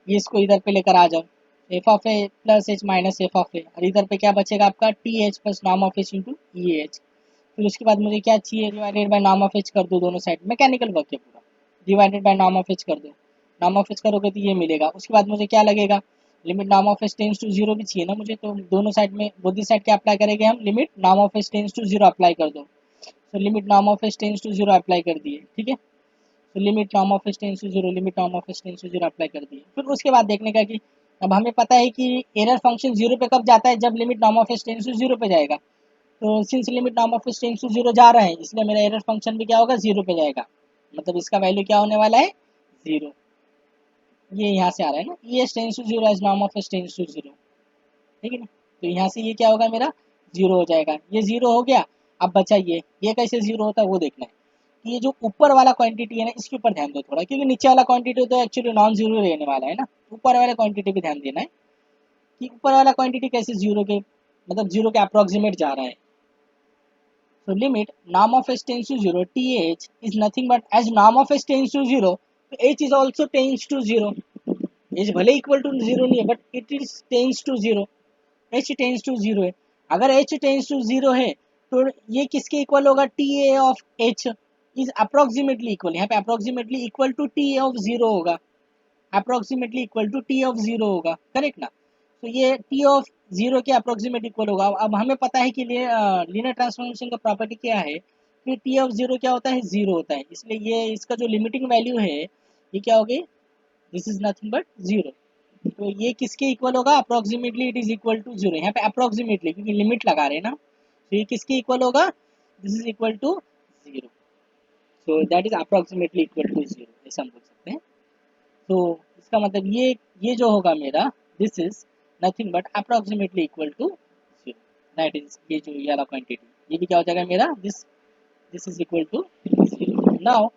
ये इसको इधर पे लेकर आ जाओ, F of A plus H minus F of A, और इधर पे क्या बचेगा आपका टी एच प्लस नाम of H into E H. फिर उसके बाद मुझे क्या चाहिए, डिवाइडेड बाय नाम ऑफ एच कर दो दोनों साइड, मैकेनिकल वर्क है पूरा, डिवाइडेड बाय नाम ऑफ एच कर दो, नाम ऑफ एच करोगे तो ये मिलेगा। उसके बाद मुझे क्या लगेगा, लिमिट नाम ऑफ एच टेंस टू 0 भी चाहिए ना मुझे, तो दोनों साइड में बोथ साइड क्या अप्लाई करेंगे हम, लिमिट नाम of H tends to 0 apply कर दो, तो लिमिट नाम of H tends to 0 apply कर दिए, ठीक है, तो limit norm of S tends to 0, limit norm of S tends to 0 apply कर दिए। फिर उसके बाद देखने का कि अब हमें पता है कि एरर फंक्शन 0 पे कब जाता है, जब limit norm of S tends to 0 पे जाएगा, तो since limit norm of S tends to 0 जा रहा है, इसलिए मेरा एरर फंक्शन भी क्या होगा, 0 पे जाएगा, मतलब इसका वैल्यू क्या होने वाला है, 0। ये यहाँ से आ रहा है ना, E S tends to 0 as norm of S tends to 0, ठीक है ना, तो यहाँ से ये क्या होगा मेरा 0 हो जाएगा, ये 0 हो गया। अब बचा ये कैसे 0 होता है वो देखना है, ये जो ऊपर वाला क्वांटिटी है ना इसके ऊपर ध्यान दो थोड़ा, क्योंकि नीचे वाला क्वांटिटी तो एक्चुअली नॉन जीरो रहने वाला है ना, ऊपर वाला क्वांटिटी पे ध्यान देना है कि ऊपर वाला क्वांटिटी कैसे जीरो के, मतलब जीरो के अप्रोक्सीमेट जा रहा है। so limit norm of h tends to 0 th is nothing but as norm of h tends to 0, तो h is also tends to 0, h भले इक्वल टू 0 नहीं है but it is tends to 0, h tends to 0 है। अगर h tends to 0 है तो ये किसके इक्वल होगा, T A of h is approximately equal, यहाँ पे approximately equal to T of 0 होगा, approximately equal to T of 0 होगा, करेक्ट ना, तो ये टी ऑफ 0 के अप्रोक्सीमेट इक्वल होगा। अब हमें पता है कि लीनियर ट्रांसफॉर्मेशन का प्रॉपर्टी क्या है कि टी ऑफ 0 क्या होता है, 0 होता है, इसलिए ये इसका जो लिमिटिंग वैल्यू है ये क्या होगी, दिस इज नथिंग बट 0, तो ये किसके इक्वल होगा, approximately it is equal to 0, यहाँ पे अप्रोक्सीमेटली क्योंकि लिमिट लगा रहे हैं ना, तो ये किसके इक्वल होगा, this is equal to 0, so that is approximately equal to 0, ऐसा हम बोल सकते हैं। तो इसका मतलब ये जो होगा मेरा, this is nothing but approximately equal to 0, that is ये जो ये वाला क्वांटिटी, ये भी क्या हो जाएगा मेरा, this is equal to 0। Now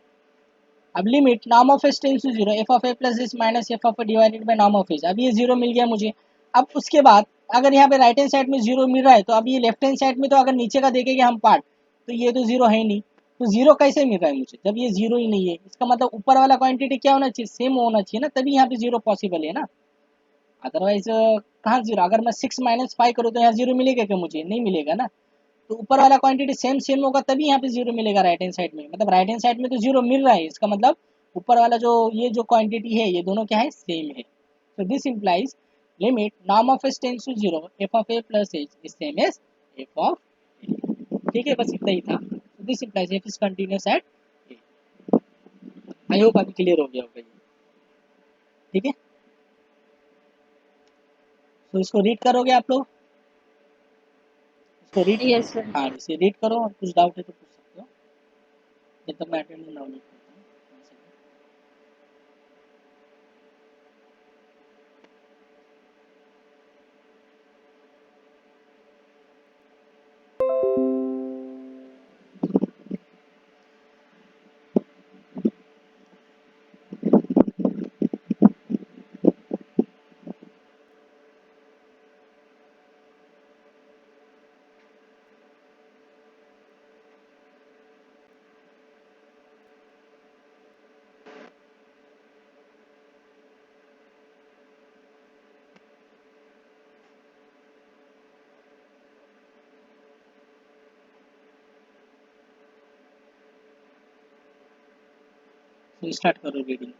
अब लिमिट नाम of S tends to 0 F of A plus S minus F of A divided by नाम ऑफ एस, अब ये 0 मिल गया मुझे। अब उसके बाद अगर यहाँ पे राइट हैंड साइड में 0 मिल रहा है, तो अब ये लेफ्ट हैंड साइड में तो अगर नीचे का देखेंगे हम पार्ट, तो ये तो 0 है ही नहीं, तो जीरो कैसे मिल रहा है मुझे जब ये जीरो ही नहीं है? इसका मतलब ऊपर वाला क्वांटिटी क्या होना चाहिए, सेम होना चाहिए ना, तभी यहाँ पे जीरो पॉसिबल है ना। अदरवाइज कहाँ जीरो, अगर मैं 6 - 5 करूँ तो यहाँ जीरो मिलेगा क्या, मुझे नहीं मिलेगा ना। तो ऊपर वाला क्वांटिटी सेम सेम होगा तभी यहाँ पे जीरो मिलेगा राइट हैंड साइड में, मतलब राइट हैंड साइड में तो जीरो मिल रहा है, इसका मतलब ऊपर वाला जो ये जो क्वांटिटी है ये दोनों क्या है, सेम है। So this implies limit norm of s tends to 0 f of a plus h is same as f of a। ठीक है, बस इतना ही था। So this implies f is continuous at a। I hope अभी clear हो गया होगा ये। ठीक है, तो इसको रीड करोगे आप लोग, इसको रीड, यस सर। हाँ इसे रीड करो और कुछ डाउट है तो पूछ सकते हो, जब तक मैं अटेंडेंस डाउनलोड करता हूँ। तो स्टार्ट करो रीडिंग।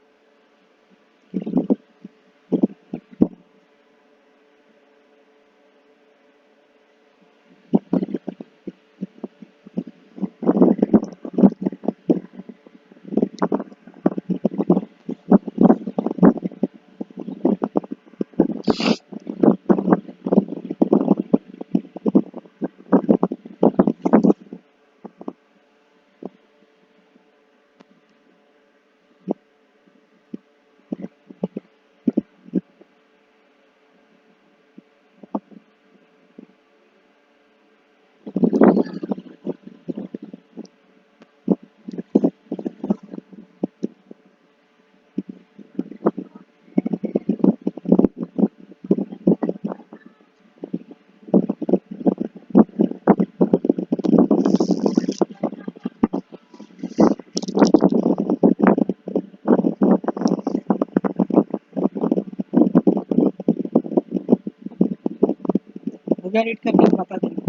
हो गया रीड करके बता देना।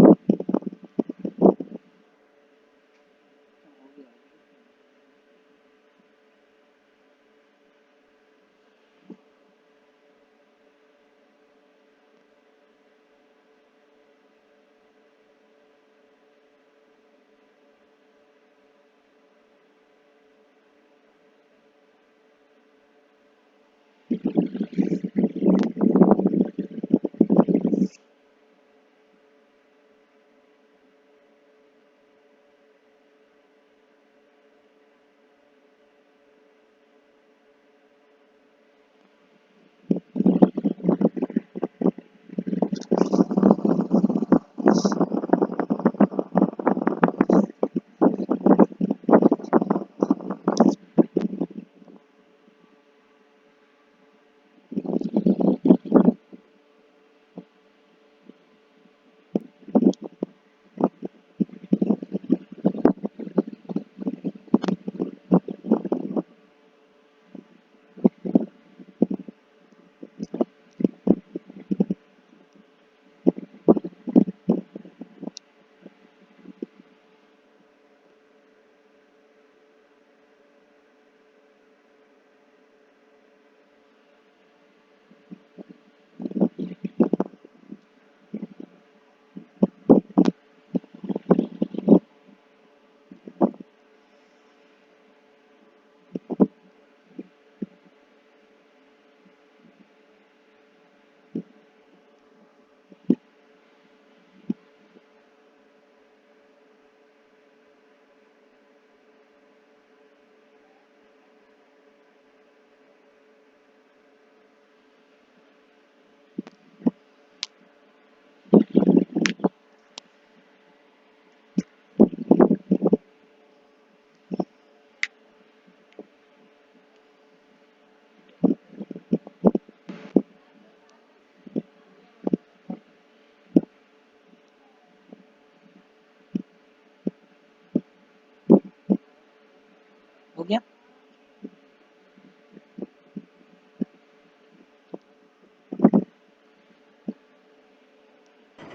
हो गया?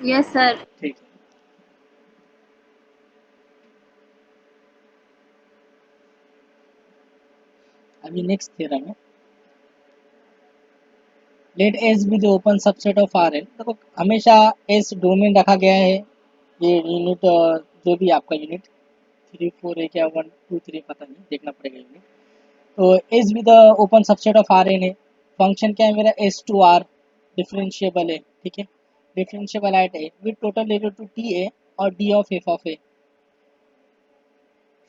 Yes sir. ठीक है। अभी नेक्स्ट थ्योरम है, let S be the open subset of R N. देखो हमेशा एस डोमेन रखा गया है, ये यूनिट जो भी आपका यूनिट 3 4 है क्या 1 2 3 पता नहीं, देखना पड़ेगा यूनिट। तो S be the open subset of R N है, फंक्शन क्या है मेरा एस टू आर, डिफरेंशिएबल है, ठीक है, differentiable at A with total equal to T A और D of F of A.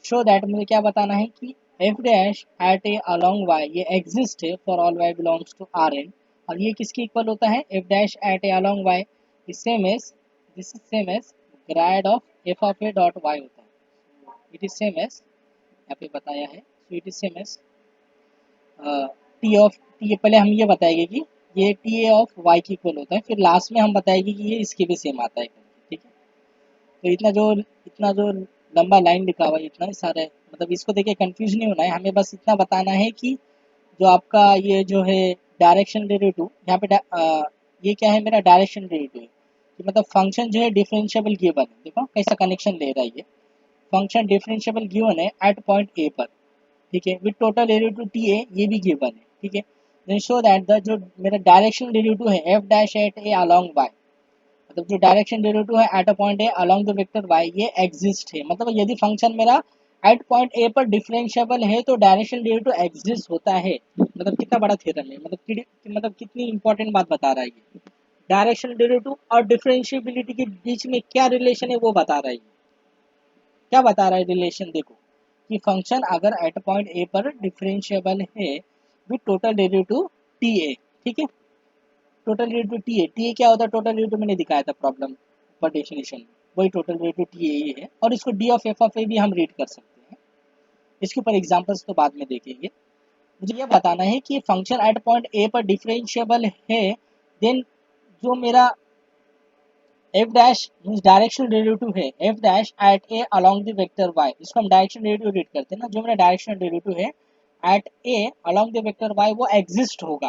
Show that मुझे क्या बताना है कि F dash at A along Y ये एग्जिस्ट है for all Y belongs to R N, और ये किसके इक्वल होता है, F dash at A along Y is same as, this is same as grad of F of A dot Y होता है। It is same as, यहाँ पे बताया है, so it is same as T of T, पहले हम ये बताएंगे कि ये टी ए ऑफ वाई की इक्वल होता है, फिर लास्ट में हम बताएंगे कि ये इसके भी सेम आता है, ठीक है। तो इतना जो लंबा लाइन लिखा हुआ है, इतना सारे मतलब इसको देखिए कंफ्यूज नहीं होना है, हमें बस इतना बताना है कि जो आपका ये जो है डायरेक्शन डेरिवेटिव यहाँ पे ये क्या है मेरा डायरेक्शन डेरिवेटिव है, कि मतलब फंक्शन जो है डिफरेंशिएबल गिवन है, देखो कैसा कनेक्शन ले रहा है ये, फंक्शन डिफरेंशिएबल गिवन है एट पॉइंट ए पर, ठीक है, with total derivative T A ये भी गिवन है, ठीक है। देन शो दैट द जो मेरा डायरेक्शन डेरिवेटिव है F dash at A along Y, मतलब जो डायरेक्शन डेरिवेटिव है at a point A along the vector Y ये एग्जिस्ट है, मतलब यदि फंक्शन मेरा एट पॉइंट ए पर डिफरेंशिएबल है तो डायरेक्शन डेरिवेटिव एग्जिस्ट होता है। मतलब कितना बड़ा थ्योरम है, मतलब कितनी इंपॉर्टेंट बात बता रहा है ये, डायरेक्शन डेरिवेटिव और डिफरेंशिएबिलिटी के बीच में क्या रिलेशन है वो बता रहा है, क्या बता रहा है रिलेशन, देखो कि फंक्शन अगर एट पॉइंट ए पर डिफरेंशिएबल है with total derivative T A, ठीक है, total derivative T A, T A क्या होता है, टोटल डेरिवेटिव मैंने दिखाया था प्रॉब्लम पर डेफिनेशन, वही टोटल डेरिवेटिव टी ए है, और इसको डी ऑफ एफ ऑफ ए भी हम रीड कर सकते हैं, इसके ऊपर एग्जांपल्स तो बाद में देखेंगे। मुझे ये बताना है कि फंक्शन एट पॉइंट ए पर डिफरेंशिएबल है, देन जो मेरा F dash means directional derivative है F dash at A along the vector Y, इसको हम डायरेक्शनल डेरिवेटिव रीड करते हैं ना, जो मेरा डायरेक्शनल डेरिवेटिव है at A along the vector Y वो एग्जिस्ट होगा,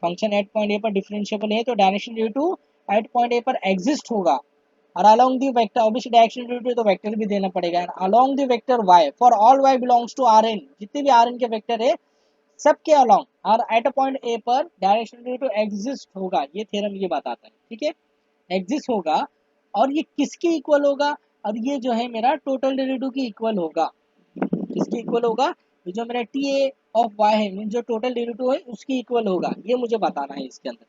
फंक्शन एट पॉइंट ए पर डिफरेंशिएबल है तो डायरेक्शनल डेरिवेटिव एट पॉइंट ए पर एग्जिस्ट होगा, और along the vector obviously directional derivative तो वेक्टर भी देना पड़ेगा, along the vector Y for all Y belongs to R N, जितने भी आर एन के वेक्टर है सबके अलोंग और एट अ पॉइंट ए पर डायरेक्शनल डेरिवेटिव एग्जिस्ट होगा, ये थ्योरम ये बताता है, ठीक है, एग्जिस्ट होगा, और ये किसके इक्वल होगा, और ये जो है मेरा टोटल डेरिवेटिव की इक्वल होगा, किसके इक्वल होगा, ये जो मेरा टी ए ऑफ वाई है मीन जो टोटल डेरिवेटिव है उसकी इक्वल होगा, ये मुझे बताना है इसके अंदर।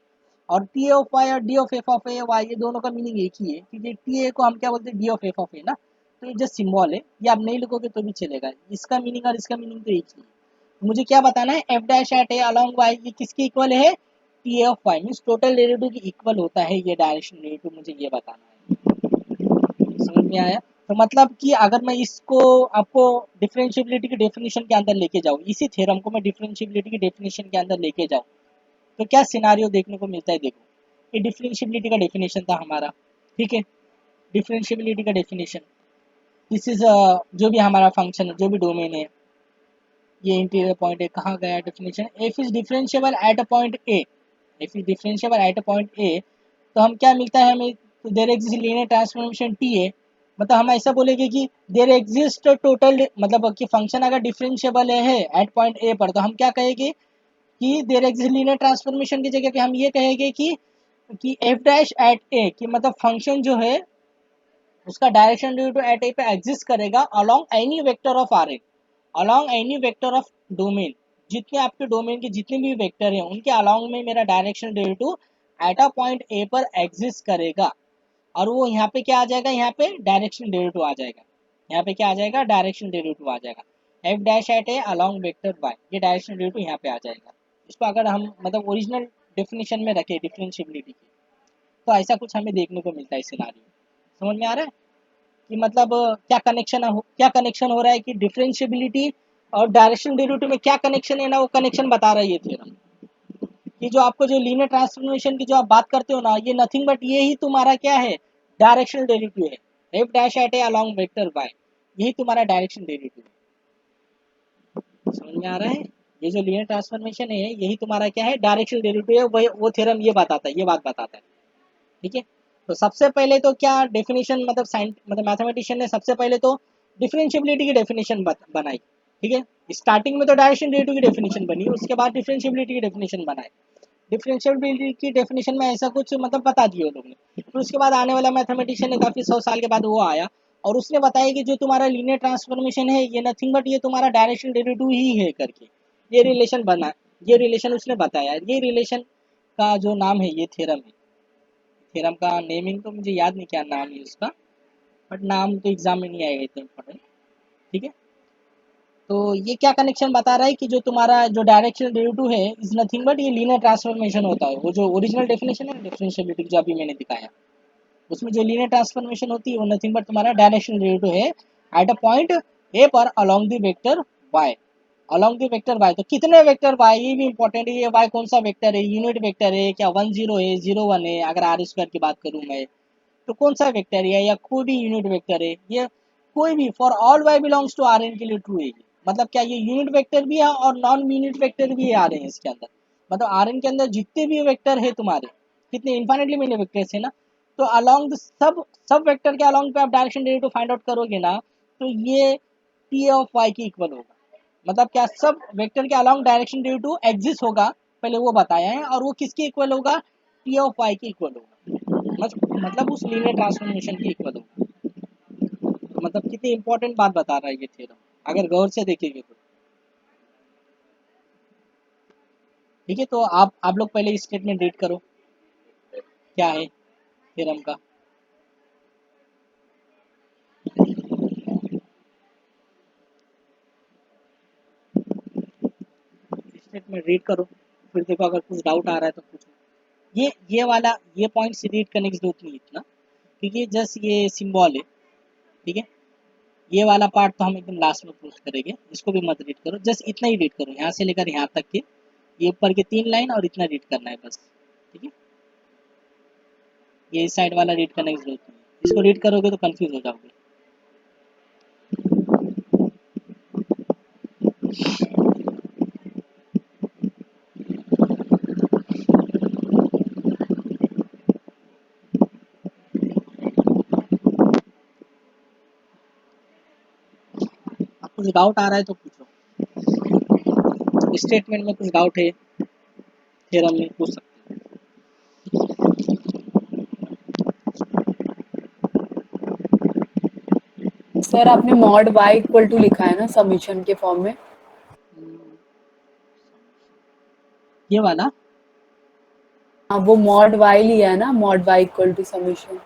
और टी ए ऑफ वाई और D of F of A Y ये दोनों का मीनिंग एक ही है, क्योंकि टी ए को हम क्या बोलते हैं डी ऑफ एफ ऑफ ए ना, तो ये जस्ट सिंबल है, ये आप नहीं लिखोगे तो भी चलेगा, इसका मीनिंग और इसका मीनिंग तो एक ही है। तो मुझे क्या बताना है, F dash at A along Y ये किसके इक्वल है, T A of Y means total derivative की इक्वल होता है, ये डायरेक्शन डेरिवेटिव मुझे ये बताना है, समझ में आया। तो मतलब कि अगर मैं इसको आपको डिफरेंशिएबिलिटी की डेफिनेशन के अंदर लेके जाऊँ, इसी थ्योरम को मैं डिफरेंशिएबिलिटी की डेफिनेशन के अंदर लेके जाऊँ तो क्या सिनारियो देखने को मिलता है, देखो ये डिफरेंशिएबिलिटी का डेफिनेशन था हमारा, ठीक है, डिफरेंशिएबिलिटी का डेफिनेशन, दिस इज जो भी हमारा फंक्शन है जो भी डोमेन है, ये इंटीरियर पॉइंट है, कहाँ गया definition, F is differentiable at a point A, F is differentiable at a point A, तो हम क्या मिलता है हमें, तो there exist linear transformation T A, मतलब हम ऐसा बोलेंगे कि देयर एग्जिस्ट टोटल, मतलब कि फंक्शन अगर डिफरेंशिएबल है एट पॉइंट ए पर तो हम क्या कहेंगे कि देयर एग्जिस्ट लीनियर ट्रांसफॉर्मेशन की जगह पे हम ये कहेंगे कि एफ डैश एट ए, कि मतलब फंक्शन जो है उसका direction due to at A पे एग्जिस्ट करेगा along any vector of R N, along any vector of domain, जितने आपके डोमेन के जितने भी वेक्टर हैं उनके अलोंग में मेरा direction derivative at a point ए पर एग्जिस्ट करेगा, और वो यहाँ पे क्या आ जाएगा, यहाँ पे डायरेक्शन डेरिवेटिव आ जाएगा, यहाँ पे क्या आ जाएगा, डायरेक्शन डेरिवेटिव आ जाएगा, F dash at A along vector Y ये डायरेक्शन डेरिवेटिव यहाँ पे आ जाएगा। इसको अगर हम मतलब ओरिजिनल डेफिनेशन में रखें डिफरेंशिएबिलिटी की, तो ऐसा कुछ हमें देखने को मिलता है सिनारियो, समझ में आ रहा है कि मतलब क्या कनेक्शन हो रहा है कि डिफरेंशिएबिलिटी और डायरेक्शन डेरिवेटिव में क्या कनेक्शन है ना, वो कनेक्शन बता रहा है ये थ्योरम, कि जो आपको जो लीनियर ट्रांसफॉर्मेशन की जो आप बात करते हो ना, ये नथिंग बट ये ही तुम्हारा क्या है, डायरेक्शनल डेरिवेटिव है, F dash at A along vector Y, यही तुम्हारा डायरेक्शन डेरिवेटिव है, समझ में आ रहा है? ये जो लीनियर ट्रांसफॉर्मेशन है यही तुम्हारा क्या है, डायरेक्शनल डेरिवेटिव है, वो थ्योरम ये बताता है, ये बात बताता है। ठीक है, तो सबसे पहले तो क्या डेफिनेशन, मतलब मैथमेटिशियन ने सबसे पहले तो डिफरेंशिएबिलिटी की डेफिनेशन बनाई। ठीक है, स्टार्टिंग में तो डायरेक्शन डेरिवेटिव की डेफिनेशन बनी, उसके बाद डिफरेंशिएबिलिटी की डेफिनेशन बनाई। डिफरेंशिएबिलिटी की डेफिनेशन में ऐसा कुछ मतलब बता दिए वो लोग ने। फिर उसके बाद आने वाला मैथमेटिशियन ने काफ़ी 100 साल के बाद वो आया और उसने बताया कि जो तुम्हारा लीनियर ट्रांसफॉर्मेशन है ये नथिंग बट ये तुम्हारा डायरेक्शनल डेरिवेटिव ही है करके ये रिलेशन बना, ये रिलेशन उसने बताया। ये रिलेशन का जो नाम है ये थ्योरम है। थ्योरम का नेमिंग तो मुझे याद नहीं क्या नाम है उसका, बट नाम तो एग्जाम में नहीं आएगा इतना इम्पोर्टेंट। ठीक है, तो ये क्या कनेक्शन बता रहा है कि जो तुम्हारा जो डायरेक्शनल डेरिवेटिव है इज नथिंग बट ये लीनियर ट्रांसफॉर्मेशन होता है। वो जो ओरिजिनल डेफिनेशन है डिफरेंशिएबिलिटी जो अभी मैंने दिखाया, उसमें जो लीनियर ट्रांसफॉर्मेशन होती है वो नथिंग बट तुम्हारा डायरेक्शनल डेरिवेटिव है एट अ पॉइंट ए पर along the vector Y. Along the vector Y, तो कितने वेक्टर वाई ये भी इंपॉर्टेंट है। ये वाई कौन सा वेक्टर है, यूनिट वेक्टर है क्या, 10 है 01 है, अगर आर स्क्वायर की बात करूँ मैं तो कौन सा वेक्टर है, या कोई भी यूनिट वेक्टर है, ये कोई भी for all Y belongs to R N के लिए ट्रू है। मतलब क्या ये यूनिट वेक्टर भी है और नॉन यूनिट वेक्टर भी आ रहे हैं इसके अंदर। मतलब आर एन के अंदर जितने भी वेक्टर है तुम्हारे, कितने इन्फाइनेटली मेनी वेक्टर्स है ना, तो अलोंग सब सब वेक्टर के अलोंग पे आप डायरेक्शन डेरिवेटिव फाइंड आउट करोगे ना, तो ये पी ऑफ वाई की इक्वल होगा। मतलब क्या सब वेक्टर के अलोंग डायरेक्शन डेरिवेटिव एग्जिस्ट होगा, पहले वो बताया है, और वो किसके इक्वल होगा, पी ऑफ वाई की इक्वल होगा। मतलब उस लीनियर ट्रांसफॉर्मेशन की इक्वल होगा। तो मतलब कितनी इंपॉर्टेंट बात बता रहा है ये थ्योरम, अगर गौर से देखेंगे तो। ठीक है, तो आप लोग पहले स्टेटमेंट रीड करो क्या है थ्योरम का। स्टेटमेंट रीड करो, फिर देखो अगर कुछ डाउट आ रहा है तो पूछो। ये वाला ये पॉइंट से रीड करने की जरूरत नहीं है इतना, क्योंकि जस्ट ये सिंबल है। ठीक है, ये वाला पार्ट तो हम एकदम लास्ट में पोस्ट करेंगे, इसको भी मत रीड करो, जस्ट इतना ही रीड करो यहाँ से लेकर यहाँ तक के, ये ऊपर के 3 लाइन और इतना रीड करना है बस। ठीक है, ये इस साइड वाला रीड करने की जरूरत नहीं है, इसको रीड करोगे तो कंफ्यूज हो जाओगे। अब कुछ डाउट आ रहा है तो पूछो, स्टेटमेंट में कुछ डाउट है थ्योरम में पूछ सकते सर आपने मॉड वाई इक्वल टू लिखा है ना समीशन के फॉर्म में? हो। ये वाला हाँ वो मॉड वाई लिया है ना, mod Y equal to summation.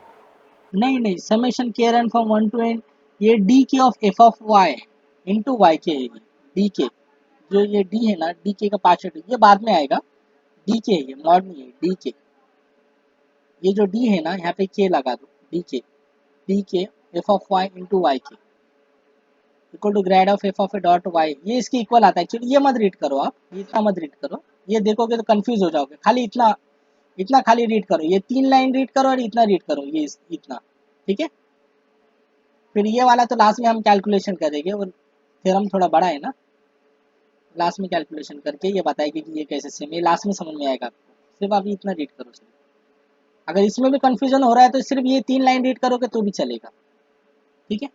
नहीं नहीं, समेशन के रन फ्रॉम 1 to n, ये D K of F of Y into Y K है। डी के जो ये डी है ना, डी के का पार्शियल ये बाद में आएगा, डी के है ये, मॉड नहीं है, डी के। ये जो डी है ना यहाँ पे के लगा दो, D K F of Y into Y K equal to grad of F of A dot Y, ये इसके इक्वल आता है एक्चुअली। ये मत रीड करो आप, ये इतना मत रीड करो, ये देखोगे तो कंफ्यूज हो जाओगे। खाली इतना इतना खाली रीड करो, ये 3 लाइन रीड करो और इतना रीड करो, ये इतना। ठीक है, फिर ये वाला तो लास्ट में हम कैलकुलेशन करेंगे, वो थ्योरम थोड़ा बड़ा है ना, लास्ट में कैलकुलेशन करके ये बताएगी कि ये कैसे सेम, ये लास्ट में समझ में आएगा आपको। सिर्फ अभी इतना रीड करो सिर्फ, अगर इसमें भी कंफ्यूजन हो रहा है तो सिर्फ ये 3 लाइन रीड करोगे तो भी चलेगा। ठीक है,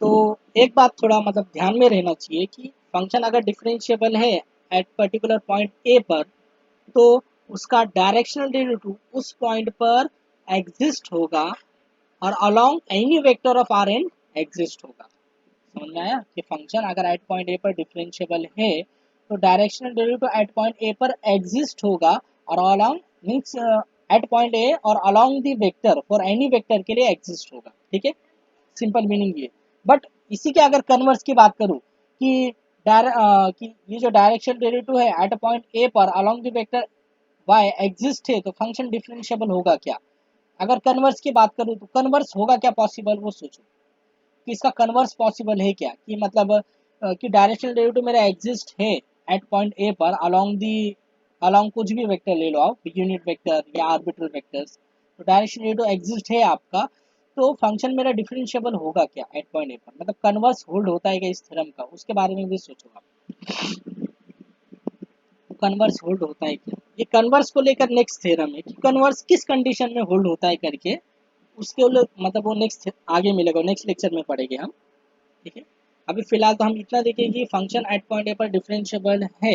तो एक बात थोड़ा मतलब ध्यान में रहना चाहिए कि फंक्शन अगर डिफरेंशिएबल है एट पर्टिकुलर पॉइंट ए पर, तो उसका डायरेक्शनल डेरिवेटिव उस पॉइंट पर एग्जिस्ट होगा और along any vector of R N exist होगा। समझ में आया कि फंक्शन अगर एट पॉइंट ए पर डिफरेंशिएबल है तो डायरेक्शनल डेरिवेटिव एट पॉइंट ए पर एग्जिस्ट होगा और along means at point A और along the vector for any vector के लिए एग्जिस्ट होगा। ठीक है, सिंपल मीनिंग ये। बट इसी के अगर कन्वर्स की बात करूँ कि कि ये जो डायरेक्शन डेरिवेटिव है एट अ पॉइंट ए पर along the vector Y exist है, तो फंक्शन डिफरेंशिएबल होगा क्या। अगर कन्वर्स की बात करूँ तो कन्वर्स होगा क्या पॉसिबल, वो सोचो कि इसका कन्वर्स पॉसिबल है क्या, कि मतलब कि डायरेक्शनल डेरिवेटिव मेरा एग्जिस्ट है एट पॉइंट ए पर अलोंग कुछ भी वेक्टर ले लो आप, यूनिट वेक्टर या आर्बिट्रल वेक्टर्स, तो डायरेक्शन डेरिवेटिव एग्जिस्ट है आपका, तो फंक्शन मेरा डिफरेंशिएबल होगा क्या एट पॉइंट ए पर, मतलब कन्वर्स होल्ड होता है क्या इस थ्योरम का, उसके बारे में भी सोचो आप। कन्वर्स होल्ड होता है क्या, ये कन्वर्स को लेकर नेक्स्ट थ्योरम है कि कन्वर्स किस कंडीशन में होल्ड होता है करके, उसके मतलब वो नेक्स्ट आगे मिलेगा, नेक्स्ट लेक्चर में पढ़ेंगे हम, ठीक है। अभी फिलहाल तो हम इतना देखें कि फंक्शन एट पॉइंट ए पर डिफरेंशिएबल है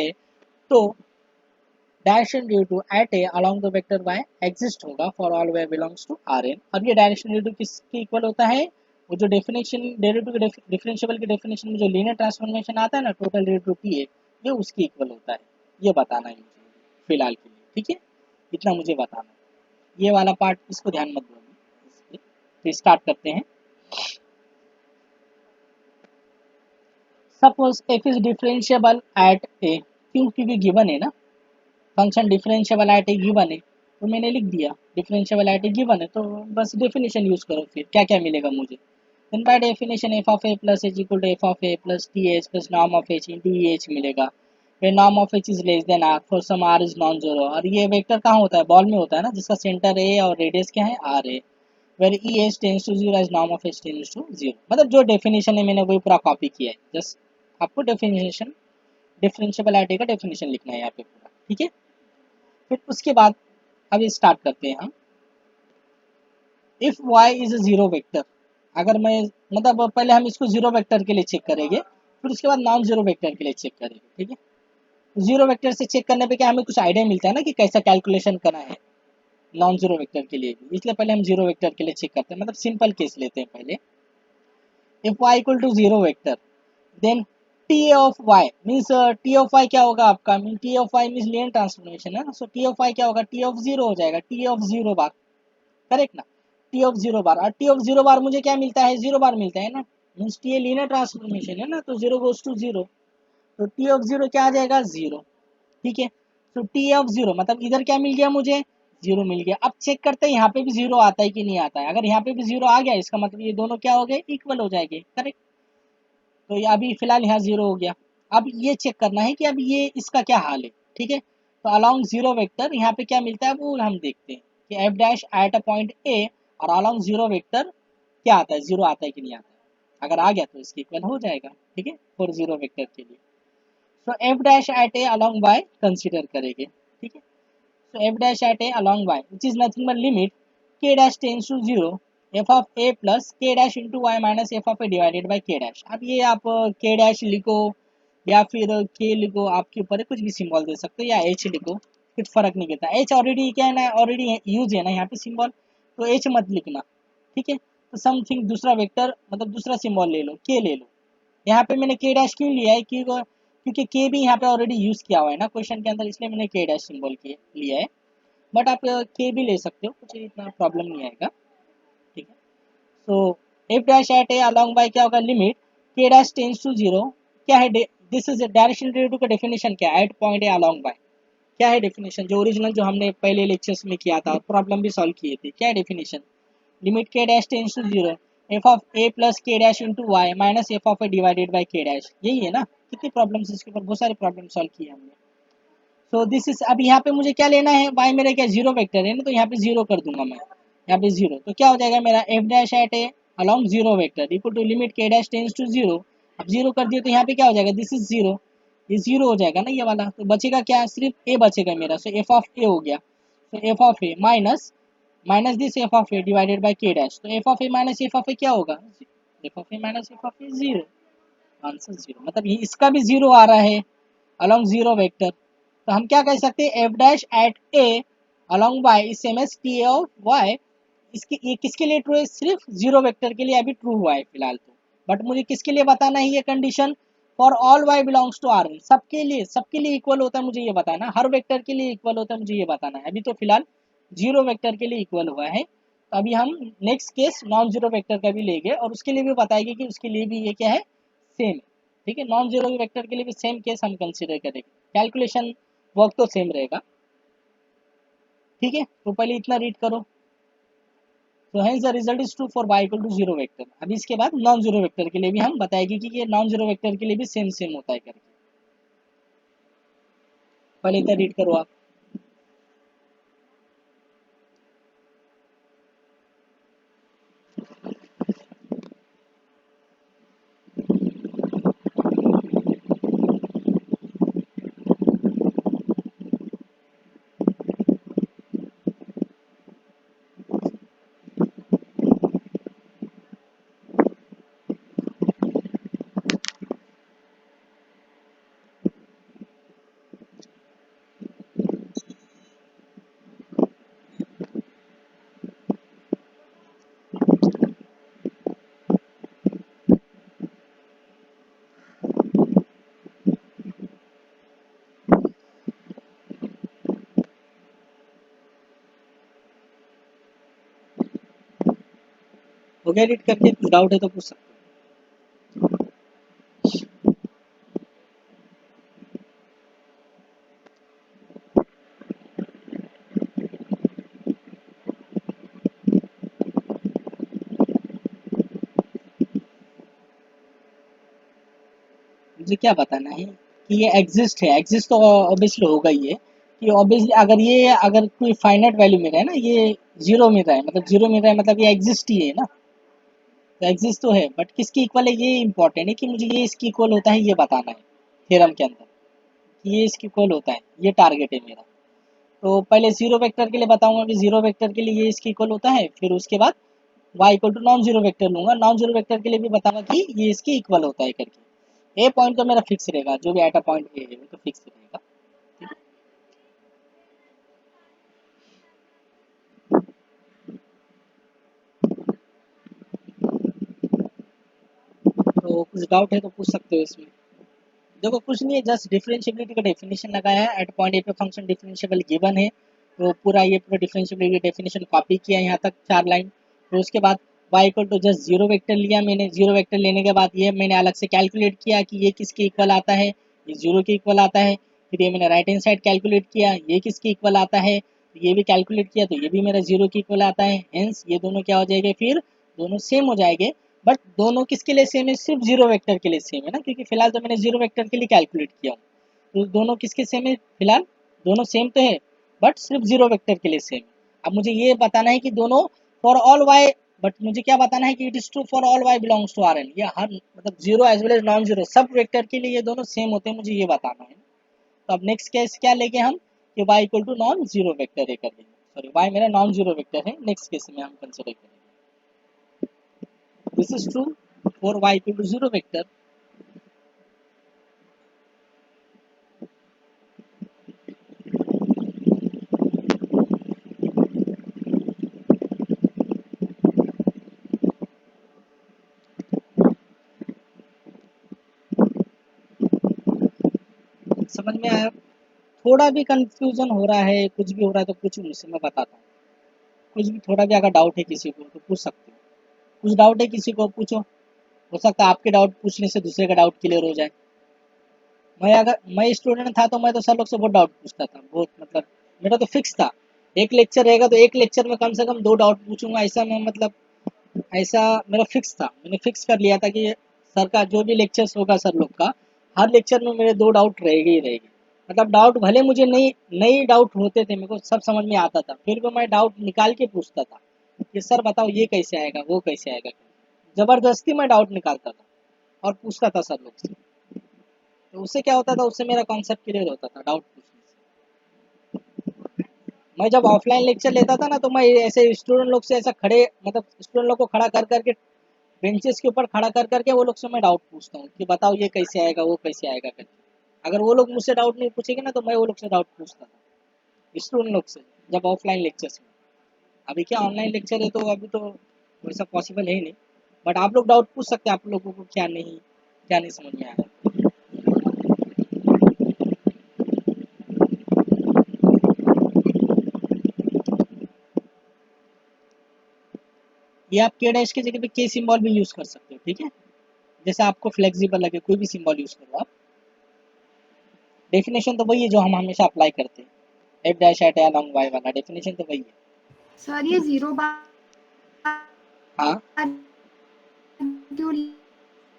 तो direction due to at A along the vector y exist होगा for all Y belongs to Rn। अब ये डायरेक्शन ड्यू टू किसके इक्वल होता है, वो जो डेफिनेशन डेरिवेटिव के डिफरेंशिएबल की डेफिनेशन में जो लीनियर ट्रांसफॉर्मेशन आता है ना total due to P A, ये उसके इक्वल होता है। ये बताना है मुझे फिलहाल के लिए, ठीक है, इतना मुझे बताना है। ये वाला पार्ट इसको ध्यान मत दो अभी। तो स्टार्ट करते हैं। Suppose F is differentiable at A, क्यों, क्योंकि गिवन है ना, function differentiable at A given है, तो मैंने लिख दिया डिफरेंशिएबल एट ए गिवन है, तो बस डेफिनेशन यूज करो, फिर क्या क्या मिलेगा मुझे। Then by definition F of A plus H equal to F of A plus T H plus norm of H into E H मिलेगा। फिर norm of H is less than R for some R is non zero, और ये vector कहाँ होता है, ball में होता है ना, जिसका सेंटर ए और रेडियस क्या है आर है। Where E H tends to zero as norm of H tends to zero, मतलब जो डेफिनेशन है मैंने वही पूरा कॉपी किया है, जस्ट आपको डेफिनेशन डिफरेंशिएबल एट ए का डेफिनेशन लिखना है यहाँ पे पूरा, ठीक है। फिर उसके बाद अभी स्टार्ट करते हैं हम। If y is a zero vector, अगर मैं, मतलब पहले हम इसको जीरो वेक्टर के लिए चेक करेंगे, फिर उसके बाद नॉन जीरो वेक्टर के लिए चेक करेंगे, ठीक है। जीरो वेक्टर से चेक करने पे क्या हमें कुछ आइडिया मिलता है ना कि कैसा कैलकुलेशन करना है नॉन जीरो वेक्टर के लिए भी, इसलिए पहले हम जीरो वेक्टर के लिए चेक करते हैं, मतलब सिंपल केस लेते हैं पहले। If y equal to zero vector then t of y means t of y क्या होगा आपका, mean t of y means linear transformation है ना, सो t ऑफ y क्या होगा, t ऑफ जीरो हो जाएगा, t of zero bar, correct ना, टी ऑफ जीरो बार, और टी ऑफ जीरो बार मुझे क्या मिलता है, जीरो बार मिलता है ना, मीन्स टी लीनियर ट्रांसफॉर्मेशन है ना, तो जीरो गोज टू जीरो, तो टी ऑफ जीरो क्या आ जाएगा, जीरो, ठीक है। तो टी ऑफ जीरो मतलब इधर क्या मिल गया मुझे, जीरो मिल गया। अब चेक करते हैं यहाँ पे भी जीरो आता है कि नहीं आता है, अगर यहाँ पे भी जीरो आ गया इसका मतलब ये दोनों क्या हो गए, इक्वल हो जाएंगे, करेक्ट। तो ये अभी फिलहाल यहाँ जीरो हो गया। अब ये चेक करना है कि अब ये इसका क्या हाल है, ठीक है। तो अलॉन्ग जीरो वेक्टर यहाँ पे क्या मिलता है वो हम देखते हैं कि F dash eight a point A और अलॉन्ग जीरो वेक्टर क्या आता है, जीरो आता है कि नहीं आता है, अगर आ गया तो इसके इक्वल हो जाएगा, ठीक है, फॉर जीरो वेक्टर के लिए। सो F dash at A along Y consider करेंगे, ठीक है। So f dash at a along y, which is nothing but limit k dash tends to 0 f of a plus k dash into y minus f of a divided by k dash। अब ये आप k dash लिखो या फिर k लिखो, आपके ऊपर है, कुछ भी सिंबल दे सकते हो, या h लिखो, कुछ फर्क नहीं पड़ता। h ऑलरेडी क्या है ना, ऑलरेडी यूज है ना यहाँ पे सिंबल, तो h मत लिखना, ठीक है। तो समथिंग दूसरा वेक्टर मतलब दूसरा सिंबल ले लो, k ले लो। यहाँ पे मैंने k डैश क्यों लिया है, क्योंकि k भी यहाँ पे ऑलरेडी यूज किया हुआ है ना क्वेश्चन के अंदर, इसलिए मैंने k डैश सिंबल लिया है। बट आप k भी ले सकते हो, कुछ इतना प्रॉब्लम नहीं आएगा, ठीक है। So F dash at A along Y क्या होगा, limit k dash tends to zero, क्या है, दिस इज डायरेक्शन डेरिवेटिव का डेफिनेशन क्या है, at point A along Y, क्या है डेफिनेशन, जो ओरिजिनल जो हमने पहले लेक्चर्स में किया था और प्रॉब्लम भी सॉल्व किए थे, क्या है definition, limit k dash tends to zero F of A plus k dash into Y minus F of A divided by k dash, यही है ना। कितनी प्रॉब्लम्स इसके ऊपर, बहुत सारे प्रॉब्लम सॉल्व किए हमने। सो दिस इज, अब यहाँ पे मुझे क्या लेना है, y मेरा क्या जीरो वेक्टर है ना, तो यहाँ पे जीरो कर दूंगा मैं, यहाँ पे जीरो, तो क्या हो जाएगा मेरा F dash at A along zero vector equal to limit k dash tends to zero. अब जीरो कर दिया तो यहाँ पे क्या हो जाएगा, दिस इज जीरो, ये जीरो हो जाएगा ना ये वाला, तो बचेगा क्या, सिर्फ a बचेगा मेरा, सो एफ ऑफ ए हो गया, तो F of A minus minus this F of A divided by k dash, तो F of A minus F of ए क्या होगा, F of A minus F of A zero, answer zero, मतलब ये इसका भी जीरो आ रहा है अलॉन्ग जीरो वेक्टर। तो हम क्या कह सकते हैं, F dash at A along Y is same as T of Y, इसके ये किसके लिए ट्रू है, सिर्फ जीरो वेक्टर के लिए अभी ट्रू हुआ है फिलहाल तो, बट मुझे किसके लिए बताना है ये condition, for all Y belongs to R, सबके लिए इक्वल होता है मुझे ये बताना, हर वेक्टर के लिए इक्वल होता है मुझे ये बताना है। अभी तो फिलहाल जीरो वेक्टर के लिए इक्वल हुआ है, तो अभी हम next case non zero vector का भी लेंगे और उसके लिए भी बताएंगे कि उसके लिए भी ये क्या है, सेम है, ठीक है। नॉन जीरो वेक्टर के लिए भी सेम केस हम कंसिडर करेंगे, कैलकुलेशन वर्क तो सेम रहेगा, ठीक है। तो पहले इतना रीड करो। तो hence the result is true for y equal to zero vector. अभी इसके बाद नॉन जीरो वेक्टर के लिए भी हम बताएंगे कि ये नॉन जीरो वेक्टर के लिए भी सेम सेम होता है करके, पहले इतना रीड करो आप। हो गया एडिट करके? कुछ डाउट है तो पूछ सकते हो। मुझे क्या बताना है कि ये एग्जिस्ट है, एग्जिस्ट तो ऑब्वियसली होगा ही है कि ऑब्वियसली अगर कोई फाइनाइट वैल्यू में रहा है ना, ये जीरो में रहा है मतलब जीरो में रहा है मतलब ये एग्जिस्ट ही है ना, तो एग्जिस्ट तो है बट किसकी इक्वल है ये इंपॉर्टेंट है कि मुझे ये इसकी इक्वल होता है ये बताना है थ्योरम के अंदर, ये इसकी इक्वल होता है, ये टारगेट है मेरा। तो पहले जीरो वेक्टर के लिए बताऊंगा कि जीरो वेक्टर के लिए ये इसकी इक्वल होता है, फिर उसके बाद y equal to non zero vector लूंगा, नॉन जीरो वेक्टर के लिए भी बताऊंगा कि ये इसकी इक्वल होता है करके। ए पॉइंट तो मेरा फिक्स रहेगा, जो भी एटा पॉइंट ए है वो तो फिक्स रहेगा। तो कुछ डाउट है तो पूछ सकते हो इसमें। देखो कुछ नहीं है, जस्ट डिफरेंशियबिलिटी का डेफिनेशन लगाया है, एट पॉइंट ए पे फंक्शन डिफरेंशिएबल गिवन है, तो पूरा ये पूरा डिफरेंशियबिलिटी डेफिनेशन कॉपी किया यहाँ तक 4 लाइन। तो उसके बाद y equal to just zero vector लिया मैंने, जीरो वेक्टर लेने के बाद ये मैंने अलग से कैलकुलेट किया कि ये किसके इक्वल आता है, ये जीरो के इक्वल आता है। फिर ये मैंने राइट हैंड साइड कैलकुलेट किया, ये किसके इक्वल आता है, तो ये भी कैलकुलेट किया तो ये भी मेरा जीरो के इक्वल आता है। हेंस ये दोनों क्या हो जाएंगे, फिर दोनों सेम हो जाएंगे। बट दोनों किसके लिए सेम है, सिर्फ जीरो वेक्टर के लिए सेम है ना, क्योंकि फिलहाल तो मैंने जीरो वेक्टर के लिए कैलकुलेट किया हूँ। तो दोनों किसके सेम है फिलहाल, दोनों सेम तो है बट सिर्फ जीरो वेक्टर के लिए सेम है। अब मुझे ये बताना है कि दोनों फॉर ऑल वाई, बट मुझे क्या बताना है कि it is true for all Y belongs to R N, ये हर मतलब zero as well as non zero सब वेक्टर के लिए ये दोनों सेम होते हैं, मुझे ये बताना है। तो अब नेक्स्ट केस क्या लेंगे हम कि y equal to non zero vector है कर लेंगे, सॉरी y मेरा नॉन जीरो वेक्टर है, नेक्स्ट केस में हम कंसिडर करेंगे this is true for y equal to zero vector. समझ में आया? थोड़ा भी कंफ्यूजन हो रहा है, कुछ भी हो रहा है तो कुछ मुझसे मैं बताता हूँ। कुछ भी थोड़ा भी अगर डाउट है किसी को तो पूछ सकते हो, कुछ डाउट है किसी को पूछो, हो सकता है आपके डाउट पूछने से दूसरे का डाउट क्लियर हो जाए। मैं स्टूडेंट था तो मैं तो सर लोग से बहुत डाउट पूछता था, बहुत मतलब मेरा तो फिक्स था, एक लेक्चर रहेगा तो एक लेक्चर में कम से कम 2 डाउट पूछूंगा, ऐसा मैं मतलब ऐसा मेरा फिक्स था, मैंने फिक्स कर लिया था कि सर का जो भी लेक्चर्स होगा सर लोग का, हर लेक्चर में मेरे 2 डाउट रहेगी ही रहेगी। मतलब डाउट भले मुझे नई नई डाउट होते थे, मेरे को सब समझ में आता था, फिर भी मैं डाउट निकाल के पूछता था कि सर बताओ ये कैसे आएगा वो कैसे आएगा, जबरदस्ती मैं डाउट निकालता था और पूछता था सर लोग से। तो उससे क्या होता था, उससे मेरा कॉन्सेप्ट क्लियर होता था डाउट पूछने से। मैं जब ऑफलाइन लेक्चर लेता था ना तो मैं ऐसे स्टूडेंट लोग से ऐसा खड़े मतलब स्टूडेंट लोग को खड़ा कर करके बेंचेस के ऊपर खड़ा कर करके वो लोग से मैं डाउट पूछता हूँ कि बताओ ये कैसे आएगा वो कैसे आएगा करके। अगर वो लोग मुझसे डाउट नहीं पूछेंगे ना तो मैं वो लोग से डाउट पूछता था स्टूडेंट लोग से, जब ऑफलाइन लेक्चर्स में। अभी क्या ऑनलाइन लेक्चर है तो अभी तो वैसा पॉसिबल है ही नहीं, बट आप लोग डाउट पूछ सकते हैं, आप लोगों को क्या नहीं समझ में आया। ये आप के डैश की जगह पे के सिंबल भी यूज कर सकते हो, ठीक है, जैसे आपको फ्लेक्सिबल लगे कोई भी सिंबल यूज करो आप। डेफिनेशन तो वही है जो हम हमेशा अप्लाई करते हैं, F dash at along Y वाला डेफिनेशन तो वही है। सर ये 0 बार हाँ, क्यों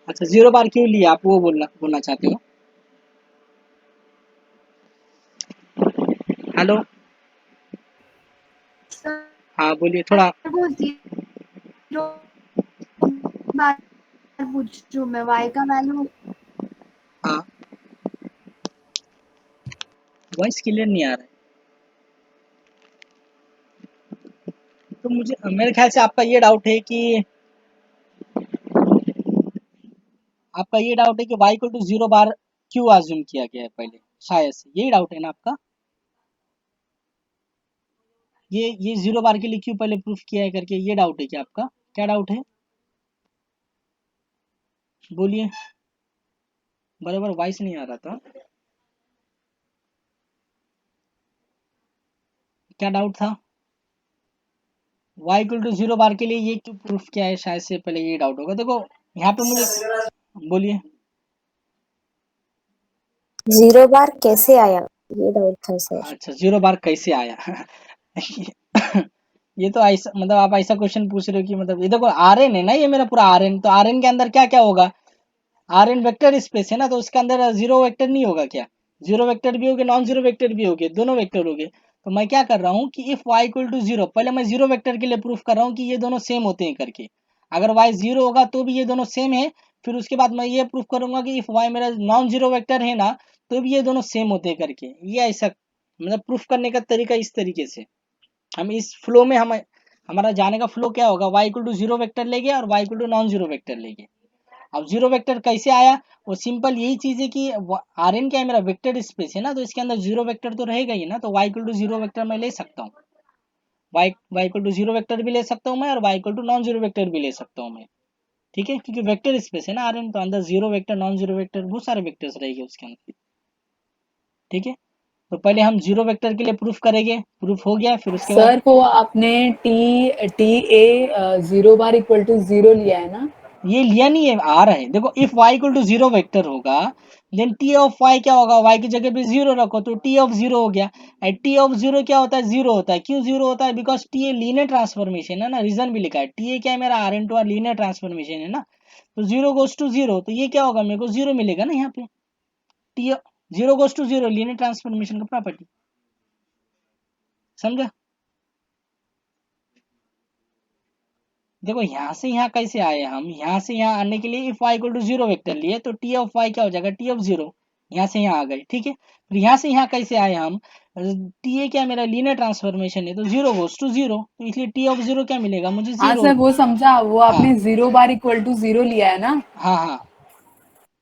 अच्छा 0 बार क्यों लिया आप वो बोलना चाहते हो? हेलो, सर हाँ बोलिए थोड़ा। वो 0 बार पूछूं मैं y का वैल्यू। हाँ, वॉइस क्लियर नहीं आ रहा है। तो मुझे मेरे ख्याल से आपका ये डाउट है कि y को टू 0 बार क्यों अज्यूम किया गया है पहले, शायद से यही डाउट है ना आपका। ये 0 बार के लिए क्यों पहले प्रूफ किया है करके ये डाउट है क्या आपका, क्या डाउट है बोलिए, बराबर वॉइस नहीं आ रहा था, क्या डाउट था? y इक्वल टू 0 बार के लिए ये क्यों प्रूफ किया है, शायद से पहले ये डाउट होगा। देखो यहाँ पे मुझे, बोलिए। 0 बार कैसे आया, ये डाउट था सर। अच्छा 0 बार कैसे आया ये तो ऐसा, मतलब आप ऐसा क्वेश्चन पूछ रहे हो कि मतलब ये देखो आर एन है ना, ये मेरा पूरा आर एन, तो आर एन के अंदर क्या क्या होगा, आर एन वेक्टर स्पेस है ना, तो उसके अंदर जीरो वेक्टर नहीं होगा क्या, जीरो वेक्टर भी होगे, नॉन जीरो वेक्टर भी होगे, दोनों वेक्टर होगे। तो मैं क्या कर रहा हूँ कि इफ y इक्वल टू 0, पहले मैं जीरो वेक्टर के लिए प्रूफ कर रहा हूँ कि ये दोनों सेम होते हैं करके, अगर y 0 होगा तो भी ये दोनों सेम है। फिर उसके बाद मैं ये प्रूफ करूंगा कि इफ y मेरा नॉन जीरो वेक्टर है ना, तो भी ये दोनों सेम होते हैं करके। ये ऐसा मतलब प्रूफ करने का तरीका इस तरीके से, हम इस फ्लो में हम हमारा जाने का फ्लो क्या होगा, y इक्वल टू 0 वेक्टर लेंगे और y equal to non zero vector लेंगे। अब जीरो वेक्टर कैसे आया, वो सिंपल यही चीज है कि आर एन क्या है, मेरा वेक्टर स्पेस है ना, तो इसके अंदर जीरो वेक्टर तो रहेगा ही ना, तो y इक्वल टू 0 वेक्टर मैं ले सकता हूँ, y इक्वल टू 0 वेक्टर भी ले सकता हूँ मैं, और y equal to non zero vector भी ले सकता हूँ मैं। ठीक है, क्योंकि वेक्टर स्पेस है ना आर एन, तो अंदर zero vector, non zero vector, बहुत सारे वेक्टर्स रहेंगे उसके अंदर। ठीक है, तो पहले हम जीरो वेक्टर के लिए प्रूफ करेंगे, प्रूफ हो गया, फिर उसके बाद सर वो आपने T A 0 bar equal to 0 लिया है ना? ये लिया नहीं है, आ रहा है। देखो if y equal to 0 vector होगा, देन t ऑफ y क्या होगा, y की जगह पे 0 रखो तो t ऑफ 0 हो गया। t ऑफ 0 क्या होता है, 0 होता है। क्यों 0 होता है, because t A linear transformation है ना, रीजन भी लिखा है, t ए क्या है मेरा R N to R linear transformation है ना, तो 0 गोज टू 0, तो ये क्या होगा, मेरे को 0 मिलेगा ना यहाँ पे, t 0 goes to 0 linear transformation का प्रॉपर्टी, समझा। देखो यहाँ से यहाँ कैसे आए हम, यहाँ से यहाँ आने के लिए if y equal to 0 vector लिए, तो t ऑफ y क्या हो जाएगा, t ऑफ 0, यहाँ से यहाँ आ गए। ठीक है, फिर यहाँ से यहाँ कैसे आए हम, t ए क्या मेरा लीनियर ट्रांसफॉर्मेशन है, तो 0 गोज टू 0, तो इसलिए t ऑफ 0 क्या मिलेगा मुझे, हाँ 0। सर वो समझा, वो हाँ आपने 0 बार इक्वल टू 0 लिया है ना? हाँ हाँ,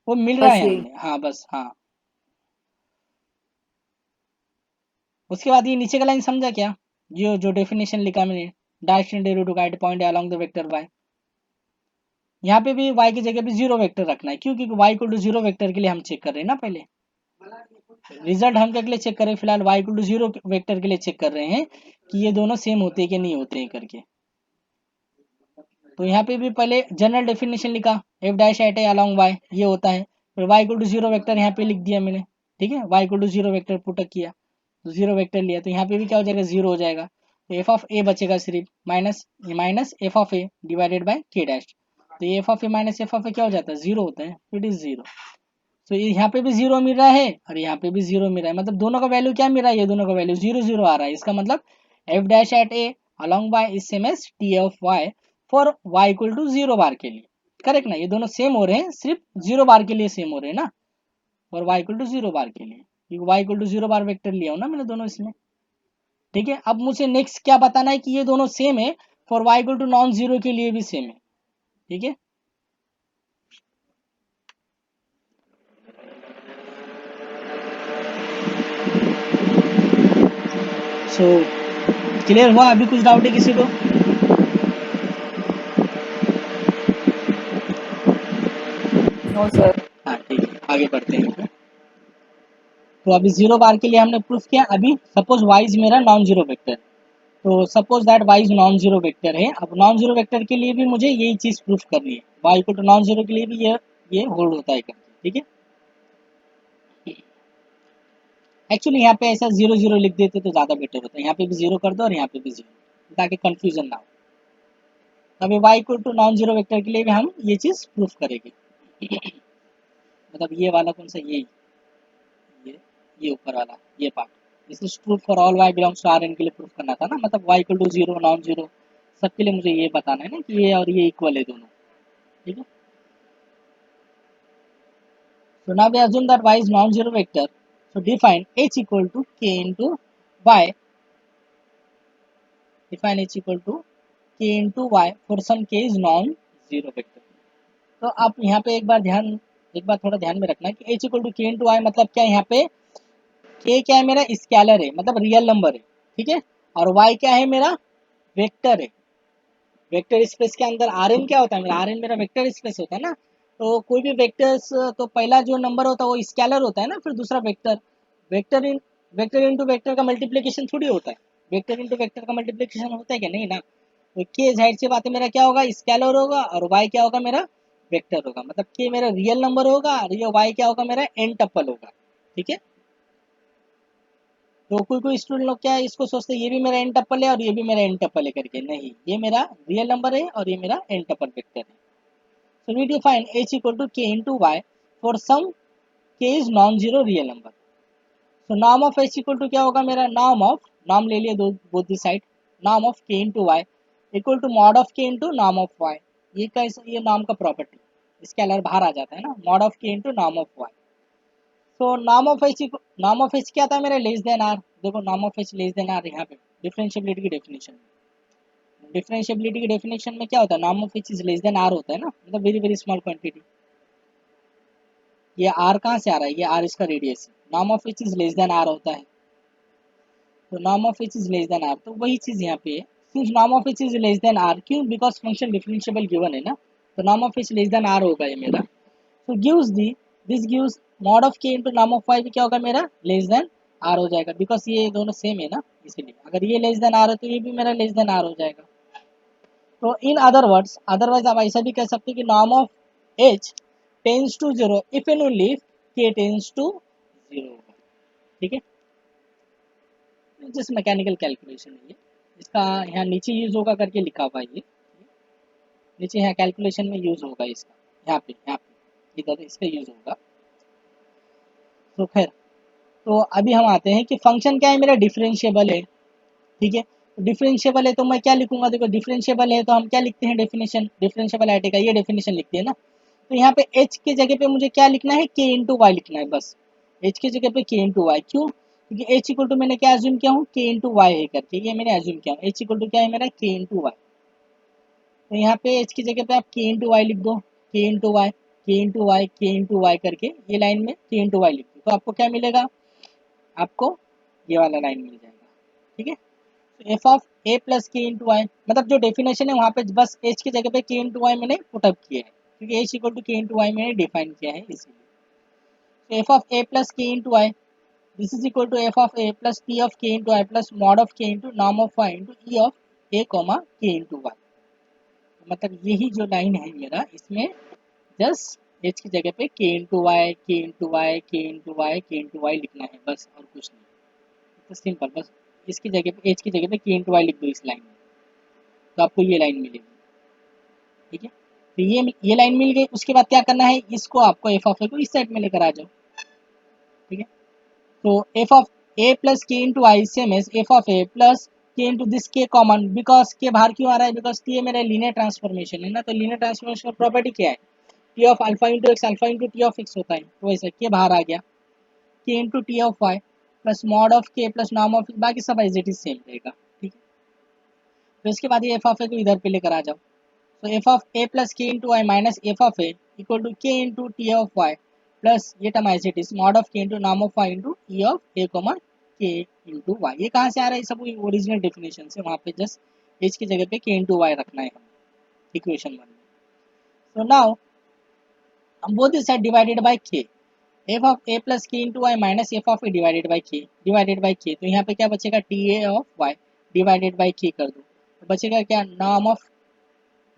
वो मिल रहा बस है यही। हमने, हाँ बस हाँ। उसके बाद ये नीचे का लाइन समझा क्या, जो डेफिनेशन लिखा मैंने, direction derivative guide point along the vector y, यहाँ पे भी y की जगह पे 0 वेक्टर रखना है। क्यों, क्योंकि y इक्वल टू 0 वेक्टर के लिए हम चेक कर रहे हैं ना, पहले रिजल्ट हम क्या के लिए चेक कर रहे हैं, फिलहाल y इक्वल टू 0 वेक्टर के लिए चेक कर रहे हैं कि ये दोनों सेम होते हैं कि नहीं होते हैं करके। तो यहाँ पे भी पहले जनरल डेफिनेशन लिखा, F dash at A along y, ये होता है। फिर y इक्वल टू 0 वेक्टर यहाँ पे लिख दिया मैंने। ठीक है, y equal to 0 vector put up किया, तो 0 वेक्टर लिया, तो यहाँ पे भी क्या हो जाएगा, 0 हो जाएगा। तो एफ ऑफ ए बचेगा सिर्फ, minus minus F of A divided by k dash, तो ये f of A minus F of ए क्या हो जाता है, 0 होता है, इट इज 0। तो यहाँ पे भी 0 मिल रहा है और यहाँ पे भी 0 मिल रहा है, मतलब दोनों का वैल्यू क्या मिल रहा है, ये दोनों का वैल्यू 0 0 आ रहा है। इसका मतलब F dash at A along Y is same as T of Y for Y equal to 0 bar के लिए, करेक्ट ना, ये दोनों सेम हो रहे हैं, सिर्फ 0 बार के लिए सेम हो रहे हैं ना, और वाई इक्वल टू 0 बार के लिए, क्योंकि Y equal to 0 bar vector लिया हो ना मैंने दोनों इसमें। ठीक है, अब मुझे नेक्स्ट क्या बताना है कि ये दोनों सेम है, for Y equal to non zero के लिए भी सेम है। ठीक है, सो क्लियर हुआ, अभी कुछ डाउट है किसी को। No sir. हाँ ठीक है, आगे बढ़ते हैं। तो अभी 0 बार के लिए हमने प्रूफ किया। अभी सपोज y इज मेरा नॉन जीरो वेक्टर, तो suppose that y is non zero vector है। अब नॉन जीरो वेक्टर के लिए भी मुझे यही चीज प्रूफ करनी है, y equal to non zero के लिए भी ये होल्ड होता है करके। ठीक है, एक्चुअली यहाँ पे ऐसा 0 0 लिख देते तो ज़्यादा बेटर होता है, यहाँ पे भी 0 कर दो और यहाँ पे भी 0, ताकि कंफ्यूजन ना हो। अभी y equal to non zero vector के लिए भी हम ये चीज़ प्रूफ करेंगे मतलब ये वाला कौन सा, ये ये ऊपर वाला ये part, this is true for all y belongs to Rn के लिए प्रूफ करना था ना, मतलब y equal to 0 non zero सबके लिए मुझे ये बताना है ना कि ये और ये इक्वल है दोनों। ठीक है, so now we assume that y is non-zero vector, so define h equal to k into y, define h equal to k into y for some k is non-zero vector। तो आप यहाँ पे एक बार थोड़ा ध्यान में रखना कि h equal to k into y मतलब क्या है, यहाँ पे k क्या है मेरा, स्केलर है, मतलब रियल नंबर है। ठीक है, और y क्या है मेरा, वेक्टर है। वेक्टर स्पेस के अंदर आर एन क्या होता है मेरा, आर एन मेरा वेक्टर स्पेस होता है ना, तो कोई भी वेक्टर्स, तो पहला जो नंबर होता है वो स्केलर होता है ना, फिर दूसरा वेक्टर। वेक्टर इंटू वेक्टर का मल्टीप्लीकेशन थोड़ी होता है, वेक्टर इंटू वेक्टर का मल्टीप्लीकेशन होता है क्या, नहीं ना। तो के जाहिर सी बात है मेरा क्या होगा, स्केलर होगा, और वाई क्या होगा मेरा, वेक्टर होगा। मतलब के मेरा रियल नंबर होगा और ये वाई क्या होगा मेरा, एन टप्पल होगा। ठीक है, तो कोई कोई स्टूडेंट लोग क्या है इसको सोचते हैं ये भी मेरा एन टप्पल है और ये भी मेरा एन टप्पल है करके, नहीं, ये मेरा रियल नंबर है और ये मेरा एन टप्पल वेक्टर है। So we define h equal to k into y for some k is non-zero real number. So norm of h equal to क्या होगा मेरा, norm of, norm ले लिए दो both the side, norm of k into y equal to mod of k into norm of y। ये कैसे, ये norm का प्रॉपर्टी, इसके अलावा बाहर आ जाता है ना, mod of k into norm of y। So norm of h, norm of h क्या था मेरा, लेस देन r। देखो norm of h less than r यहाँ पे डिफरेंशिएबिलिटी की डेफिनेशन में, डिफरेंशिएबिलिटी की डेफिनेशन में क्या होता है, norm of h is less then r होता है ना, मतलब वेरी वेरी स्मॉल क्वांटिटी। ये r कहाँ से आ रहा है, ये r इसका रेडियस है, norm of H is less then r होता है, तो norm of H is less then r, तो वही चीज़ यहाँ पे है। Since norm of H is less then r, क्यों, बिकॉज फंक्शन डिफरेंशिएबल गिवन है ना, तो norm of H less than r होगा ये मेरा। तो gives the, this gives mod of k into norm of y भी क्या होगा मेरा, लेस देन r हो जाएगा, बिकॉज ये दोनों सेम है ना, इसीलिए अगर ये लेस देन r है तो ये भी मेरा लेस देन r हो जाएगा। तो इन अदर वर्ड्स, अदरवाइज आप ऐसा भी कह सकते हो कि norm of h tends to zero if and only if k tends to zero होगा। ठीक है, जस्ट मैकेनिकल कैलकुलेशन है ये, इसका यहाँ नीचे यूज होगा करके लिखा हुआ है ये, नीचे यहाँ कैलकुलेशन में यूज होगा इसका, यहाँ पे इधर इसका यूज होगा। तो खैर, तो अभी हम आते हैं कि फंक्शन क्या है मेरा, डिफरेंशिएबल है। ठीक है, डिफरेंशिएबल है तो मैं क्या लिखूंगा, देखो डिफरेंशिएबल है तो हम क्या लिखते हैं, डेफिनेशन, डिफरेंशिएबल आइटी का ये डेफिनेशन लिखते हैं ना। तो यहाँ पे h के जगह पे मुझे क्या लिखना है, k इंटू वाई लिखना है बस, h के जगह पे k इंटू वाई। क्यों, क्योंकि h इक्वल टू मैंने क्या एज्यूम किया हूँ, k इंटू वाई है करके, ये मैंने एज्यूम किया हूँ, h इक्वल टू क्या है मेरा, k इंटू वाई। तो यहाँ पे h की जगह पे आप k इंटू वाई लिख दो, k into y, k into y, k into y करके ये लाइन में k इंटू वाई लिख दो, तो आपको क्या मिलेगा, आपको ये वाला लाइन मिल जाएगा। ठीक है, F of A plus k into y, मतलब जो डेफिनेशन है वहाँ पे बस एच की जगह पे के इंटू वाई मैंने पुटअप किया है, क्योंकि h equal to k into y मैंने डिफाइन किया है इसीलिए। F of A plus k into y, this is equal to F of A plus t of k into y plus mod of k into norm of Y into e of A comma k into y. मतलब यही जो line है मेरा, इसमें just H की जगह पे के इंटू वाई, के इंटू वाई, के इंटू वाई, के इंटू वाई लिखना है बस, और कुछ नहीं, तो सिंपल, बस इसकी जगह पे, एच की जगह पे के इंटू वाई लिख दो इस लाइन में, तो आपको ये लाइन मिलेगी। ठीक है, तो ये लाइन मिल गई, उसके बाद क्या करना है, इसको आपको एफ ऑफ ए को इस साइड में लेकर आ जाओ। ठीक है, तो F of A plus k into i same as F of A plus k into this k common, because k बाहर क्यों आ रहा है, बिकॉज ये मेरा लीनियर ट्रांसफॉर्मेशन है ना, तो लीनियर ट्रांसफॉर्मेशन प्रॉपर्टी क्या है, t of alpha into x, alpha into t of x होता है, तो वैसे के बाहर आ गया, k into t of y plus mod of k plus norm of, बाकी सब एज इट इज सेम रहेगा। ठीक है, तो इसके बाद ये एफ ऑफ ए को इधर पे लेकर आ जाओ, तो F of A plus k into Y minus F of A equal to k into t of y plus ये term as it is mod of k into norm of Y into e of A comma k into y. ये कहाँ से आ रहा है, सब original definition से, वहाँ पे जस्ट एच की जगह पे के इंटू वाई रखना है हमें इक्वेशन 1 में। So now both this are divided by k, F of A plus k into Y minus F of A divided by k, तो यहाँ पे क्या बचेगा, t A of y divided by k कर दो, तो बचेगा क्या, norm of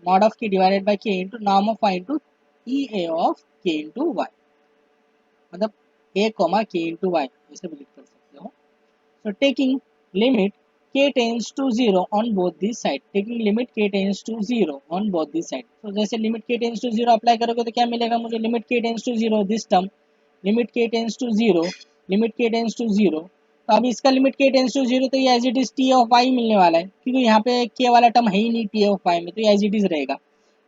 mod of k divided by k into norm of Y into e a of k into y, मतलब a comma k into y ऐसे भी लिख कर सकते हो। So taking limit k tends to zero on both this side, taking limit k tends to zero on both this side, तो जैसे limit k tends to zero apply करोगे तो क्या मिलेगा मुझे, limit k tends to zero this term, limit k tends to zero, limit k tends to zero, तो अब इसका limit k tends to zero, तो ये as it is t of Y मिलने वाला है, क्योंकि यहाँ पे k वाला टर्म है ही नहीं टी ऑफ वाई में, तो ये एज इट इज रहेगा,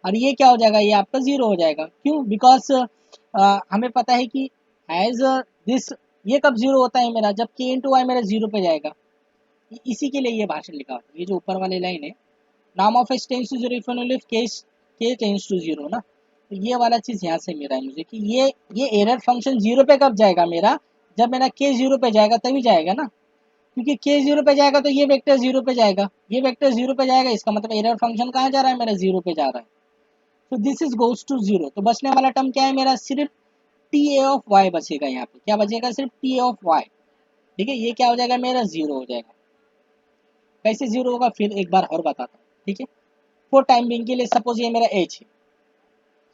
और ये क्या हो जाएगा, ये आपका जीरो हो जाएगा। क्यों, बिकॉज हमें पता है कि एज दिस, ये कब जीरो होता है मेरा, जब k इंटू वाई मेरा जीरो पे जाएगा, इसी के लिए ये भाषण लिखा होता है, ये जो ऊपर वाली लाइन है, नाम of H tends to zero if only if k tends to zero ना, तो ये वाला चीज़ यहाँ से मिला है मुझे कि ये एरर फंक्शन जीरो पे कब जाएगा मेरा, जब मेरा के जीरो पे जाएगा तभी जाएगा ना, क्योंकि के जीरो पे जाएगा तो ये वेक्टर जीरो पे जाएगा, ये वेक्टर जीरो पे जाएगा, इसका मतलब एरर फंक्शन कहाँ जा रहा है मेरा, जीरो पे जा रहा है, तो this is goes to zero, तो बचने वाला टर्म क्या है मेरा, सिर्फ टी ए ऑफ वाई बचेगा, यहाँ पे क्या बचेगा, सिर्फ टी ऑफ वाई। ठीक है, ये क्या हो जाएगा मेरा, जीरो हो जाएगा। कैसे जीरो होगा फिर एक बार और बताता हूँ। ठीक है, फॉर टाइम बिंग के लिए सपोज ये मेरा एच है,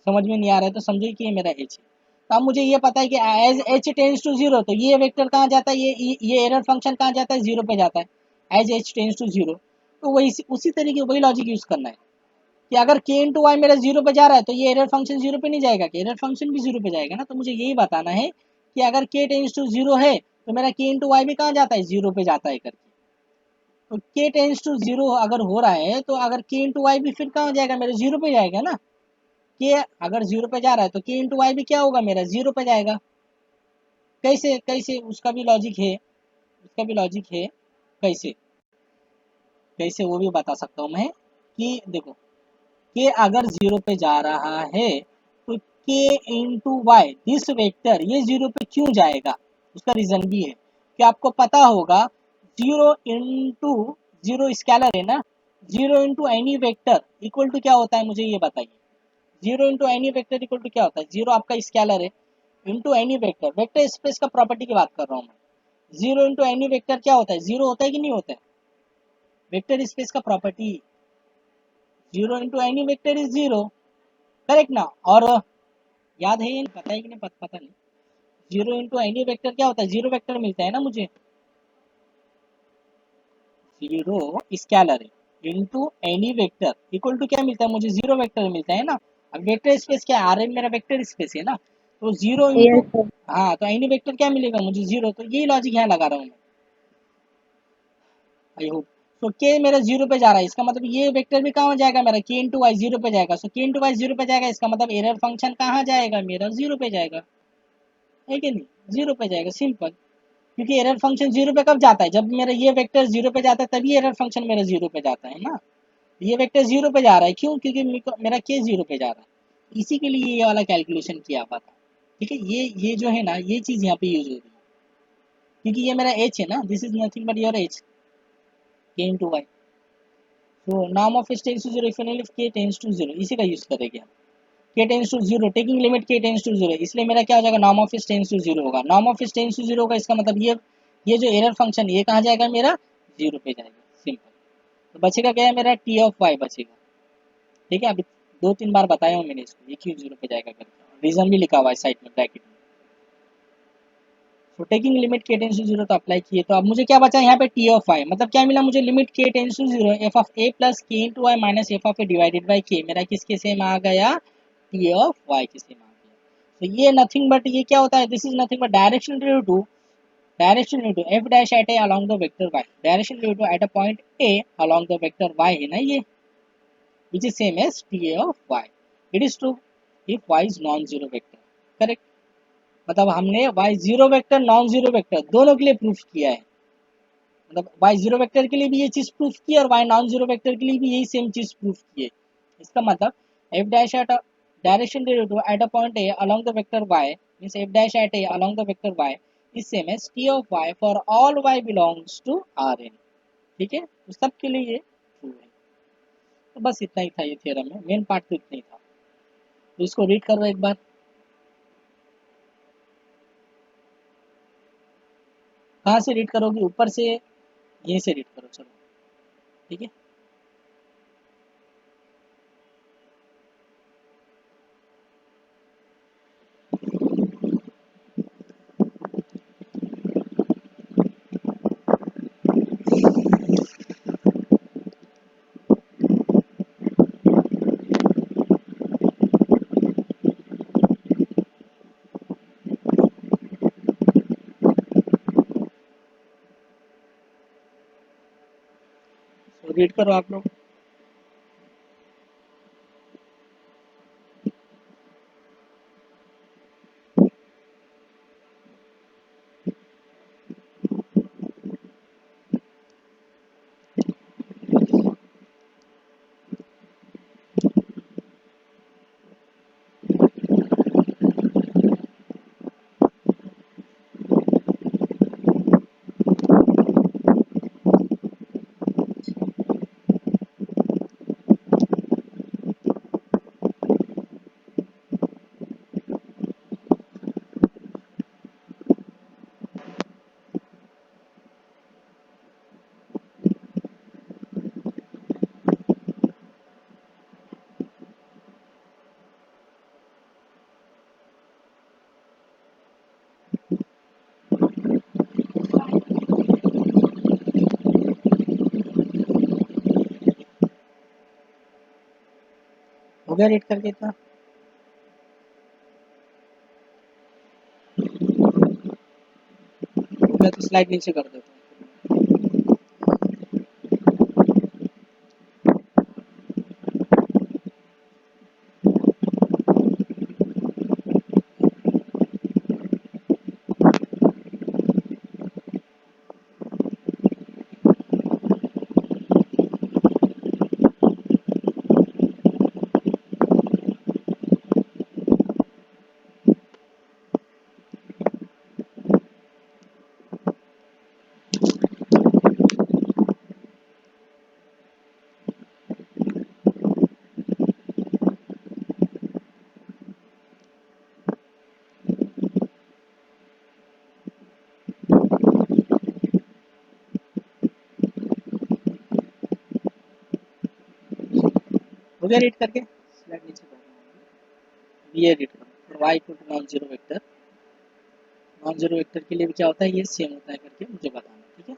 समझ में नहीं आ रहा है तो समझो कि ये मेरा एच है। तो अब मुझे ये पता है कि as h tends to zero, तो ये वेक्टर कहाँ जाता है, ये एरर फंक्शन कहाँ जाता है, जीरो पे जाता है as h tends to zero. तो वही उसी तरीके वही लॉजिक यूज करना है कि अगर के इंटू वाई मेरा जीरो पे जा रहा है तो ये एरर फंक्शन जीरो पे नहीं जाएगा, कि एरर फंक्शन भी जीरो पे जाएगा ना। तो मुझे यही बताना है कि अगर के टेंस टू जीरो है तो मेरा के इंटू वाई भी कहाँ जाता है, जीरो पे जाता है करके। तो के टेंस टू जीरो अगर हो रहा है तो अगर के इंटू वाई भी फिर कहाँ जाएगा, मेरे जीरो पे जाएगा ना। के अगर जीरो पे जा रहा है तो के इंटू वाई भी क्या होगा, मेरा जीरो पे जाएगा। कैसे कैसे उसका भी लॉजिक है, उसका भी लॉजिक है। कैसे कैसे वो भी बता सकता हूँ मैं कि देखो के अगर जीरो पे जा रहा है तो के इंटू वाई दिस वेक्टर ये जीरो पे क्यों जाएगा, उसका रीजन भी है कि आपको पता होगा जीरो इंटू जीरो स्केलर है ना, zero into any vector equal to क्या होता है, मुझे ये बताइए। Zero into any vector equal to क्या होता है, जीरो आपका स्केलर है into any vector, vector space का प्रॉपर्टी की बात कर रहा हूँ मैं। जीरो इंटू एनी वेक्टर क्या होता है, जीरो होता है कि नहीं होता है, वेक्टर स्पेस का property. Zero into any vector is zero, correct ना। और याद है ये, पता है कि नहीं, पता नहीं। जीरो इंटू एनी वेक्टर क्या होता है, जीरो वेक्टर मिलता है ना मुझे, जीरो स्केलर है into any vector equal to क्या मिलता है मुझे, जीरो वेक्टर मिलता है ना। अब वेक्टर स्पेस क्या है, आर एम मेरा वेक्टर स्पेस है ना, तो जीरो इंटू, Yes, sir. हाँ तो एनी वेक्टर क्या मिलेगा मुझे, जीरो। तो यही लॉजिक यहाँ लगा रहा हूँ मैं, आई होप। तो के मेरा जीरो पे जा रहा है, इसका मतलब ये वेक्टर भी कहाँ जाएगा मेरा, के इंटू वाई जीरो पे जाएगा। सो के इंटू वाई जीरो पे जाएगा, इसका मतलब एरर फंक्शन कहाँ जाएगा मेरा, जीरो पे जाएगा, है कि नहीं, जीरो पे जाएगा, सिंपल। क्योंकि एरर फंक्शन जीरो पे कब जाता है, जब मेरा ये वेक्टर जीरो पे जाता है तभी एरर फंक्शन मेरा जीरो पे जाता है ना। ये वेक्टर जीरो पे जा रहा है क्यों, क्योंकि मेरा के जीरो पे जा रहा है, इसी के लिए ये वाला कैलकुलेशन किया हुआ था। ठीक है, ये जो है ना ये चीज़ यहाँ पे यूज हो रही है, क्योंकि ये मेरा एच है ना, this is nothing but your h, k into y. तो नाम of tends to zero, if and if k tends to zero, इसी का यूज करेंगे हम। K tends to zero, taking limit के टेंस टू जीरो, इसलिए मेरा क्या हो जाएगा, नाम ऑफ टेंस टू जीरो होगा। नाम ऑफ टेंस टू जीरो होगा, इसका मतलब ये जो एरर फंक्शन ये कहाँ जाएगा मेरा, जीरो पे जाएगा, सिंपल। तो बचेगा क्या है मेरा, टी ऑफ वाई बचेगा। ठीक है, अभी दो तीन बार बताया हूँ मैंने इसको, ये क्यों जीरो पे जाएगा करके, रीजन भी लिखा हुआ है साइड में ब्रैकेट में। तो टेकिंग लिमिट के टेंस टू जीरो तो अप्लाई किए, तो अब मुझे क्या बचा यहाँ पे, टी ऑफ वाई, मतलब क्या मिला मुझे, लिमिट के tends to zero F of A plus k into Y minus F of A divided by k, मेरा किसके सेम आ गया, टी ऑफ वाई के सेम आ गया। तो ये नथिंग बट ये क्या होता है, this is nothing but direction due to f dash at A along the vector y, direction due to at a point A along the vector y है ना ये, which is same as TA of y. It is true if y is non-zero vector. Correct? मतलब हमने y zero vector non zero vector दोनों के लिए proof किया है, मतलब y जीरो वेक्टर के लिए भी ये चीज प्रूफ की है और y नॉन जीरो वेक्टर के लिए भी यही सेम चीज प्रूफ की है। इसका मतलब f dash at a direction derivative at a point a along the vector y means f dash at a along the vector y is same as t of y for all y belongs to Rn। ठीक है, तो सब के लिए ये true है। तो बस इतना ही था ये थ्योरम में, मेन पार्ट तो इतना ही था। तो इसको रीड करो एक बार, कहाँ से रीड करोगे, ऊपर से, यहीं से रीड करो, चलो ठीक है। तो रीड करो आप लोग। गया रीड करके इतना? हो गया तो स्लाइड नीचे कर देता हूँ। हो गया रीड करके? स्लाइड नीचे कर दूँ। ये रीड करो और y equal to non zero vector. Non zero vector के लिए भी क्या होता है, ये सेम होता है करके मुझे बताना, ठीक है?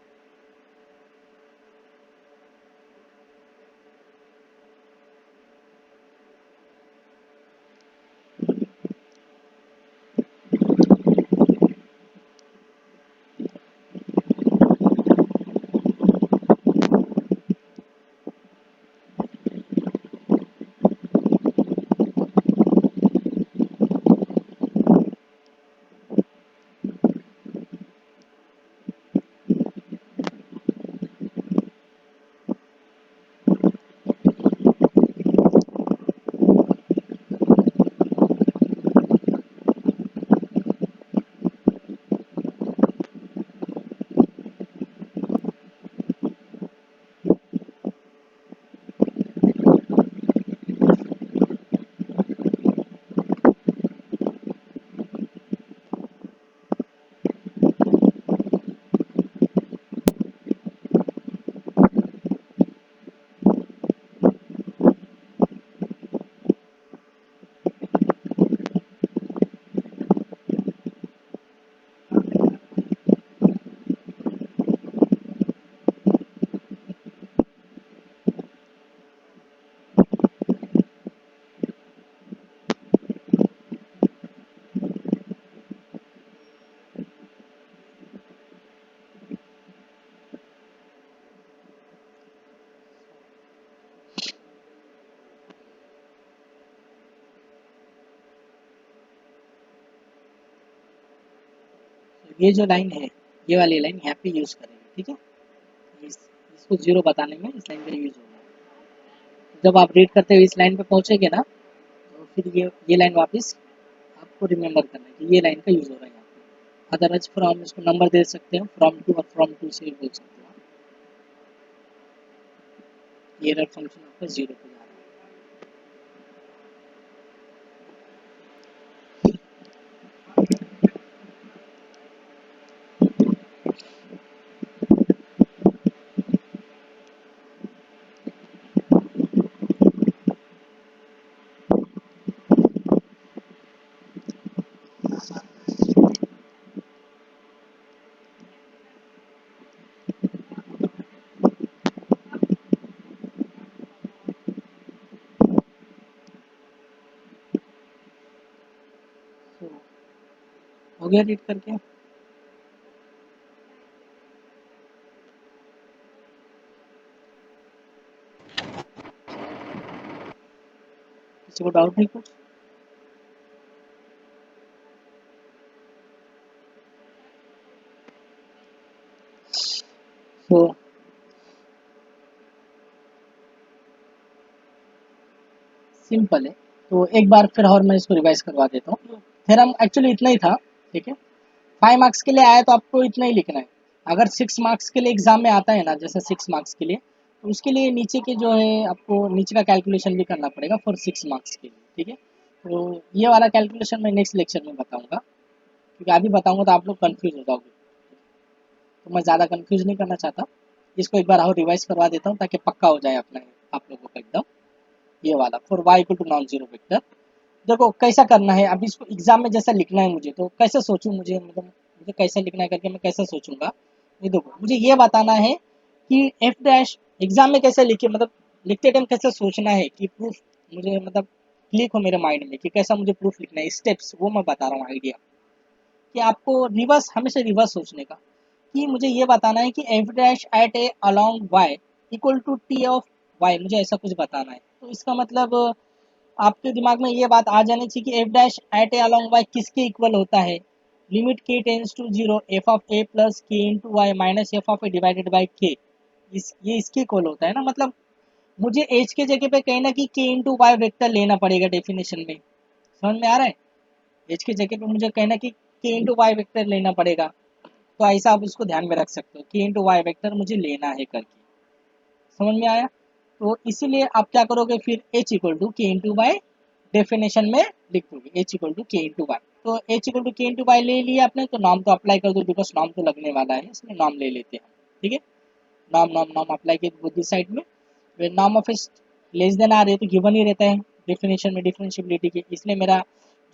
ये जो लाइन है, ये वाली लाइन यहाँ पे यूज करेंगे, ठीक है? इसको जीरो बताने में इस लाइन का यूज होगा। जब आप रीड करते हुए इस लाइन पे पहुंचेंगे ना, तो फिर ये लाइन वापस आपको रिमेम्बर करना है कि ये लाइन का यूज हो रहा है यहाँ पे। अदरवाइज फ्रॉम इसको नंबर दे सकते हो, फ्रॉम टू और फ्रॉम टू से बोल सकते हो। ये एरर फंक्शन आपका जीरो पे जा रहा है। तो हो गया रीड करके? किसी को डाउट नहीं कुछ? तो सिंपल है। तो एक बार फिर और मैं इसको रिवाइज करवा देता हूँ। थ्योरम एक्चुअली इतना ही था, ठीक है? 5 मार्क्स के लिए आया तो आपको इतना ही लिखना है। अगर 6 मार्क्स के लिए एग्जाम में आता है ना, जैसे 6 मार्क्स के लिए, तो उसके लिए नीचे के जो है आपको नीचे का कैलकुलेशन भी करना पड़ेगा फॉर 6 मार्क्स के लिए, ठीक है? तो ये वाला कैलकुलेशन मैं नेक्स्ट लेक्चर में बताऊंगा, क्योंकि अभी बताऊंगा तो आप लोग कंफ्यूज हो जाओगे। तो मैं ज़्यादा कंफ्यूज नहीं करना चाहता। इसको एक बार और रिवाइज करवा देता हूँ ताकि पक्का हो जाए अपना आप लोगों को एकदम। ये वाला for y equal to non zero vector. देखो कैसा करना है, अभी इसको एग्जाम में जैसा लिखना है मुझे, तो कैसे सोचूं, मुझे कैसे लिखना है करके मैं कैसे सोचूंगा। ये देखो, मुझे ये बताना है कि एफ डैश एग्जाम में कैसे लिखे, मतलब लिखते टाइम कैसे सोचना है कि प्रूफ मुझे, मतलब क्लिक हो मेरे माइंड में कि कैसा मुझे प्रूफ लिखना है, स्टेप्स वो मैं बता रहा हूँ आइडिया, कि आपको रिवर्स, हमेशा रिवर्स सोचने का, कि मुझे ये बताना है कि F dash at A along y equal to T of y, मुझे ऐसा कुछ बताना है। तो इसका मतलब आपके दिमाग में ये बात आ जानी चाहिए कि F dash at A along y किसके इक्वल होता है, लिमिट के tends to zero F of A plus k into Y minus F of A divided by k, ये इसके इक्वल होता है ना। मतलब मुझे एच के जगह पे कहीं ना कि के इंटू वाई वेक्टर लेना पड़ेगा डेफिनेशन में, समझ में आ रहा है। एच की जगह पे मुझे कहना कि के इंटू वाई वेक्टर लेना पड़ेगा, तो ऐसा आप उसको ध्यान में रख सकते हो, के इंटू वाई वेक्टर मुझे लेना है करके, समझ में आया। तो इसीलिए आप क्या करोगे फिर, H equal to k into Y definition में लिख दोगे, H equal to k into y. तो H equal to k into Y ले लिया आपने, तो नाम तो अप्लाई कर दो, बिकॉज नाम तो लगने वाला है, इसलिए नाम ले लेते हैं, ठीक है। नाम नाम नाम अप्लाई किए बोथ दी साइड में, नाम ऑफ इस लेस देन आर है तो गिवन ही रहता है डेफिनेशन में डिफरेंशियबिलिटी के, इसलिए मेरा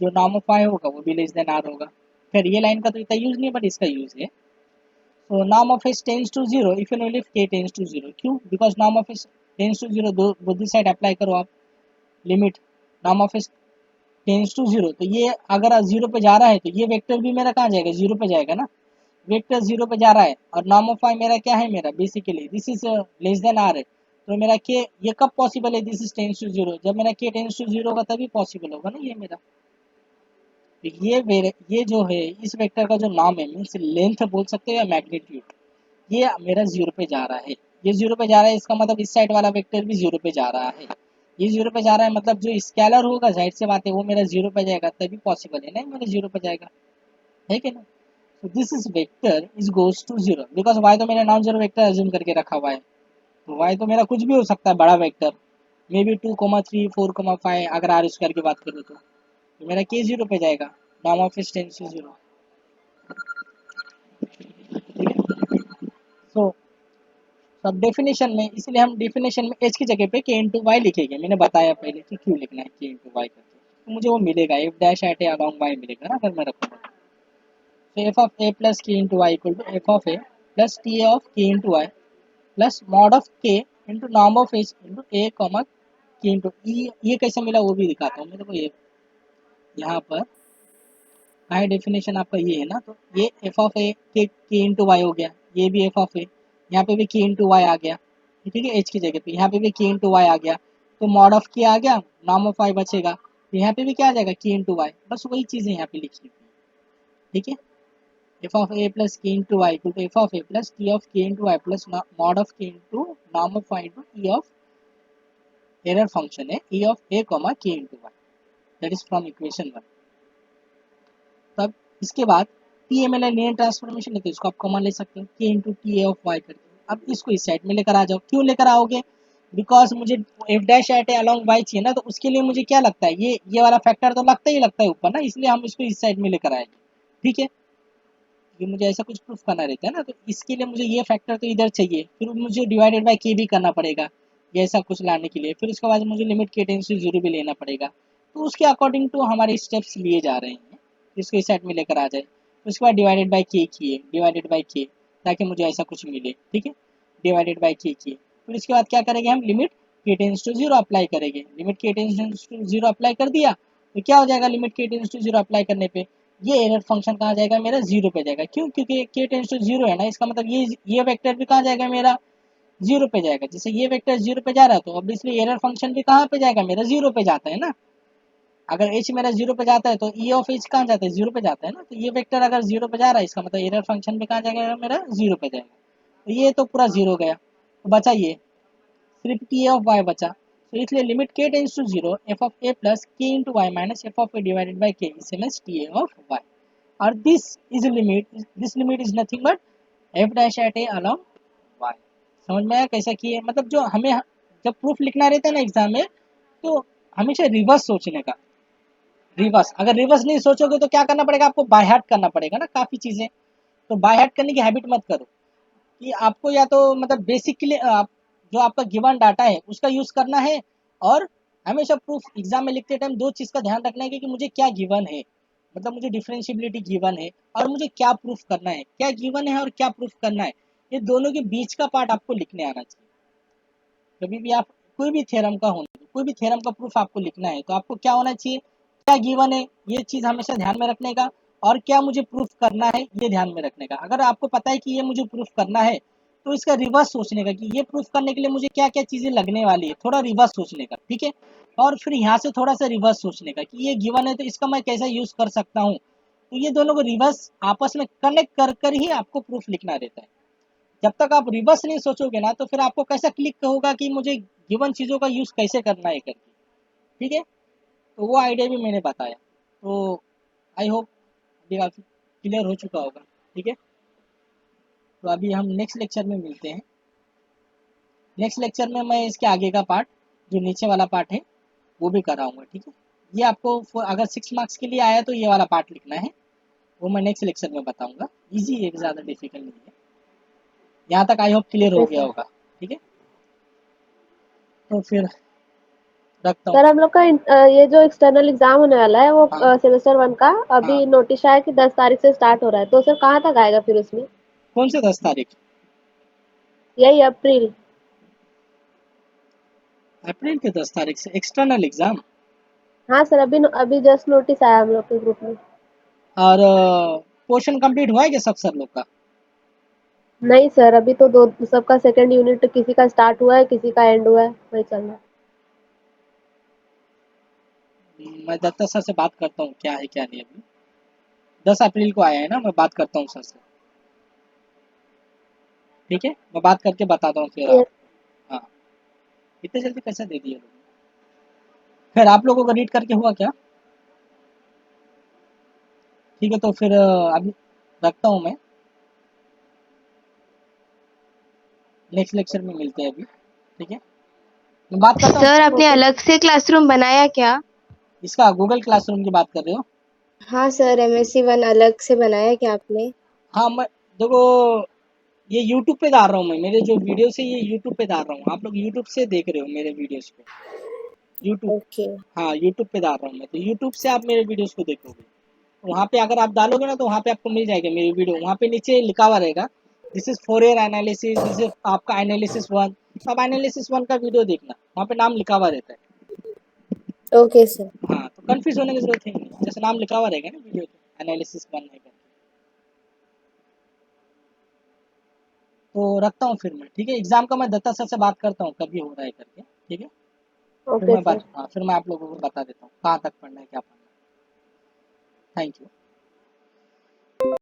जो नाम ऑफ वाई होगा वो भी लेस देन आर होगा। फिर ये लाइन का तो इतना यूज नहीं है, बट इसका यूज है। सो नाम of S tends to zero if and only if k tends to zero, क्यों, बिकॉज नाम of S tends to zero, दो बोथ दी साइड अप्लाई करो आप, लिमिट नाम of S tends to zero, तो ये अगर जीरो पे जा रहा है तो ये वेक्टर भी मेरा कहाँ जाएगा, जीरो पे जाएगा ना, वेक्टर जीरो पे जा रहा है। और नाम ऑफ वाई मेरा क्या है, मेरा basically this is less than r है, तो मेरा के ये कब पॉसिबल है, this is tends to zero, जब मेरा के टेंस टू जीरो होगा तभी पॉसिबल होगा ना ये मेरा। तो ये जो है इस वेक्टर का जो नाम है, मीन्स लेंथ बोल सकते हो या मैग्नीट्यूड, ये मेरा जीरो पे जा रहा है, ये जीरो पे जा रहा है, इसका मतलब इस साइड वाला वेक्टर भी जीरो पे जा रहा है, ये जीरो पे जा रहा है, मतलब जो स्केलर होगा जाहिर से बात है वो मेरा जीरो पे जाएगा तभी पॉसिबल है, नहीं मेरा जीरो पे जाएगा, है कि नहीं। So this is vector is goes to zero because y तो मेरा नॉन जीरो वेक्टर अज्यूम करके रखा हुआ है, तो y तो मेरा कुछ भी हो सकता है, बड़ा वेक्टर मे बी 2,3 4,5, अगर आर स्क्वायर की बात करूँ तो मेरा के जीरो पे जाएगा, norm of is tends to zero, ठीक है। सो सब डेफिनेशन में, इसलिए हम डेफिनेशन में एच की जगह पे के इंटू वाई लिखेंगे, मैंने बताया पहले कि क्यों लिखना है के इंटू वाई करके, तो मुझे वो मिलेगा f dash at A along y मिलेगा ना अगर मैं रखूँगा। तो F of A plus k into y equal to F of A plus t of k into y plus mod of k into norm of H into a comma k into e. ये कैसे मिला वो भी दिखाता हूँ मैं, देखो ये यहाँ पर हाई डेफिनेशन आपका ये है ना, तो ये एफ ऑफ ए के इंटू वाई हो गया, ये भी एफ ऑफ ए, यहाँ पे भी के इंटू वाई आ गया, ठीक है, एच की जगह पे यहाँ पे भी के इंटू वाई आ गया, तो मॉड ऑफ के आ गया, नॉर्म ऑफ वाई बचेगा, तो यहाँ पे भी क्या आ जाएगा के इंटू वाई, बस वही चीज़ें यहाँ पे लिखी हुई है, ठीक है। F of A plus k into y equal to F of A plus t of k into y plus mod of k into norm of Y into e of error function है e of A comma k into y, that is from equation 1। तब इसके बाद t m l linear transformation है तो इसको आप common ले सकते हो k into t A of Y करके, अब इसको इस साइड में लेकर आ जाओ, क्यों लेकर आओगे, बिकॉज मुझे F dash at A along Y चाहिए ना, तो उसके लिए मुझे क्या लगता है, ये वाला फैक्टर तो लगता है ऊपर ना, इसलिए हम इसको इस साइड में लेकर आएंगे, ठीक है। ये मुझे ऐसा कुछ प्रूफ करना रहता है ना, तो इसके लिए मुझे ये फैक्टर तो इधर चाहिए, फिर मुझे डिवाइडेड बाय के भी करना पड़ेगा ये ऐसा कुछ लाने के लिए, फिर उसके बाद मुझे लिमिट के टेंस टू जीरो भी लेना पड़ेगा, तो उसके अकॉर्डिंग टू हमारे स्टेप्स लिए जा रहे हैं, इसको इस साइड में लेकर आ जाए, उसके बाद डिवाइडेड बाई के किए, डिवाइडेड बाई के, ताकि मुझे ऐसा कुछ मिले, ठीक है, डिवाइडेड बाई के किए, फिर उसके बाद क्या करेंगे, हम लिमिट के टेंस टू जीरो अप्लाई करेंगे, लिमिट के टेंस टू जीरो अप्लाई कर दिया तो क्या हो जाएगा, लिमिट के टेंस टू जीरो अप्लाई करने पे ये एरर फंक्शन कहाँ जाएगा, मेरा जीरो पे जाएगा, क्यों, क्योंकि के टेंस टू जीरो है ना, इसका मतलब ये वेक्टर भी कहाँ जाएगा, मेरा जीरो पे जाएगा, जैसे ये वेक्टर जीरो पे जा रहा है तो ऑब्वियसली एरर फंक्शन भी कहाँ पे जाएगा, मेरा जीरो पे जाता है ना। अगर एच मेरा जीरो पे जाता है तो ई ऑफ एच कहाँ जाता है, जीरो पे जाता है ना, तो ये वेक्टर अगर जीरो पे जा रहा है इसका मतलब एरर फंक्शन भी कहाँ जाएगा, मेरा जीरो पे जाएगा, तो ये तो पूरा जीरो गया, तो बचा ये सिर्फ टी ऑफ वाई बचा, तो इसलिए लिमिट के tends to zero F of A plus k into Y minus F of A divided by k इसे means t A of Y, और this limit is nothing but f dash at A along y. समझ में आया कैसा किए, मतलब जो हमें जब प्रूफ लिखना रहता है ना एग्जाम में, तो हमेशा रिवर्स सोचने का, रिवर्स, अगर रिवर्स नहीं सोचोगे तो क्या करना पड़ेगा, आपको बाय हार्ट करना पड़ेगा ना काफ़ी चीज़ें, तो बाय हार्ट करने की हैबिट मत करो, कि आपको या तो मतलब बेसिकली आप जो आपका गिवन डाटा है उसका यूज़ करना है, और हमेशा प्रूफ एग्जाम में लिखते टाइम दो चीज़ का ध्यान रखना है कि मुझे क्या गिवन है, मतलब मुझे डिफरेंशियबिलिटी गिवन है और मुझे क्या प्रूफ करना है, क्या गिवन है और क्या प्रूफ करना है, ये दोनों के बीच का पार्ट आपको लिखने आना चाहिए। कभी भी आप कोई भी थ्योरम का होना, कोई भी थ्योरम का प्रूफ आपको लिखना है तो आपको क्या होना चाहिए, क्या गिवन है ये चीज़ हमेशा ध्यान में रखने का, और क्या मुझे प्रूफ करना है ये ध्यान में रखने का। अगर आपको पता है कि ये मुझे प्रूफ करना है तो इसका रिवर्स सोचने का कि ये प्रूफ करने के लिए मुझे क्या क्या चीज़ें लगने वाली है, थोड़ा रिवर्स सोचने का, ठीक है। और फिर यहाँ से थोड़ा सा रिवर्स सोचने का कि ये गिवन है तो इसका मैं कैसा यूज़ कर सकता हूँ। तो ये दोनों को रिवर्स आपस में कनेक्ट कर कर ही आपको प्रूफ लिखना रहता है। जब तक आप रिवर्स नहीं सोचोगे ना तो फिर आपको कैसा क्लिक होगा कि मुझे गिवन चीज़ों का यूज़ कैसे करना है करके, ठीक है। तो वो आइडिया भी मैंने बताया, तो आई होप अभी काफ़ी क्लियर हो चुका होगा, ठीक है। तो अभी हम नेक्स्ट लेक्चर में मिलते हैं। नेक्स्ट लेक्चर में मैं इसके आगे का पार्ट, जो नीचे वाला पार्ट है वो भी कराऊंगा, ठीक है। ये आपको अगर 6 मार्क्स के लिए आया तो ये वाला पार्ट लिखना है, वो मैं नेक्स्ट लेक्चर में बताऊंगा। इजी है, ज़्यादा डिफिकल्ट नहीं है। यहाँ तक आई होप क्लियर हो गया होगा, ठीक है। तो फिर रखता हूँ। सर हम लोग का ये जो एक्सटर्नल एग्जाम होने वाला है वो हाँ सेमेस्टर 1 का हाँ, अभी नोटिस आया कि 10 तारीख से स्टार्ट हो रहा है, तो सर कहाँ तक आएगा फिर उसमें? कौन से 10 तारीख? यही अप्रैल। अप्रैल के 10 तारीख से एक्सटर्नल एग्जाम? हाँ सर, अभी जस्ट नोटिस आया हम लोग के ग्रुप में। और पोर्शन कंप्लीट हुआ है क्या सब सर लोग का? नहीं सर, अभी तो दो सबका सेकंड यूनिट, किसी का स्टार्ट हुआ है किसी का एंड हुआ है, वही चल रहा है। मैं दत्ता सर से बात करता हूँ क्या है क्या नहीं। अभी 10 अप्रैल को आया है ना, मैं बात करता हूँ सर से, ठीक है। मैं बात करके बताता हूँ फिर आप। Yes, हाँ, इतने जल्दी कैसे दे दिए लोग? फिर आप लोगों को रीड करके हुआ क्या? ठीक है, तो फिर अभी रखता हूँ मैं, नेक्स्ट लेक्चर में मिलते हैं अभी, ठीक है। मैं बात करता हूँ। सर आपने ओके। अलग से क्लासरूम बनाया क्या? इसका गूगल क्लासरूम की बात कर रहे हो? हाँ सर, MSc 1 अलग से बनाया क्या आपने? हाँ, मैं देखो ये यूट्यूब पे डाल रहा हूँ मैं, मेरे जो वीडियो है ये यूट्यूब पे डाल रहा हूँ। आप लोग यूट्यूब से देख रहे हो मेरे वीडियोस पे, यूट्यूब। ओके। हाँ, यूट्यूब पे डाल रहा हूँ मैं, तो यूट्यूब से आप मेरे वीडियोस को देखोगे। वहाँ पे अगर आप डालोगे ना तो वहाँ पे आपको मिल जाएगा मेरी वीडियो, वहाँ पे नीचे लिखा हुआ रहेगा this is Fourier analysis, this is आपका एनालिसिस 1। तो आप एनालिसिस 1 का वीडियो देखना, वहाँ पे नाम लिखा हुआ रहता है। Okay sir. हाँ, तो कंफ्यूज होने की जरूरत है नहीं, जैसे नाम लिखा हुआ रहेगा ना वीडियो पे, एनालिसिस 1 है करके। तो रखता हूँ फिर मैं, ठीक है। एग्जाम का मैं दत्ता सर से बात करता हूँ कभी हो रहा है करके, ठीक है। फिर ओके मैं सर। हाँ, फिर मैं आप लोगों को बता देता हूँ कहाँ तक पढ़ना है क्या पढ़ना है। Thank you.